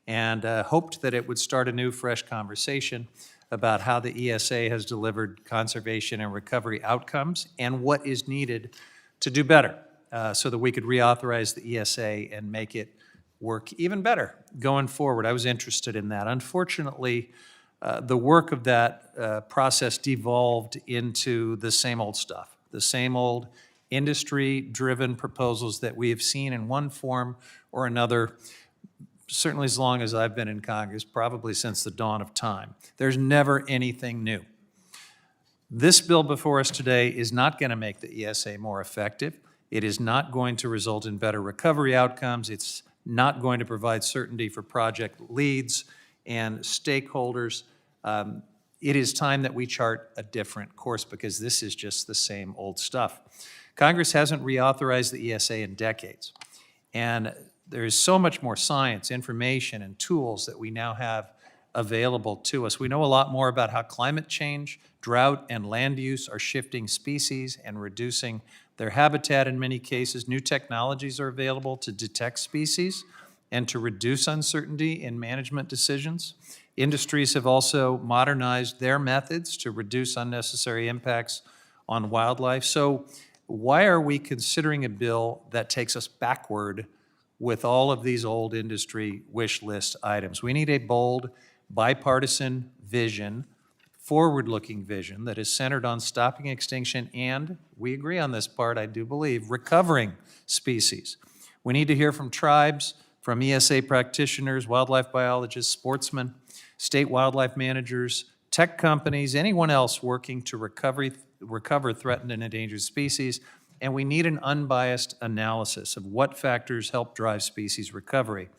and hoped that it would start a new, fresh conversation about how the ESA has delivered conservation and recovery outcomes and what is needed to do better so that we could reauthorize the ESA and make it work even better going forward. I was interested in that. Unfortunately, the work of that process devolved into the same old stuff, the same old industry-driven proposals that we have seen in one form or another, certainly as long as I've been in Congress, probably since the dawn of time. There's never anything new. This bill before us today is not going to make the ESA more effective. It is not going to result in better recovery outcomes. It's not going to provide certainty for project leads and stakeholders. It is time that we chart a different course because this is just the same old stuff. Congress hasn't reauthorized the ESA in decades, and there is so much more science, information, and tools that we now have available to us. We know a lot more about how climate change, drought, and land use are shifting species and reducing their habitat in many cases. New technologies are available to detect species and to reduce uncertainty in management decisions. Industries have also modernized their methods to reduce unnecessary impacts on wildlife. So why are we considering a bill that takes us backward with all of these old industry wish list items? We need a bold, bipartisan vision, forward-looking vision that is centered on stopping extinction and, we agree on this part, I do believe, recovering species. We need to hear from tribes, from ESA practitioners, wildlife biologists, sportsmen, state wildlife managers, tech companies, anyone else working to recover threatened and endangered species, and we need an unbiased analysis of what factors help drive species recovery.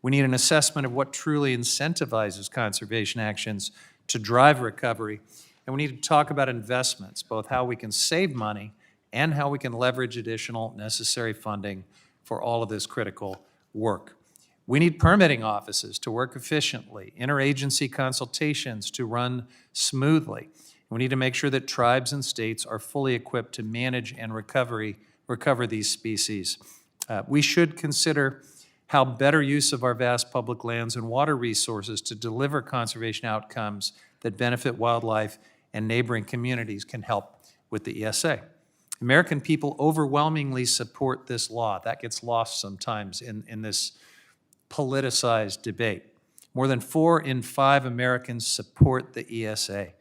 We need an assessment of what truly incentivizes conservation actions to drive recovery, and we need to talk about investments, both how we can save money and how we can leverage additional necessary funding for all of this critical work. We need permitting offices to work efficiently, interagency consultations to run smoothly. We need to make sure that tribes and states are fully equipped to manage and recover these species. We should consider how better use of our vast public lands and water resources to deliver conservation outcomes that benefit wildlife and neighboring communities can help with the ESA. American people overwhelmingly support this law. That gets lost sometimes in this politicized debate. More than 4 in 5 Americans support the ESA.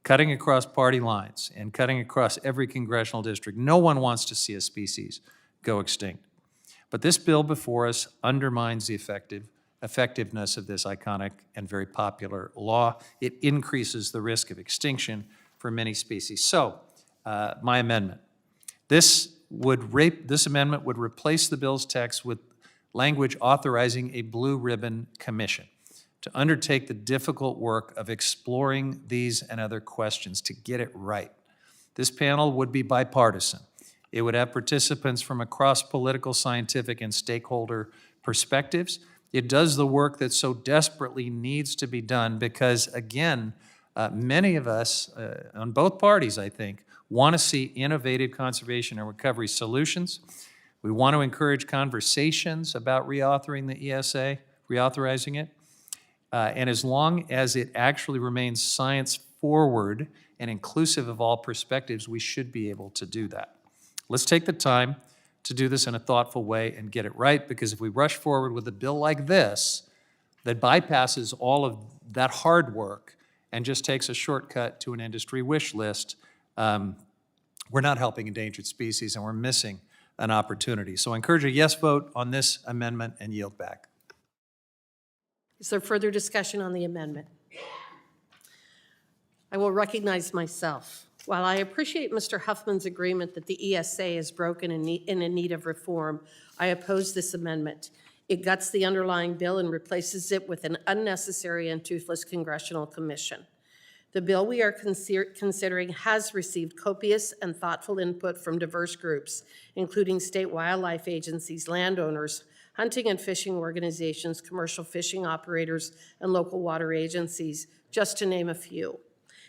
cutting across party lines and cutting across every congressional district. No one wants to see a species go extinct. But this bill before us undermines the effectiveness of this iconic and very popular law. It increases the risk of extinction for many species. So, my amendment. This amendment would replace the bill's text with language authorizing a blue ribbon commission to undertake the difficult work of exploring these and other questions to get it right. This panel would be bipartisan. It would have participants from across political, scientific, and stakeholder perspectives. It does the work that so desperately needs to be done because, again, many of us, on both parties, I think, want to see innovative conservation and recovery solutions. We want to encourage conversations about reauthoring the ESA, reauthorizing it. And as long as it actually remains science forward and inclusive of all perspectives, we should be able to do that. Let's take the time to do this in a thoughtful way and get it right, because if we rush forward with a bill like this that bypasses all of that hard work and just takes a shortcut to an industry wish list, we're not helping endangered species and we're missing an opportunity. So I encourage a yes vote on this amendment and yield back. Is there further discussion on the amendment? I will recognize myself. While I appreciate Mr. Huffman's agreement that the ESA is broken and in need of reform, I oppose this amendment. It guts the underlying bill and replaces it with an unnecessary and toothless congressional commission. The bill we are considering has received copious and thoughtful input from diverse groups, including state wildlife agencies, landowners, hunting and fishing organizations, commercial fishing operators, and local water agencies, just to name a few.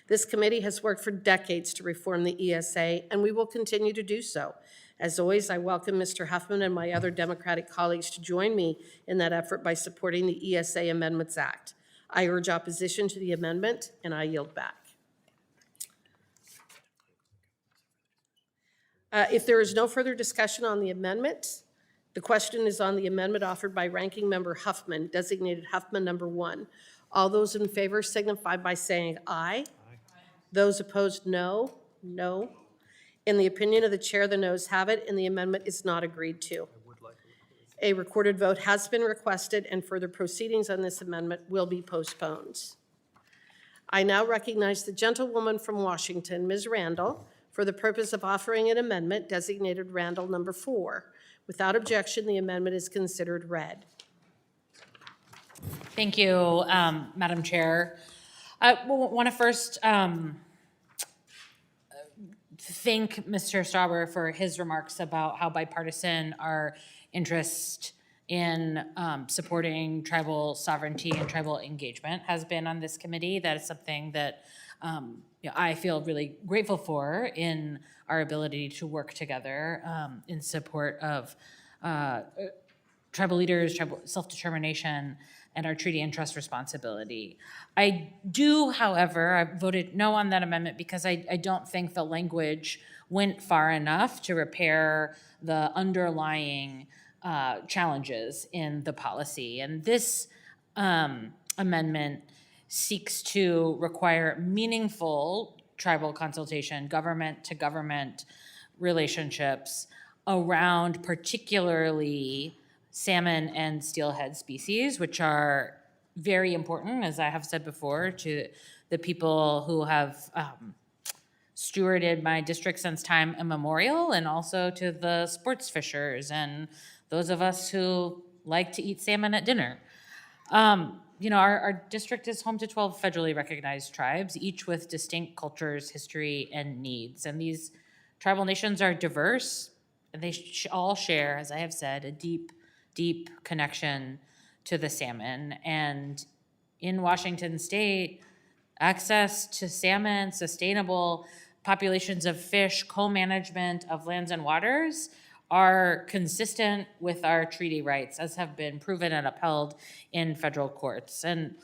This committee has worked for decades to reform the ESA, and we will continue to do so. As always, I welcome Mr. Huffman and my other Democratic colleagues to join me in that effort by supporting the ESA Amendments Act. I urge opposition to the amendment, and I yield back. If there is no further discussion on the amendment, the question is on the amendment offered by Ranking Member Huffman, designated Huffman number 1. All those in favor signify by saying aye. Those opposed, no. No. In the opinion of the chair, the noes have it, and the amendment is not agreed to. A recorded vote has been requested, and further proceedings on this amendment will be postponed. I now recognize the gentlewoman from Washington, Ms. Randall, for the purpose of offering an amendment designated Randall number 4. Without objection, the amendment is considered read. Thank you, Madam Chair. I want to first thank Mr. Stauber for his remarks about how bipartisan our interest in supporting tribal sovereignty and tribal engagement has been on this committee. That is something that I feel really grateful for in our ability to work together in support of tribal leaders, tribal self-determination, and our treaty and trust responsibility. I do, however, I voted no on that amendment because I don't think the language went far enough to repair the underlying challenges in the policy. And this amendment seeks to require meaningful tribal consultation, government-to-government relationships around particularly salmon and steelhead species, which are very important, as I have said before, to the people who have stewarded my district since time immemorial, and also to the sports fishers and those of us who like to eat salmon at dinner. Our district is home to 12 federally recognized tribes, each with distinct cultures, history, and needs. And these tribal nations are diverse, and they all share, as I have said, a deep connection to the salmon. And in Washington State, access to salmon, sustainable populations of fish, co-management of lands and waters are consistent with our treaty rights, as have been proven and upheld in federal courts. And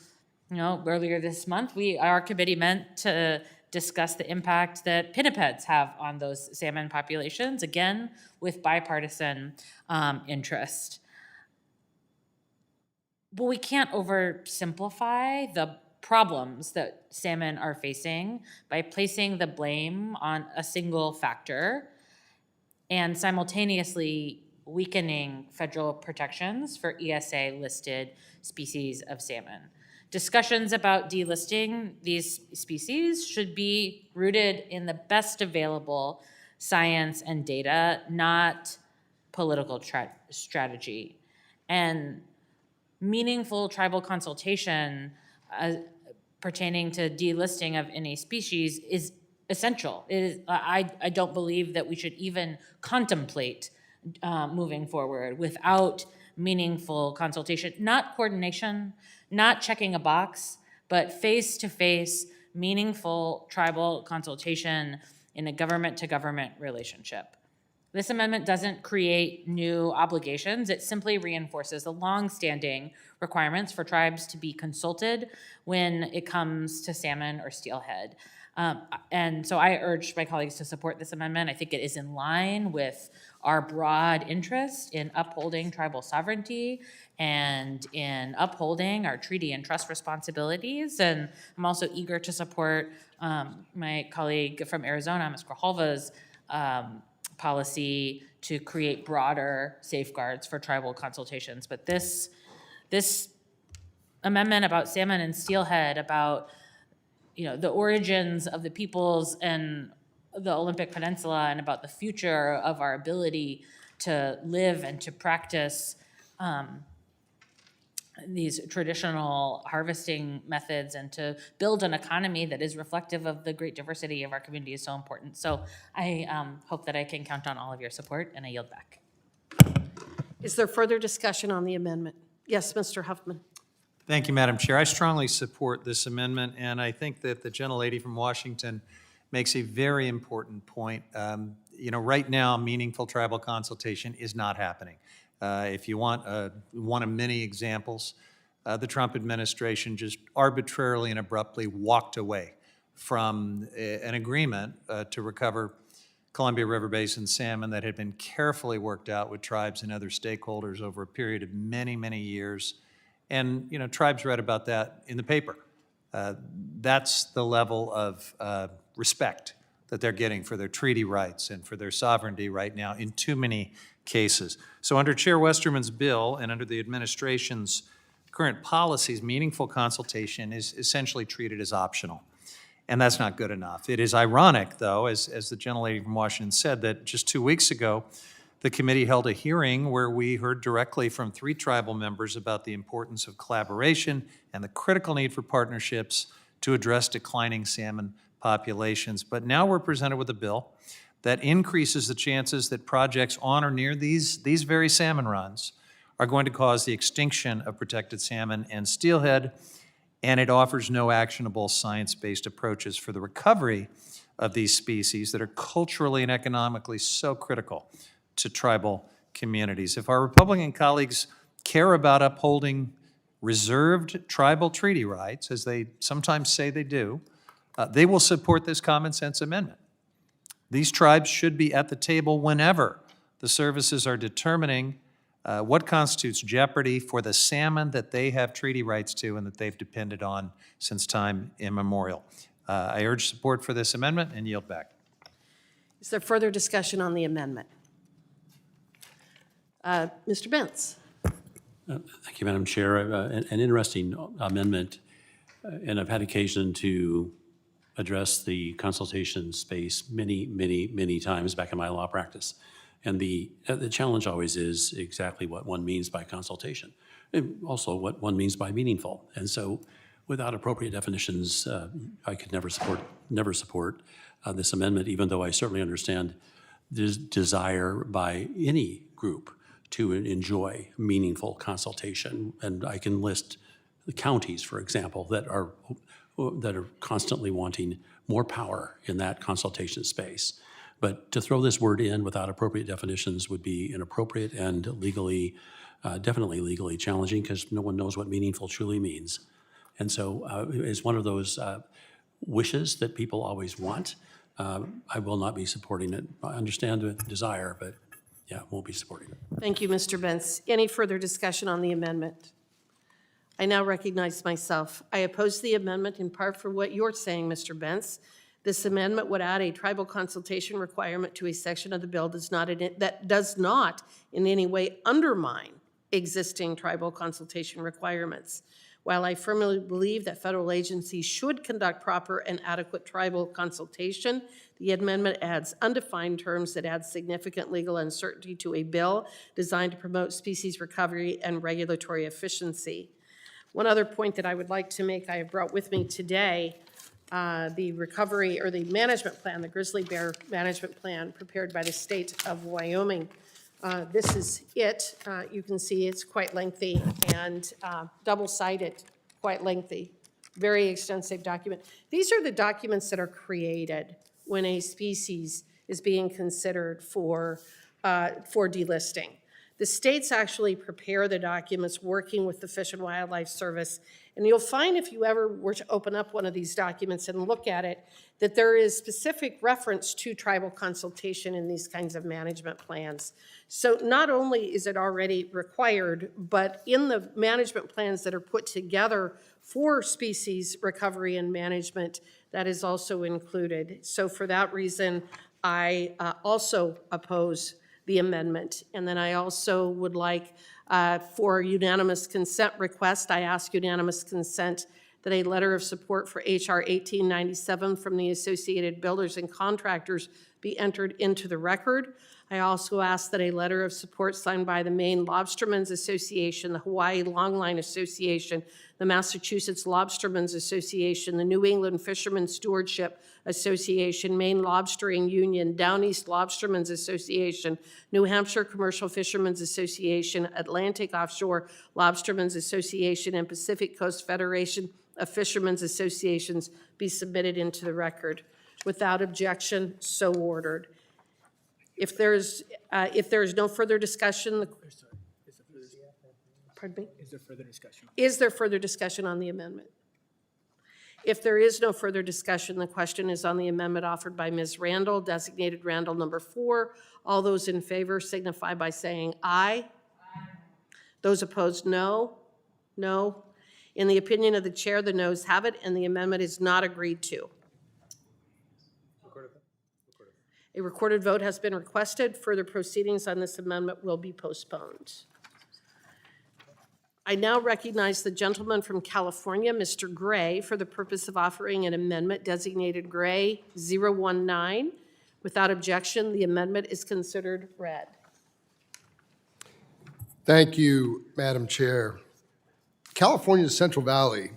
earlier this month, our committee met to discuss the impact that pinnipeds have on those salmon populations, again, with bipartisan interest. But we can't oversimplify the problems that salmon are facing by placing the blame on a single factor and simultaneously weakening federal protections for ESA-listed species of salmon. Discussions about delisting these species should be rooted in the best available science and data, not political strategy. And meaningful tribal consultation pertaining to delisting of any species is essential. I don't believe that we should even contemplate moving forward without meaningful consultation, not coordination, not checking a box, but face-to-face, meaningful tribal consultation in a government-to-government relationship. This amendment doesn't create new obligations. It simply reinforces the longstanding requirements for tribes to be consulted when it comes to salmon or steelhead. And so I urge my colleagues to support this amendment. I think it is in line with our broad interest in upholding tribal sovereignty and in upholding our treaty and trust responsibilities. And I'm also eager to support my colleague from Arizona, Ms. Grijalva's policy to create broader safeguards for tribal consultations. But this amendment about salmon and steelhead, about the origins of the peoples and the Olympic Peninsula, and about the future of our ability to live and to practice these traditional harvesting methods and to build an economy that is reflective of the great diversity of our community is so important. So I hope that I can count on all of your support, and I yield back. Is there further discussion on the amendment? Yes, Mr. Huffman. Thank you, Madam Chair. I strongly support this amendment, and I think that the gentlelady from Washington makes a very important point. Right now, meaningful tribal consultation is not happening. If you want one of many examples, the Trump administration just arbitrarily and abruptly walked away from an agreement to recover Columbia River Basin salmon that had been carefully worked out with tribes and other stakeholders over a period of many, many years. And, tribes read about that in the paper. That's the level of respect that they're getting for their treaty rights and for their sovereignty right now in too many cases. So under Chair Westerman's bill and under the administration's current policies, meaningful consultation is essentially treated as optional. And that's not good enough. It is ironic, though, as the gentlelady from Washington said, that just 2 weeks ago, the committee held a hearing where we heard directly from 3 tribal members about the importance of collaboration and the critical need for partnerships to address declining salmon populations. But now we're presented with a bill that increases the chances that projects on or near these very salmon runs are going to cause the extinction of protected salmon and steelhead, and it offers no actionable science-based approaches for the recovery of these species that are culturally and economically so critical to tribal communities. If our Republican colleagues care about upholding reserved tribal treaty rights, as they sometimes say they do, they will support this common sense amendment. These tribes should be at the table whenever the services are determining what constitutes jeopardy for the salmon that they have treaty rights to and that they've depended on since time immemorial. I urge support for this amendment and yield back. Is there further discussion on the amendment? Mr. Bentz. Thank you, Madam Chair. An interesting amendment, and I've had occasion to address the consultation space many times back in my law practice. And the challenge always is exactly what one means by consultation, and also what one means by meaningful. And so without appropriate definitions, I could never support this amendment, even though I certainly understand the desire by any group to enjoy meaningful consultation. And I can list the counties, for example, that are constantly wanting more power in that consultation space. But to throw this word in without appropriate definitions would be inappropriate and legally, definitely legally challenging, because no one knows what meaningful truly means. And so it's one of those wishes that people always want. I will not be supporting it. I understand the desire, but yeah, won't be supporting it. Thank you, Mr. Bentz. Any further discussion on the amendment? I now recognize myself. I oppose the amendment in part for what you're saying, Mr. Bentz. This amendment would add a tribal consultation requirement to a section of the bill that does not in any way undermine existing tribal consultation requirements. While I firmly believe that federal agencies should conduct proper and adequate tribal consultation, the amendment adds undefined terms that add significant legal uncertainty to a bill designed to promote species recovery and regulatory efficiency. One other point that I would like to make, I have brought with me today the recovery or the management plan, the grizzly bear management plan prepared by the state of Wyoming. This is it. You can see it's quite lengthy and double-sided, quite lengthy, very extensive document. These are the documents that are created when a species is being considered for delisting. The states actually prepare the documents working with the Fish and Wildlife Service. And you'll find if you ever were to open up one of these documents and look at it, that there is specific reference to tribal consultation in these kinds of management plans. So not only is it already required, but in the management plans that are put together for species recovery and management, that is also included. So for that reason, I also oppose the amendment. And then I also would like for unanimous consent request, I ask unanimous consent that a letter of support for H.R. 1897 from the Associated Builders and Contractors be entered into the record. I also ask that a letter of support signed by the Maine Lobstermen's Association, the Hawaii Longline Association, the Massachusetts Lobstermen's Association, the New England Fishermen's Stewardship Association, Maine Lobstering Union, Down East Lobstermen's Association, New Hampshire Commercial Fishermen's Association, Atlantic Offshore Lobstermen's Association, and Pacific Coast Federation of Fishermen's Associations be submitted into the record. Without objection, so ordered. If there is no further discussion, pardon me? Is there further discussion? Is there further discussion on the amendment? If there is no further discussion, the question is on the amendment offered by Ms. Randall, designated Randall number 4. All those in favor signify by saying aye. Aye. Those opposed, no. No. In the opinion of the chair, the noes have it, and the amendment is not agreed to. A recorded vote has been requested. Further proceedings on this amendment will be postponed. I now recognize the gentleman from California, Mr. Gray, for the purpose of offering an amendment designated Gray 019. Without objection, the amendment is considered read. Thank you, Madam Chair. California's Central Valley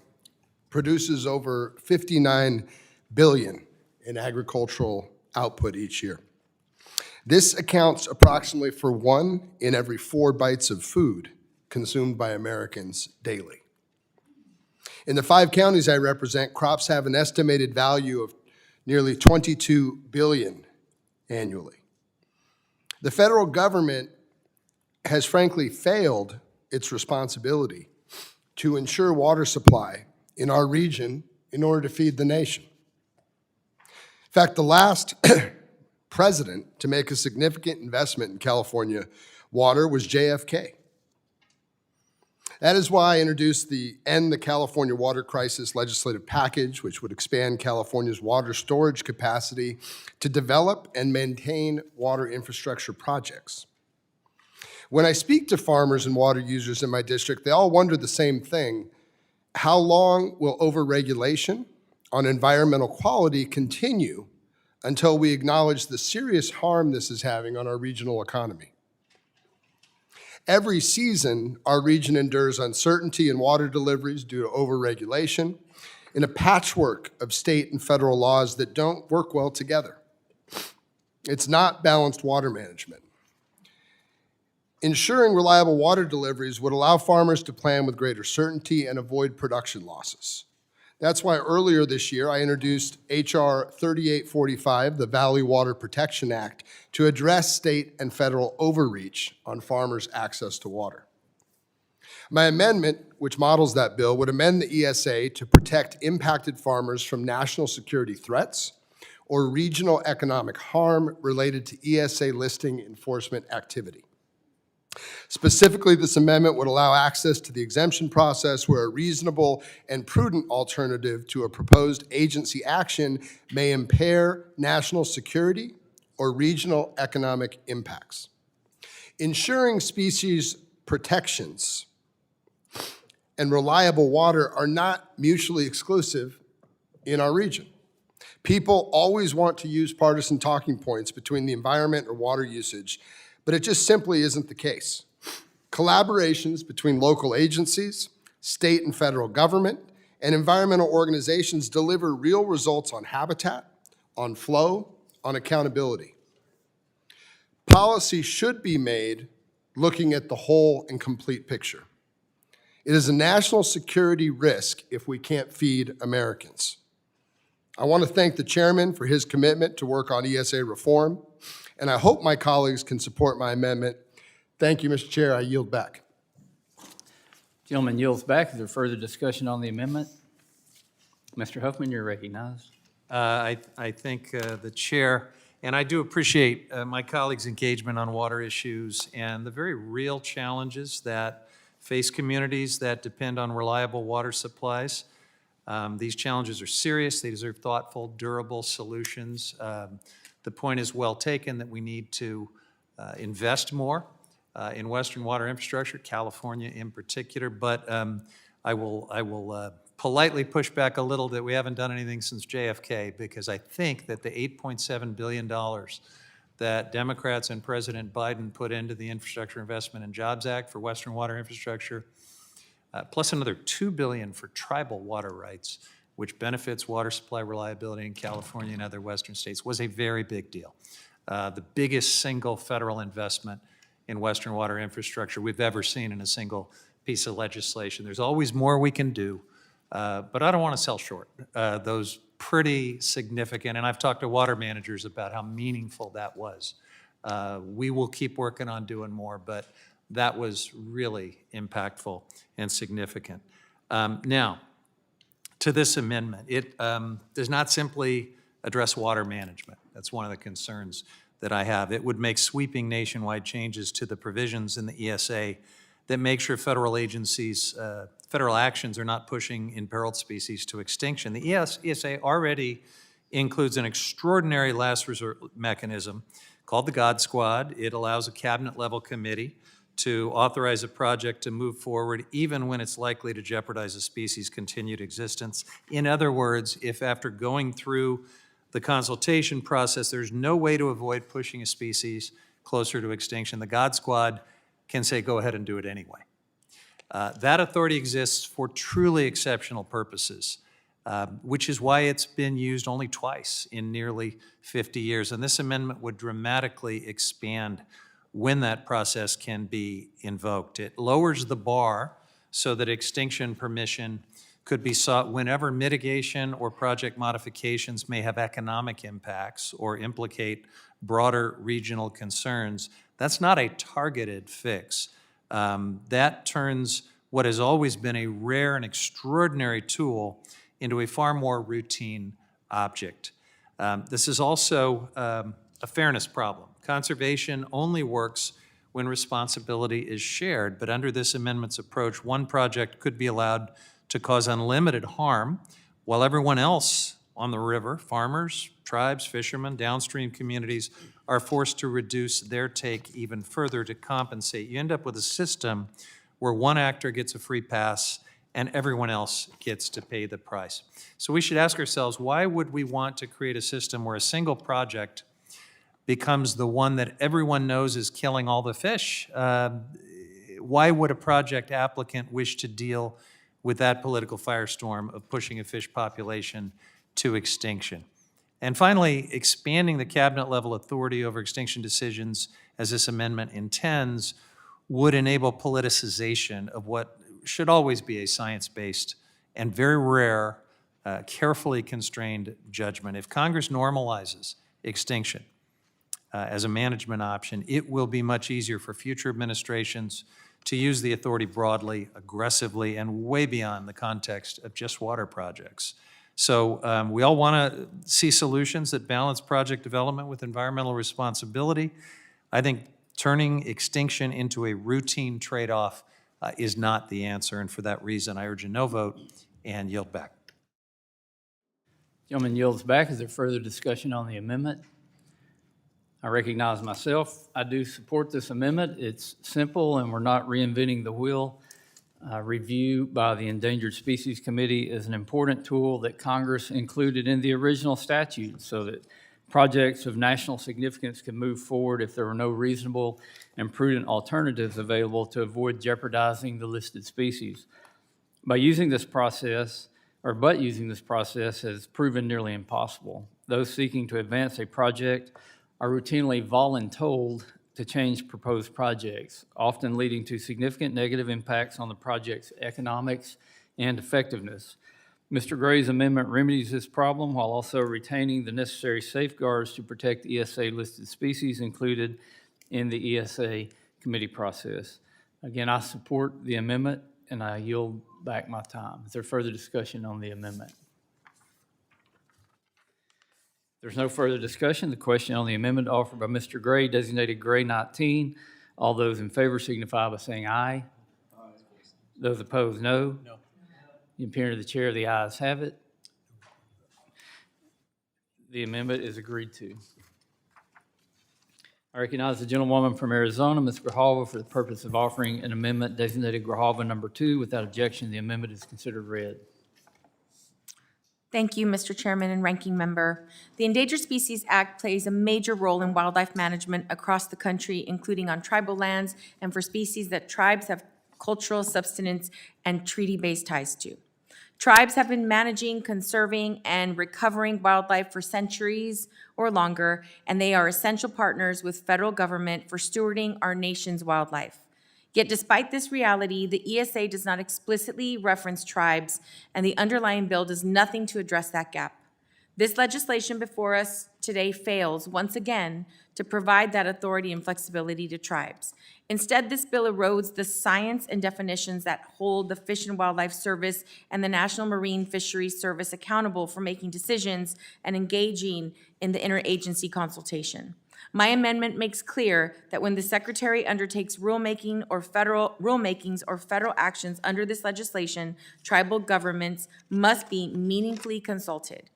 produces over 59 billion in agricultural output each year. This accounts approximately for 1 in every 4 bites of food consumed by Americans daily. In the 5 counties I represent, crops have an estimated value of nearly 22 billion annually. The federal government has frankly failed its responsibility to ensure water supply in our region in order to feed the nation. In fact, the last president to make a significant investment in California water was JFK. That is why I introduced the End the California Water Crisis legislative package, which would expand California's water storage capacity to develop and maintain water infrastructure projects. When I speak to farmers and water users in my district, they all wonder the same thing. How long will overregulation on environmental quality continue until we acknowledge the serious harm this is having on our regional economy? Every season, our region endures uncertainty in water deliveries due to overregulation in a patchwork of state and federal laws that don't work well together. It's not balanced water management. Ensuring reliable water deliveries would allow farmers to plan with greater certainty and avoid production losses. That's why earlier this year, I introduced H.R. 3845, the Valley Water Protection Act, to address state and federal overreach on farmers' access to water. My amendment, which models that bill, would amend the ESA to protect impacted farmers from national security threats or regional economic harm related to ESA listing enforcement activity. Specifically, this amendment would allow access to the exemption process where a reasonable and prudent alternative to a proposed agency action may impair national security or regional economic impacts. Ensuring species protections and reliable water are not mutually exclusive in our region. People always want to use partisan talking points between the environment or water usage, but it just simply isn't the case. Collaborations between local agencies, state and federal government, and environmental organizations deliver real results on habitat, on flow, on accountability. Policy should be made looking at the whole and complete picture. It is a national security risk if we can't feed Americans. I want to thank the chairman for his commitment to work on ESA reform, and I hope my colleagues can support my amendment. Thank you, Mr. Chair. I yield back. Gentleman yields back. Is there further discussion on the amendment? Mr. Huffman, you're recognized. I thank the chair, and I do appreciate my colleagues' engagement on water issues and the very real challenges that face communities that depend on reliable water supplies. These challenges are serious. They deserve thoughtful, durable solutions. The point is well taken that we need to invest more in Western water infrastructure, California in particular, but I will politely push back a little that we haven't done anything since JFK, because I think that the $8.7 billion that Democrats and President Biden put into the Infrastructure Investment and Jobs Act for Western water infrastructure, plus another $2 billion for tribal water rights, which benefits water supply reliability in California and other Western states, was a very big deal. The biggest single federal investment in Western water infrastructure we've ever seen in a single piece of legislation. There's always more we can do, but I don't want to sell short those pretty significant, and I've talked to water managers about how meaningful that was. We will keep working on doing more, but that was really impactful and significant. Now, to this amendment, it does not simply address water management. That's one of the concerns that I have. It would make sweeping nationwide changes to the provisions in the ESA that make sure federal agencies, federal actions are not pushing imperiled species to extinction. The ESA already includes an extraordinary last resort mechanism called the God Squad. It allows a cabinet-level committee to authorize a project to move forward even when it's likely to jeopardize a species' continued existence. In other words, if after going through the consultation process, there's no way to avoid pushing a species closer to extinction, the God Squad can say, go ahead and do it anyway. That authority exists for truly exceptional purposes, which is why it's been used only twice in nearly 50 years. And this amendment would dramatically expand when that process can be invoked. It lowers the bar so that extinction permission could be sought whenever mitigation or project modifications may have economic impacts or implicate broader regional concerns. That's not a targeted fix. That turns what has always been a rare and extraordinary tool into a far more routine object. This is also a fairness problem. Conservation only works when responsibility is shared, but under this amendment's approach, one project could be allowed to cause unlimited harm while everyone else on the river, farmers, tribes, fishermen, downstream communities, are forced to reduce their take even further to compensate. You end up with a system where one actor gets a free pass and everyone else gets to pay the price. So we should ask ourselves, why would we want to create a system where a single project becomes the one that everyone knows is killing all the fish? Why would a project applicant wish to deal with that political firestorm of pushing a fish population to extinction? And finally, expanding the cabinet-level authority over extinction decisions, as this amendment intends, would enable politicization of what should always be a science-based and very rare, carefully constrained judgment. If Congress normalizes extinction as a management option, it will be much easier for future administrations to use the authority broadly, aggressively, and way beyond the context of just water projects. So we all want to see solutions that balance project development with environmental responsibility. I think Turning extinction into a routine trade-off is not the answer, and for that reason, I urge a no vote and yield back. Gentleman yields back. Is there further discussion on the amendment? I recognize myself. I do support this amendment. It's simple, and we're not reinventing the wheel. Review by the Endangered Species Committee is an important tool that Congress included in the original statute so that projects of national significance can move forward if there are no reasonable and prudent alternatives available to avoid jeopardizing the listed species. But using this process has proven nearly impossible. Those seeking to advance a project are routinely voluntold to change proposed projects, often leading to significant negative impacts on the project's economics and effectiveness. Mr. Gray's amendment remedies this problem while also retaining the necessary safeguards to protect ESA-listed species included in the ESA committee process. Again, I support the amendment, and I yield back my time. Is there further discussion on the amendment? There's no further discussion. The question on the amendment offered by Mr. Gray, designated Gray 19. All those in favor signify by saying aye. Aye. Those opposed, no. No. The opinion of the chair, the ayes have it. The amendment is agreed to. I recognize the gentlewoman from Arizona, Ms. Grijalva, for the purpose of offering an amendment designated Grijalva number 2. Without objection, the amendment is considered read. Thank you, Mr. Chairman and Ranking Member. The Endangered Species Act plays a major role in wildlife management across the country, including on tribal lands and for species that tribes have cultural subsistence and treaty-based ties to. Tribes have been managing, conserving, and recovering wildlife for centuries or longer, and they are essential partners with federal government for stewarding our nation's wildlife. Yet despite this reality, the ESA does not explicitly reference tribes, and the underlying bill does nothing to address that gap. This legislation before us today fails, once again, to provide that authority and flexibility to tribes. Instead, this bill erodes the science and definitions that hold the Fish and Wildlife Service and the National Marine Fisheries Service accountable for making decisions and engaging in the interagency consultation. My amendment makes clear that when the Secretary undertakes rulemakings or federal actions under this legislation, tribal governments must be meaningfully consulted.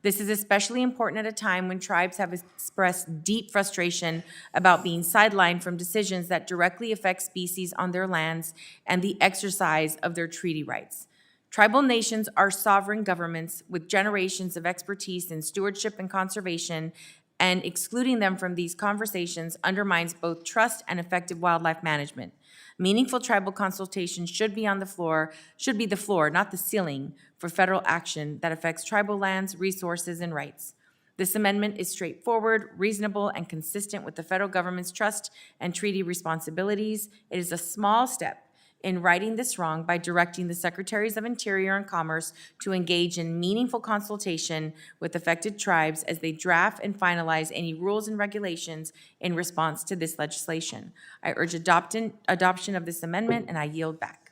This is especially important at a time when tribes have expressed deep frustration about being sidelined from decisions that directly affect species on their lands and the exercise of their treaty rights. Tribal nations are sovereign governments with generations of expertise in stewardship and conservation, and excluding them from these conversations undermines both trust and effective wildlife management. Meaningful tribal consultation should be the floor, not the ceiling, for federal action that affects tribal lands, resources, and rights. This amendment is straightforward, reasonable, and consistent with the federal government's trust and treaty responsibilities. It is a small step in righting this wrong by directing the Secretaries of Interior and Commerce to engage in meaningful consultation with affected tribes as they draft and finalize any rules and regulations in response to this legislation. I urge adoption of this amendment, and I yield back.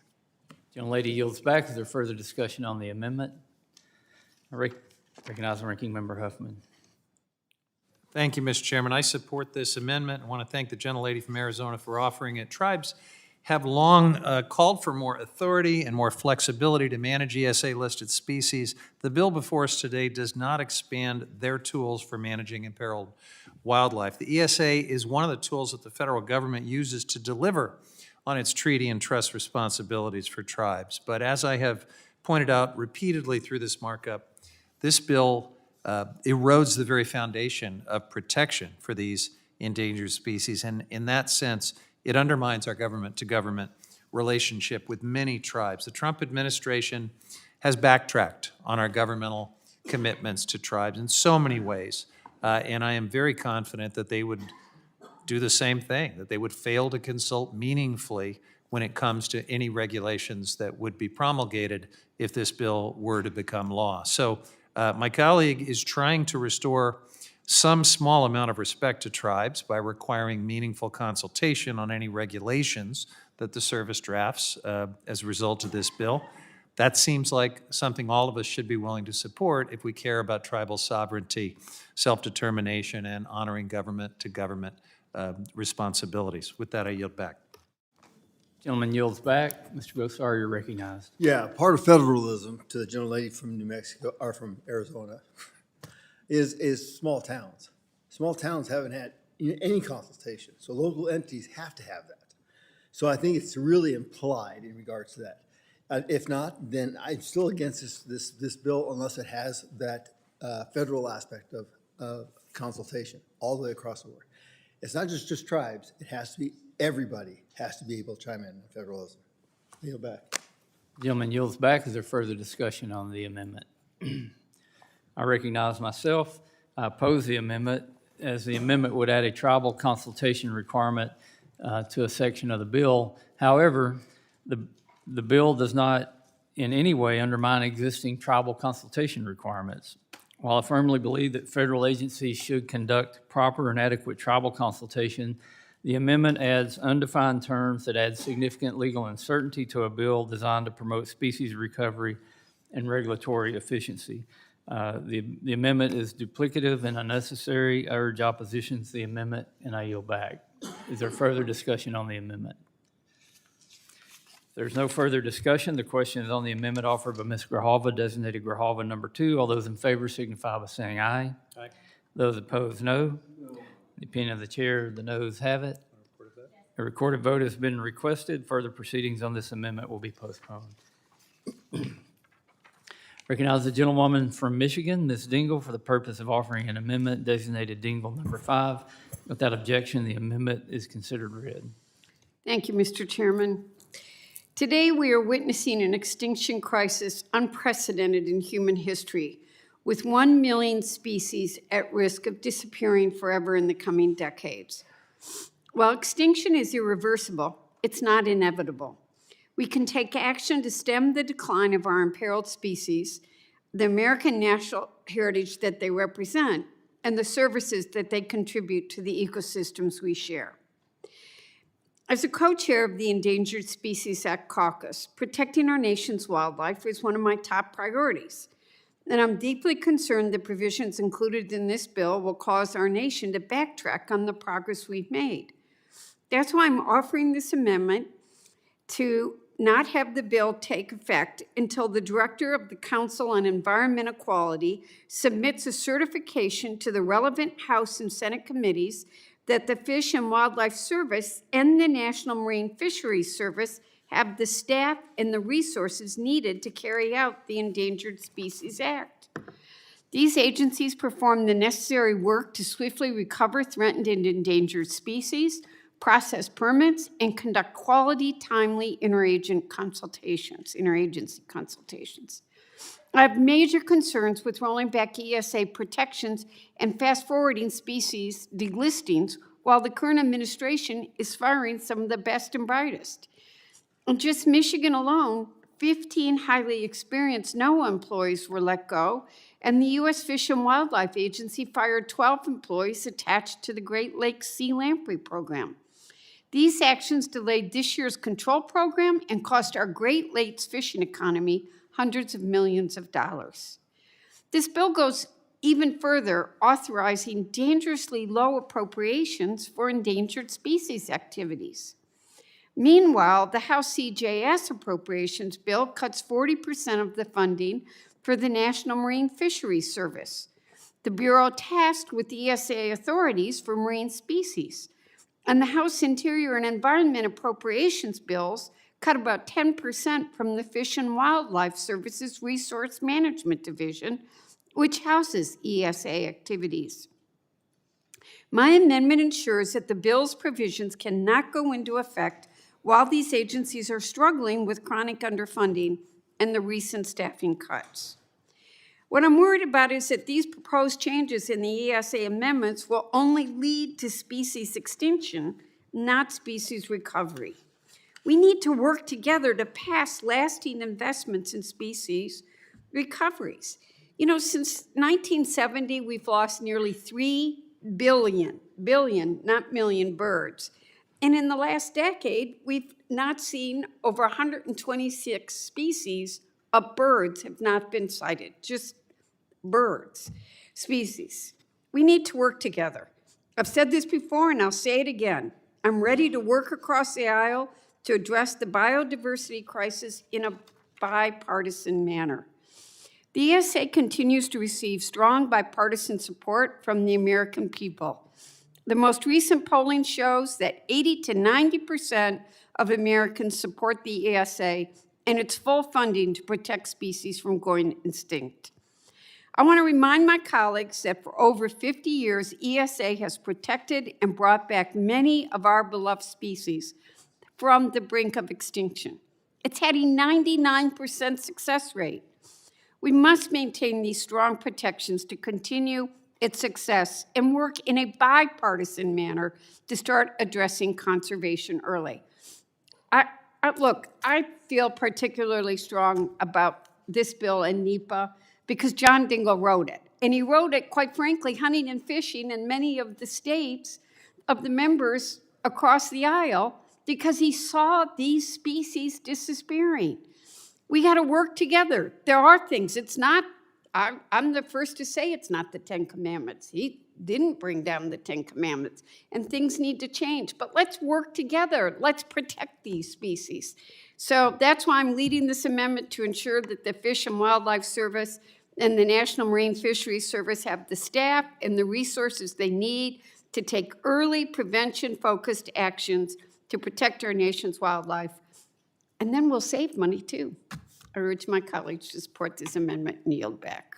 Gentlelady yields back. Is there further discussion on the amendment? I recognize the Ranking Member Huffman. Thank you, Mr. Chairman. I support this amendment. I want to thank the gentlelady from Arizona for offering it. Tribes have long called for more authority and more flexibility to manage ESA-listed species. The bill before us today does not expand their tools for managing imperiled wildlife. The ESA is one of the tools that the federal government uses to deliver on its treaty and trust responsibilities for tribes. But as I have pointed out repeatedly through this markup, this bill erodes the very foundation of protection for these endangered species, and in that sense, it undermines our government-to-government relationship with many tribes. The Trump administration has backtracked on our governmental commitments to tribes in so many ways, and I am very confident that they would do the same thing, that they would fail to consult meaningfully when it comes to any regulations that would be promulgated if this bill were to become law. So my colleague is trying to restore some small amount of respect to tribes by requiring meaningful consultation on any regulations that the service drafts as a result of this bill. That seems like something all of us should be willing to support if we care about tribal sovereignty, self-determination, and honoring government-to-government responsibilities. With that, I yield back. Gentleman yields back. Mr. Gosar, you're recognized. Yeah, part of federalism, to the gentlelady from New Mexico, or from Arizona, is small towns. Small towns haven't had any consultation, so local entities have to have that. So I think it's really implied in regards to that. If not, then I'm still against this bill unless it has that federal aspect of consultation all the way across the board. It's not just tribes, it has to be, everybody has to be able to chime in federalism. Yield back. Gentleman yields back. Is there further discussion on the amendment? I recognize myself. I oppose the amendment, as the amendment would add a tribal consultation requirement to a section of the bill. However, the bill does not in any way undermine existing tribal consultation requirements. While I firmly believe that federal agencies should conduct proper and adequate tribal consultation, the amendment adds undefined terms that add significant legal uncertainty to a bill designed to promote species recovery and regulatory efficiency. The amendment is duplicative and unnecessary. I urge opposition to the amendment, and I yield back. Is there further discussion on the amendment? If there's no further discussion, the question is on the amendment offered by Ms. Grijalva, designated Grijalva number 2. All those in favor signify by saying aye. Aye. Those opposed, no. The opinion of the chair, the noes have it. A recorded vote has been requested. Further proceedings on this amendment will be postponed. Recognize the gentlewoman from Michigan, Ms. Dingle, for the purpose of offering an amendment designated Dingle number 5. Without objection, the amendment is considered read. Thank you, Mr. Chairman. Today, we are witnessing an extinction crisis unprecedented in human history, with 1 million species at risk of disappearing forever in the coming decades. While extinction is irreversible, it's not inevitable. We can take action to stem the decline of our imperiled species, the American national heritage that they represent, and the services that they contribute to the ecosystems we share. As a co-chair of the Endangered Species Act caucus, protecting our nation's wildlife is one of my top priorities. And I'm deeply concerned the provisions included in this bill will cause our nation to backtrack on the progress we've made. That's why I'm offering this amendment to not have the bill take effect until the Director of the Council on Environmental Quality submits a certification to the relevant House and Senate committees that the Fish and Wildlife Service and the National Marine Fisheries Service have the staff and the resources needed to carry out the Endangered Species Act. These agencies perform the necessary work to swiftly recover threatened and endangered species, process permits, and conduct quality, timely interagency consultations. I have major concerns with rolling back ESA protections and fast-forwarding species delistings while the current administration is firing some of the best and brightest. In just Michigan alone, 15 highly experienced NOAA employees were let go, and the U.S. Fish and Wildlife Agency fired 12 employees attached to the Great Lakes Sea Lamprey Program. These actions delayed this year's control program and cost our Great Lakes fishing economy hundreds of millions of dollars. This bill goes even further, authorizing dangerously low appropriations for endangered species activities. Meanwhile, the House CJS appropriations bill cuts 40% of the funding for the National Marine Fisheries Service, the bureau tasked with the ESA authorities for marine species. And the House Interior and Environment appropriations bills cut about 10% from the Fish and Wildlife Service's Resource Management Division, which houses ESA activities. My amendment ensures that the bill's provisions cannot go into effect while these agencies are struggling with chronic underfunding and the recent staffing cuts. What I'm worried about is that these proposed changes in the ESA amendments will only lead to species extinction, not species recovery. We need to work together to pass lasting investments in species recoveries. You know, since 1970, we've lost nearly 3 billion, not million, birds. And in the last decade, we've not seen over 126 species of birds have not been cited, just birds, species. We need to work together. I've said this before and I'll say it again. I'm ready to work across the aisle to address the biodiversity crisis in a bipartisan manner. The ESA continues to receive strong bipartisan support from the American people. The most recent polling shows that 80 to 90% of Americans support the ESA and its full funding to protect species from going extinct. I want to remind my colleagues that for over 50 years, ESA has protected and brought back many of our beloved species from the brink of extinction. It's had a 99% success rate. We must maintain these strong protections to continue its success and work in a bipartisan manner to start addressing conservation early. Look, I feel particularly strong about this bill and NEPA because John Dingell wrote it. And he wrote it, quite frankly, hunting and fishing in many of the states of the members across the aisle because he saw these species disappearing. We got to work together. There are things. It's not, I'm the first to say it's not the 10 Commandments. He didn't bring down the 10 Commandments, and things need to change. But let's work together. Let's protect these species. So that's why I'm leading this amendment to ensure that the Fish and Wildlife Service and the National Marine Fisheries Service have the staff and the resources they need to take early prevention-focused actions to protect our nation's wildlife. And then we'll save money, too. I urge my colleagues to support this amendment and yield back.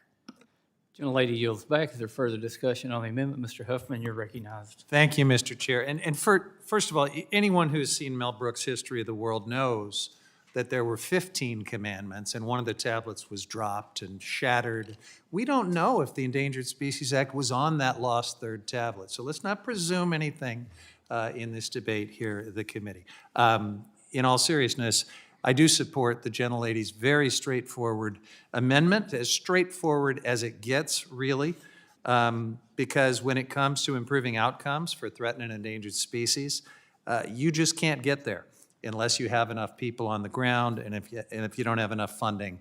Gentlelady yields back. Is there further discussion on the amendment? Mr. Huffman, you're recognized. Thank you, Mr. Chair. First of all, anyone who has seen Mel Brooks' History of the World knows that there were 15 commandments, and one of the tablets was dropped and shattered. We don't know if the Endangered Species Act was on that lost third tablet, so let's not presume anything in this debate here at the committee. In all seriousness, I do support the gentlelady's very straightforward amendment, as straightforward as it gets, really, because when it comes to improving outcomes for threatened and endangered species, you just can't get there unless you have enough people on the ground and if you don't have enough funding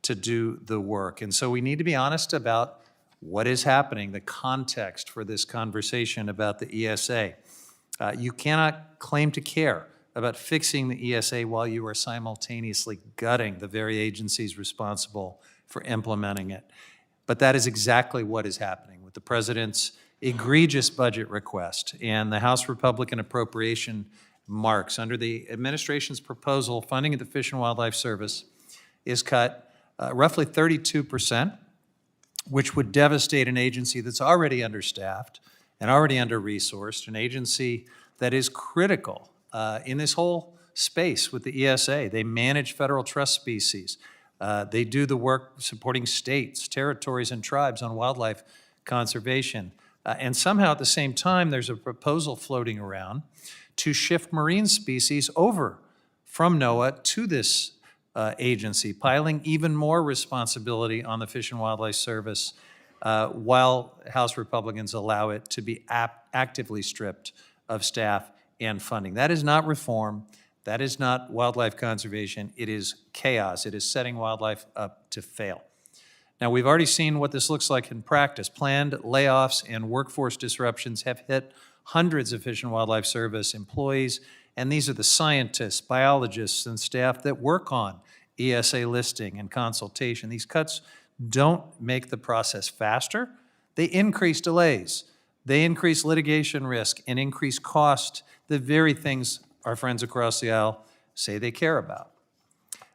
to do the work. And so we need to be honest about what is happening, the context for this conversation about the ESA. You cannot claim to care about fixing the ESA while you are simultaneously gutting the very agencies responsible for implementing it. But that is exactly what is happening with the President's egregious budget request and the House Republican appropriation marks. Under the administration's proposal, funding of the Fish and Wildlife Service is cut roughly 32%, which would devastate an agency that's already understaffed and already under-resourced, an agency that is critical in this whole space with the ESA. They manage federal trust species. They do the work supporting states, territories, and tribes on wildlife conservation. And somehow at the same time, there's a proposal floating around to shift marine species over from NOAA to this agency, piling even more responsibility on the Fish and Wildlife Service while House Republicans allow it to be actively stripped of staff and funding. That is not reform. That is not wildlife conservation. It is chaos. It is setting wildlife up to fail. Now, we've already seen what this looks like in practice. Planned layoffs and workforce disruptions have hit hundreds of Fish and Wildlife Service employees, and these are the scientists, biologists, and staff that work on ESA listing and consultation. These cuts don't make the process faster. They increase delays. They increase litigation risk and increase cost, the very things our friends across the aisle say they care about.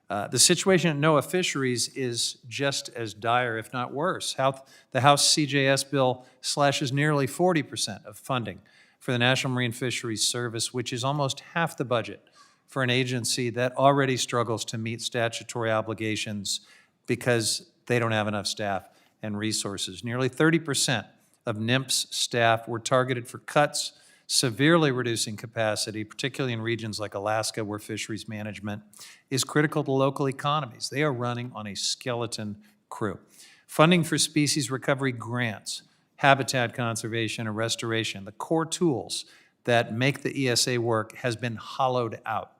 The situation at NOAA Fisheries is just as dire, if not worse. The House CJS bill slashes nearly 40% of funding for the National Marine Fisheries Service, which is almost half the budget for an agency that already struggles to meet statutory obligations because they don't have enough staff and resources. Nearly 30% of NMFS staff were targeted for cuts, severely reducing capacity, particularly in regions like Alaska, where fisheries management is critical to local economies. They are running on a skeleton crew. Funding for species recovery grants, habitat conservation and restoration, the core tools that make the ESA work, has been hollowed out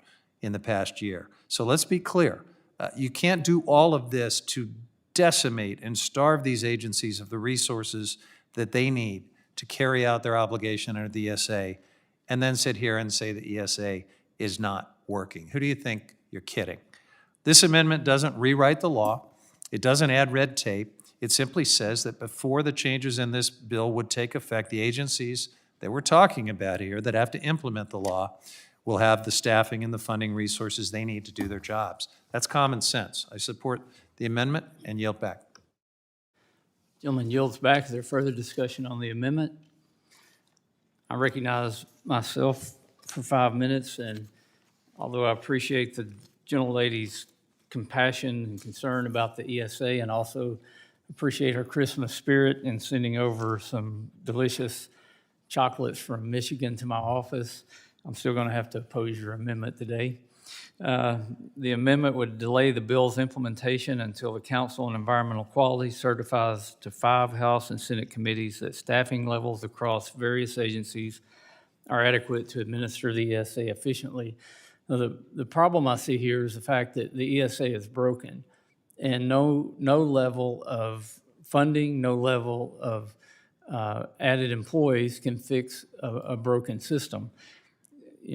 in the past year. So let's be clear. You can't do all of this to decimate and starve these agencies of the resources that they need to carry out their obligation under the ESA, and then sit here and say the ESA is not working. Who do you think you're kidding? This amendment doesn't rewrite the law. It doesn't add red tape. It simply says that before the changes in this bill would take effect, the agencies that we're talking about here that have to implement the law will have the staffing and the funding resources they need to do their jobs. That's common sense. I support the amendment and yield back. Gentleman yields back. Is there further discussion on the amendment? I recognize myself for 5 minutes, and although I appreciate the gentlelady's compassion and concern about the ESA, and also appreciate her Christmas spirit in sending over some delicious chocolates from Michigan to my office, I'm still going to have to oppose your amendment today. The amendment would delay the bill's implementation until the Council on Environmental Quality certifies to 5 House and Senate committees that staffing levels across various agencies are adequate to administer the ESA efficiently. Now, the problem I see here is the fact that the ESA is broken, and no level of funding, no level of added employees can fix a broken system.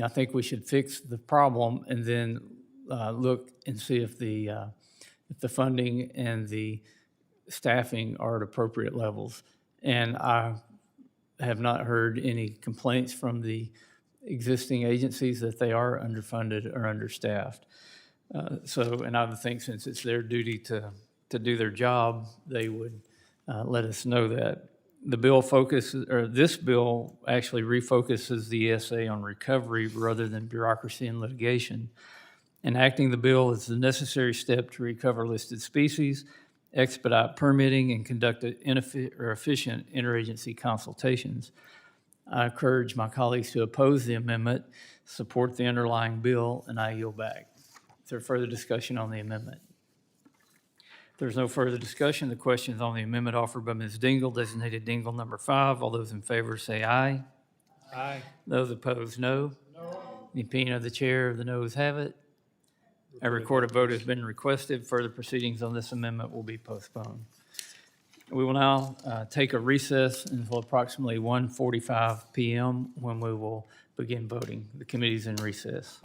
I think we should fix the problem and then look and see if the funding and the staffing are at appropriate levels. And I have not heard any complaints from the existing agencies that they are underfunded or understaffed. And I would think since it's their duty to do their job, they would let us know that. This bill actually refocuses the ESA on recovery rather than bureaucracy and litigation. Enacting the bill is the necessary step to recover listed species, expedite permitting, and conduct efficient interagency consultations. I encourage my colleagues to oppose the amendment, support the underlying bill, and I yield back. Is there further discussion on the amendment? If there's no further discussion, the question is on the amendment offered by Ms. Dingle, designated Dingle number 5. All those in favor say aye. Aye. Those opposed, no. No. The opinion of the chair, the noes have it. A recorded vote has been requested. Further proceedings on this amendment will be postponed. We will now take a recess until approximately 1:45 p.m. when we will begin voting. The committee's in recess.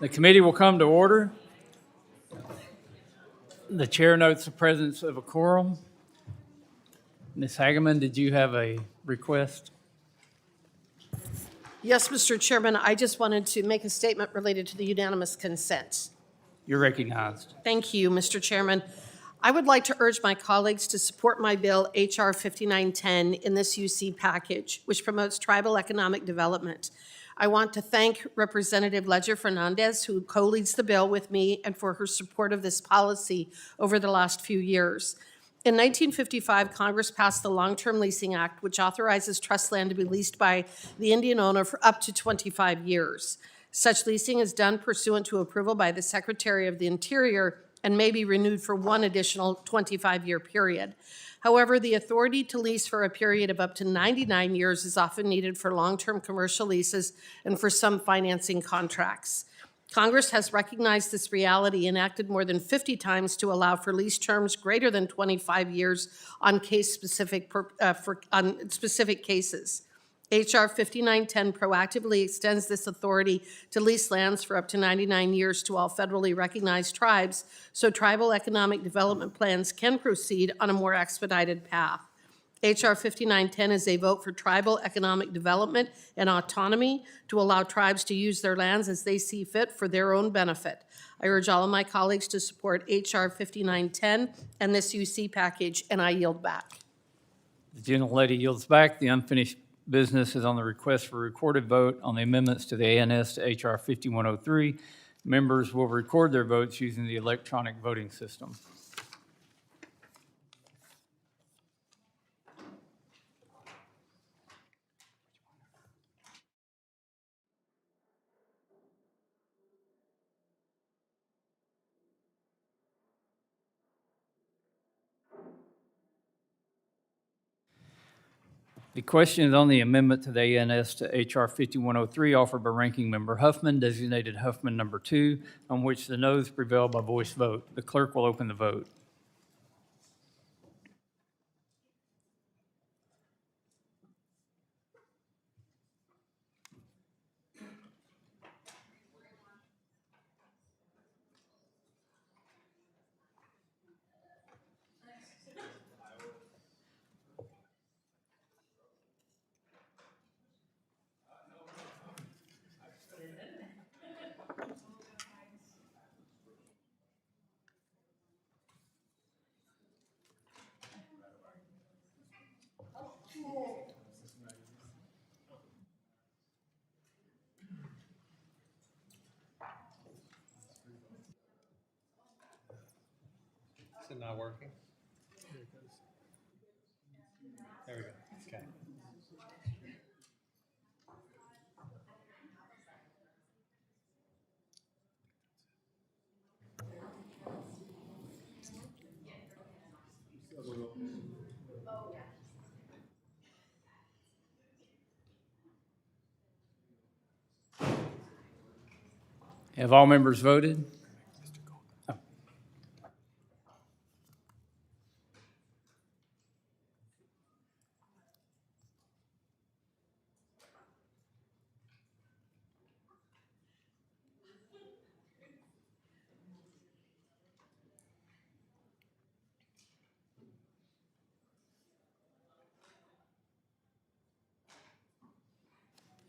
The committee will come to order. The chair notes the presence of a quorum. Ms. Hageman, did you have a request? Yes, Mr. Chairman, I just wanted to make a statement related to the unanimous consent. You're recognized. Thank you, Mr. Chairman. I would like to urge my colleagues to support my bill, H.R. 5910, in this UC package, which promotes tribal economic development. I want to thank Representative Ledger Fernandez, who co-leads the bill with me, and for her support of this policy over the last few years. In 1955, Congress passed the Long-Term Leasing Act, which authorizes trust land to be leased by the Indian owner for up to 25 years. Such leasing is done pursuant to approval by the Secretary of the Interior and may be renewed for one additional 25-year period. However, the authority to lease for a period of up to 99 years is often needed for long-term commercial leases and for some financing contracts. Congress has recognized this reality and acted more than 50 times to allow for lease terms greater than 25 years on specific cases. H.R. 5910 proactively extends this authority to lease lands for up to 99 years to all federally recognized tribes, so tribal economic development plans can proceed on a more expedited path. H.R. 5910 is a vote for tribal economic development and autonomy to allow tribes to use their lands as they see fit for their own benefit. I urge all of my colleagues to support H.R. 5910 and this UC package, and I yield back. The gentlelady yields back. The unfinished business is on the request for recorded vote on the amendments to the ANS to H.R. 5103. Members will record their votes using the electronic voting system. The question is on the amendment to the ANS to H.R. 5103 offered by Ranking Member Huffman, designated Huffman number 2, on which the noes prevail by voice vote. The clerk will open the vote. Is it not working? There we go. Okay. Have all members voted? Oh.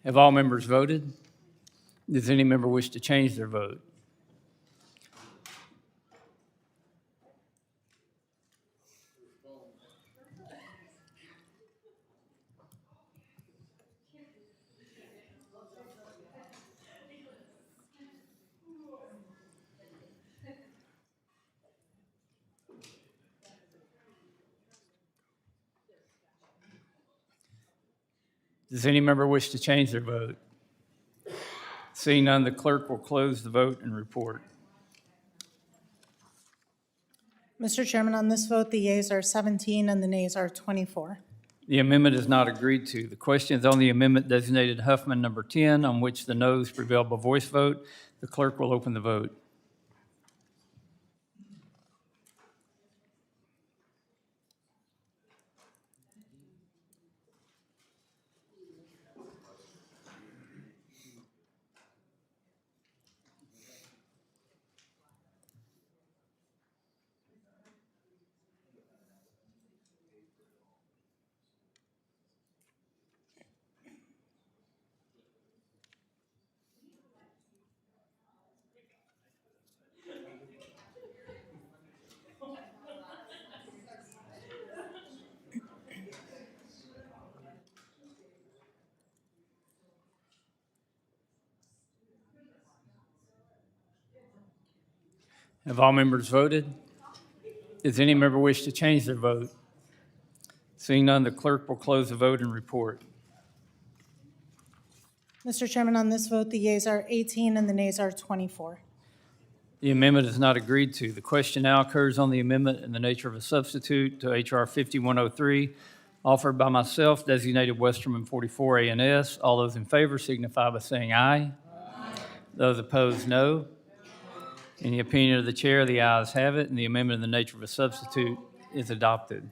Have all members voted? Does any member wish to change their vote? Does any member wish to change their vote? Seeing none, the clerk will close the vote and report. Mr. Chairman, on this vote, the yeas are 17 and the nays are 24. The amendment is not agreed to. The question is on the amendment designated Huffman number 10, on which the noes prevail by voice vote. The clerk will open the vote. Have all members voted? Does any member wish to change their vote? Seeing none, the clerk will close the vote and report. Mr. Chairman, on this vote, the yeas are 18 and the nays are 24. The amendment is not agreed to. The question now occurs on the amendment in the nature of a substitute to H.R. 5103, offered by myself, designated Westerman 44 ANS. All those in favor signify by saying aye. Those opposed, no. In the opinion of the chair, the ayes have it, and the amendment in the nature of a substitute is adopted.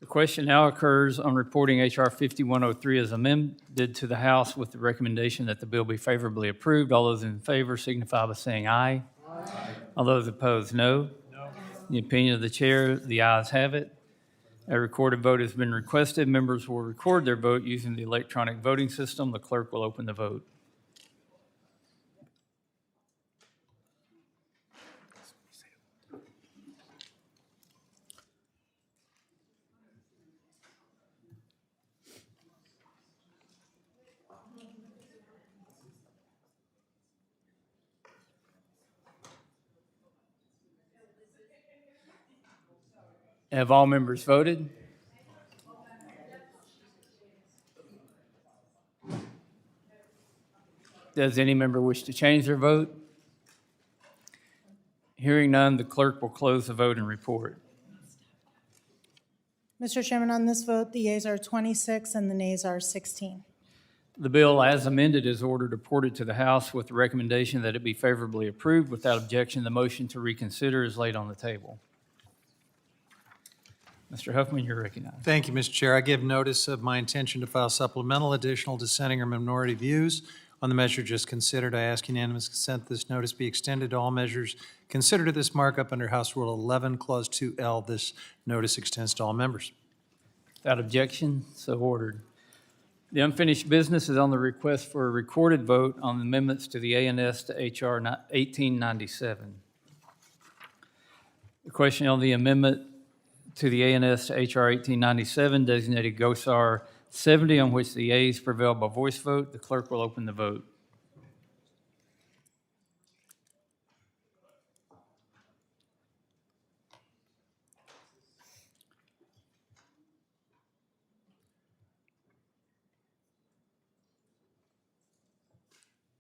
The question now occurs on reporting H.R. 5103 as amended to the House with the recommendation that the bill be favorably approved. All those in favor signify by saying aye. All those opposed, no. In the opinion of the chair, the ayes have it. A recorded vote has been requested. Members will record their vote using the electronic voting system. The clerk will open the vote. Have all members voted? Does any member wish to change their vote? Hearing none, the clerk will close the vote and report. Mr. Chairman, on this vote, the yeas are 26 and the nays are 16. The bill as amended is ordered reported to the House with the recommendation that it be favorably approved. Without objection, the motion to reconsider is laid on the table. Mr. Huffman, you're recognized. Thank you, Mr. Chair. I give notice of my intention to file supplemental, additional, dissenting, or minority views on the measure just considered. I ask unanimous consent that this notice be extended to all measures considered at this markup under House Rule 11, Clause 2L. This notice extends to all members. Without objection, so ordered. The unfinished business is on the request for a recorded vote on amendments to the ANS to HR 1897. The question on the amendment to the ANS to HR 1897 designated GOSAR 70, on which the yeas prevail by voice vote. The clerk will open the vote.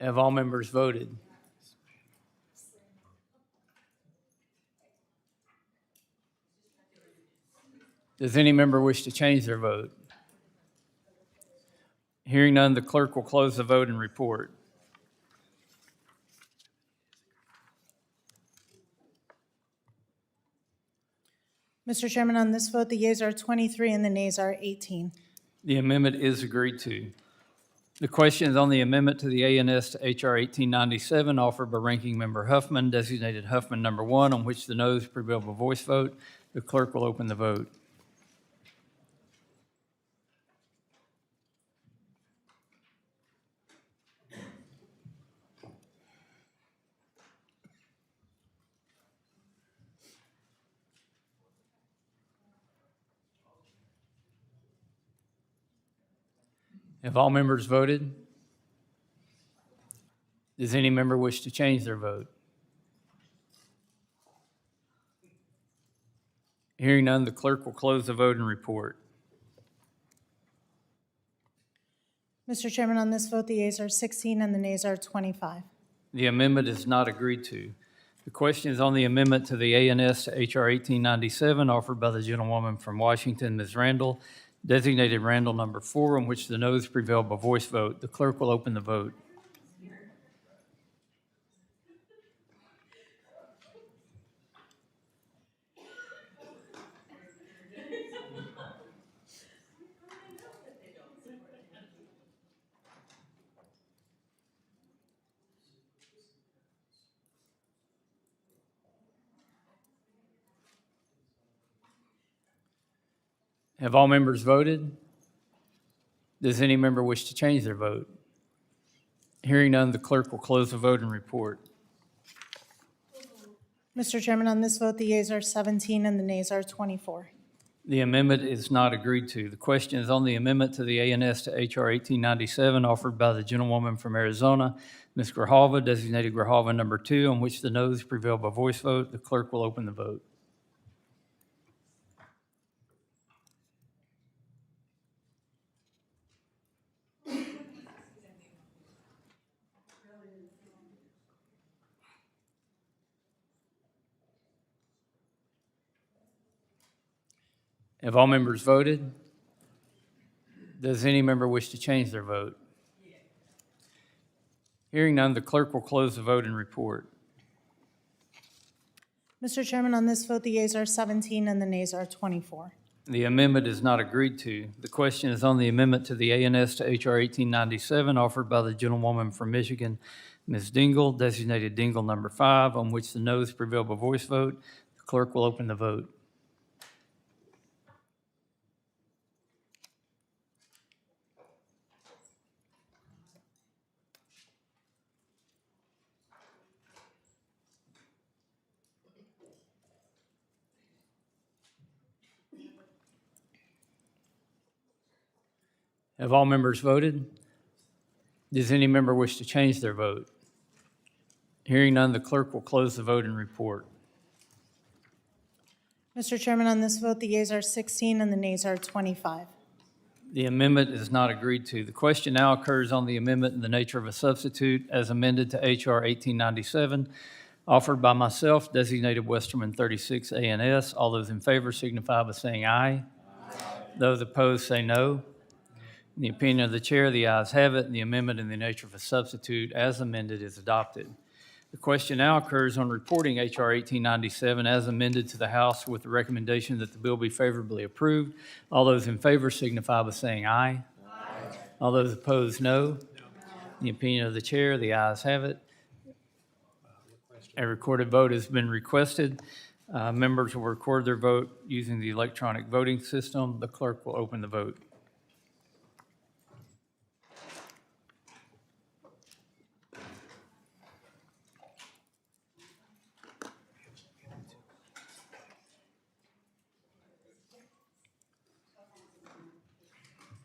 Have all members voted? Does any member wish to change their vote? Hearing none, the clerk will close the vote and report. Mr. Chairman, on this vote, the yeas are 23 and the nays are 18. The amendment is agreed to. The question is on the amendment to the ANS to HR 1897 offered by Ranking Member Huffman, designated Huffman number 1, on which the noes prevail by voice vote. The clerk will open the vote. Have all members voted? Does any member wish to change their vote? Hearing none, the clerk will close the vote and report. Mr. Chairman, on this vote, the yeas are 16 and the nays are 25. The amendment is not agreed to. The question is on the amendment to the ANS to HR 1897 offered by the gentlewoman from Washington, Ms. Randall, designated Randall number 4, on which the noes prevail by voice vote. The clerk will open the vote. Have all members voted? Does any member wish to change their vote? Hearing none, the clerk will close the vote and report. Mr. Chairman, on this vote, the yeas are 17 and the nays are 24. The amendment is not agreed to. The question is on the amendment to the ANS to H.R. 1897 offered by the gentlewoman from Arizona, Ms. Grijalva, designated Grijalva number 2, on which the noes prevail by voice vote. The clerk will open the vote. Have all members voted? Does any member wish to change their vote? Hearing none, the clerk will close the vote and report. Mr. Chairman, on this vote, the yeas are 17 and the nays are 24. The amendment is not agreed to. The question is on the amendment to the ANS to H.R. 1897 offered by the gentlewoman from Michigan, Ms. Dingle, designated Dingle number 5, on which the noes prevail by voice vote. The clerk will open the vote. Have all members voted? Does any member wish to change their vote? Hearing none, the clerk will close the vote and report. Mr. Chairman, on this vote, the yeas are 16 and the nays are 25. The amendment is not agreed to. The question now occurs on the amendment in the nature of a substitute as amended to H.R. 1897, offered by myself, designated Westerman 36 ANS. All those in favor signify by saying aye. Those opposed say no. In the opinion of the chair, the ayes have it, and the amendment in the nature of a substitute as amended is adopted. The question now occurs on reporting H.R. 1897 as amended to the House with the recommendation that the bill be favorably approved. All those in favor signify by saying aye. Aye. All those opposed, no. In the opinion of the chair, the ayes have it. A recorded vote has been requested. Members will record their vote using the electronic voting system. The clerk will open the vote.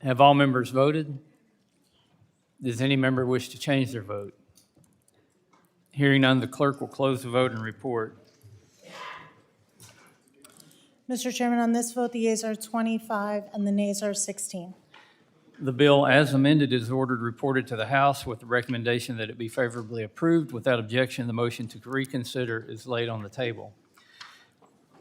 Have all members voted? Does any member wish to change their vote? Hearing none, the clerk will close the vote and report. Mr. Chairman, on this vote, the yeas are 25 and the nays are 16. The bill as amended is ordered reported to the House with the recommendation that it be favorably approved. Without objection, the motion to reconsider is laid on the table.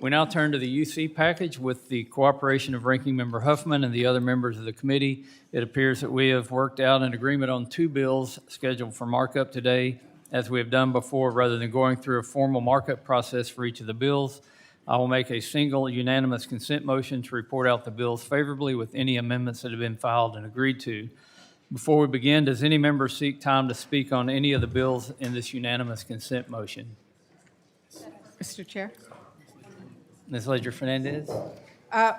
We now turn to the UC package. With the cooperation of Ranking Member Huffman and the other members of the committee, it appears that we have worked out an agreement on 2 bills scheduled for markup today. As we have done before, rather than going through a formal markup process for each of the bills, I will make a single unanimous consent motion to report out the bills favorably with any amendments that have been filed and agreed to. Before we begin, does any member seek time to speak on any of the bills in this unanimous consent motion? Mr. Chair. Ms. Ledger-Fernandez?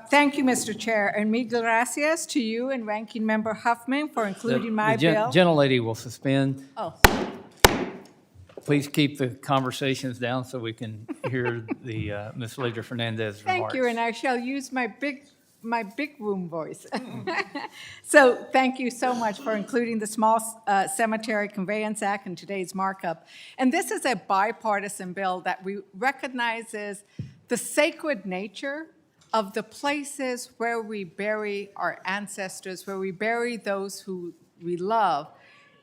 Thank you, Mr. Chair, and mil gracias to you and Ranking Member Huffman for including my bill. The gentlelady will suspend. Oh. Please keep the conversations down so we can hear the Ms. Ledger-Fernandez remarks. Thank you, and I shall use my big room voice. So thank you so much for including the Small Cemetery Conveyance Act in today's markup. And this is a bipartisan bill that recognizes the sacred nature of the places where we bury our ancestors, where we bury those who we love,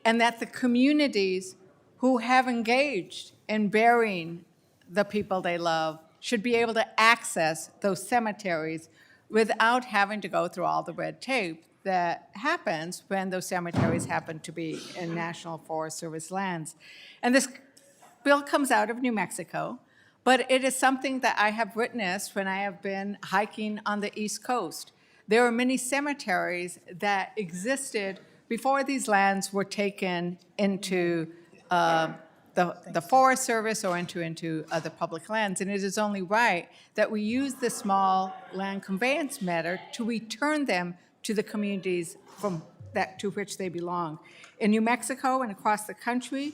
and that the communities who have engaged in burying the people they love should be able to access those cemeteries without having to go through all the red tape that happens when those cemeteries happen to be in National Forest Service lands. And this bill comes out of New Mexico, but it is something that I have witnessed when I have been hiking on the East Coast. There are many cemeteries that existed before these lands were taken into the Forest Service or into other public lands. And it is only right that we use the small land conveyance matter to return them to the communities to which they belong. In New Mexico and across the country,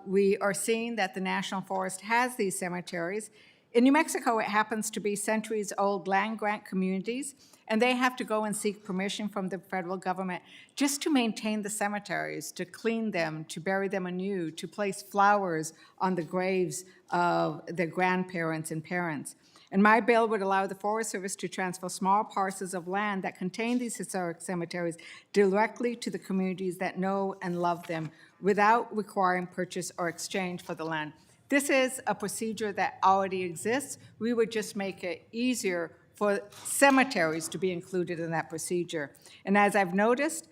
we are seeing that the National Forest has these cemeteries. In New Mexico, it happens to be centuries-old land grant communities, and they have to go and seek permission from the federal government just to maintain the cemeteries, to clean them, to bury them anew, to place flowers on the graves of their grandparents and parents. And my bill would allow the Forest Service to transfer small parcels of land that contain these historic cemeteries directly to the communities that know and love them without requiring purchase or exchange for the land. This is a procedure that already exists. We would just make it easier for cemeteries to be included in that procedure. And as I've noticed,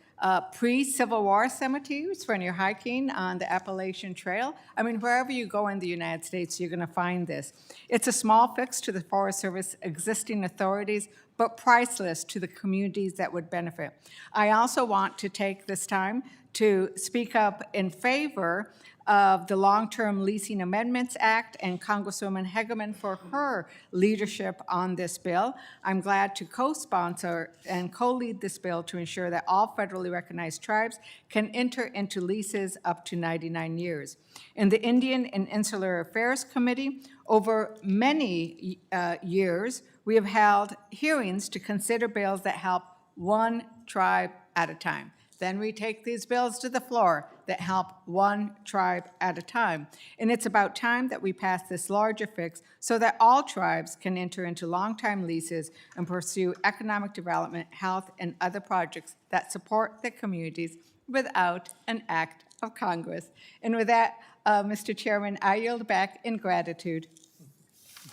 pre-Civil War cemeteries, when you're hiking on the Appalachian Trail, I mean, wherever you go in the United States, you're gonna find this. It's a small fix to the Forest Service existing authorities, but priceless to the communities that would benefit. I also want to take this time to speak up in favor of the Long-Term Leasing Amendments Act and Congresswoman Hegeman for her leadership on this bill. I'm glad to co-sponsor and co-lead this bill to ensure that all federally recognized tribes can enter into leases up to 99 years. In the Indian and Insular Affairs Committee, over many years, we have held hearings to consider bills that help one tribe at a time. Then we take these bills to the floor that help one tribe at a time. And it's about time that we pass this larger fix so that all tribes can enter into long-term leases and pursue economic development, health, and other projects that support their communities without an act of Congress. And with that, Mr. Chairman, I yield back in gratitude.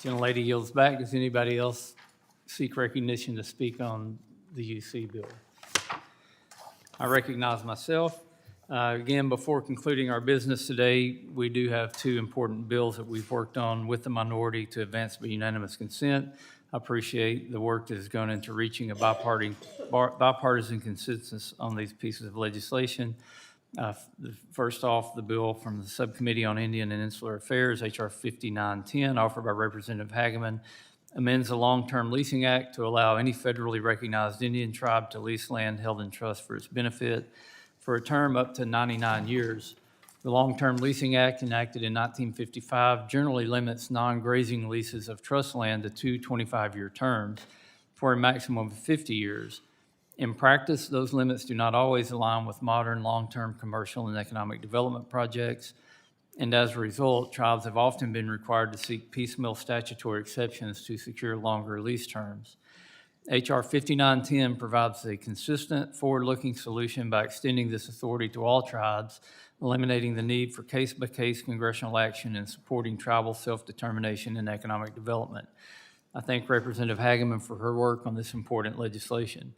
The gentlelady yields back. Does anybody else seek recognition to speak on the UC bill? I recognize myself. Again, before concluding our business today, we do have two important bills that we've worked on with the minority to advance by unanimous consent. I appreciate the work that has gone into reaching a bipartisan consensus on these pieces of legislation. First off, the bill from the Subcommittee on Indian and Insular Affairs, H.R. 5910, offered by Representative Hageman, amends the Long-Term Leasing Act to allow any federally recognized Indian tribe to lease land held in trust for its benefit for a term up to 99 years. The Long-Term Leasing Act, enacted in 1955, generally limits non-grazing leases of trust land to 2 25-year terms for a maximum of 50 years. In practice, those limits do not always align with modern long-term commercial and economic development projects, and as a result, tribes have often been required to seek piecemeal statutory exceptions to secure longer lease terms. H.R. 5910 provides a consistent, forward-looking solution by extending this authority to all tribes, eliminating the need for case-by-case congressional action and supporting tribal self-determination and economic development. I thank Representative Hageman for her work on this important legislation.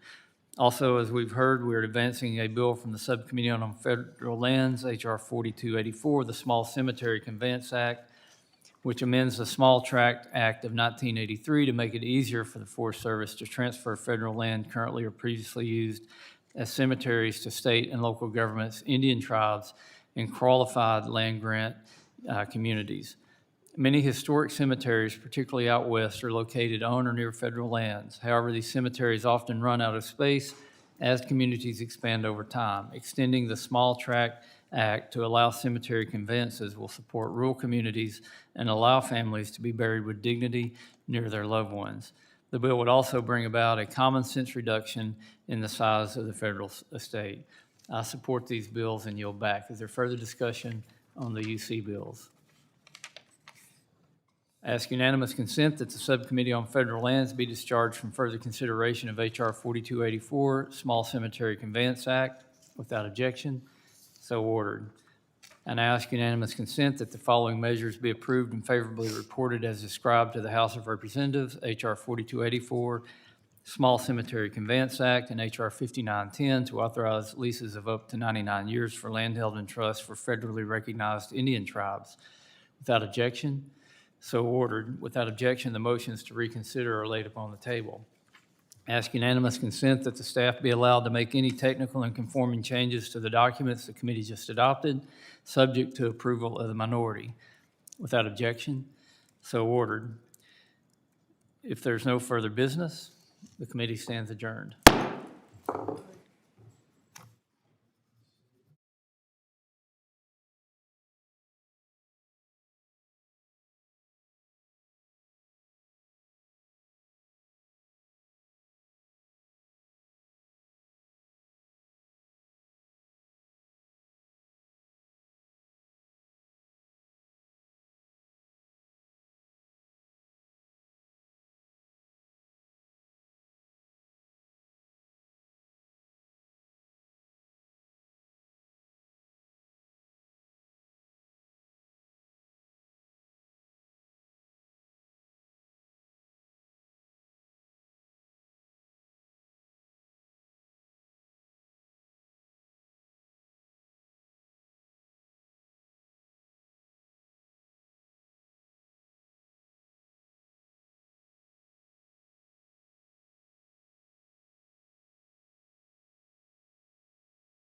Also, as we've heard, we're advancing a bill from the Subcommittee on Federal Lands, H.R. 4284, the Small Cemetery Conveyance Act, which amends the Small Tract Act of 1983 to make it easier for the Forest Service to transfer federal land currently or previously used as cemeteries to state and local governments, Indian tribes, and qualified land grant communities. Many historic cemeteries, particularly out west, are located on or near federal lands. However, these cemeteries often run out of space as communities expand over time. Extending the Small Tract Act to allow cemetery conveyances will support rural communities and allow families to be buried with dignity near their loved ones. The bill would also bring about a common sense reduction in the size of the federal estate. I support these bills and yield back. Is there further discussion on the UC bills? Ask unanimous consent that the Subcommittee on Federal Lands be discharged from further consideration of H.R. 4284, Small Cemetery Conveyance Act. Without objection, so ordered. And I ask unanimous consent that the following measures be approved and favorably reported as described to the House of Representatives: H.R. 4284, Small Cemetery Conveyance Act, and H.R. 5910 to authorize leases of up to 99 years for land held in trust for federally recognized Indian tribes. Without objection, so ordered. Without objection, the motions to reconsider are laid upon the table. Ask unanimous consent that the staff be allowed to make any technical and conforming changes to the documents the committee just adopted, subject to approval of the minority. Without objection, so ordered. If there's no further business, the committee stands adjourned.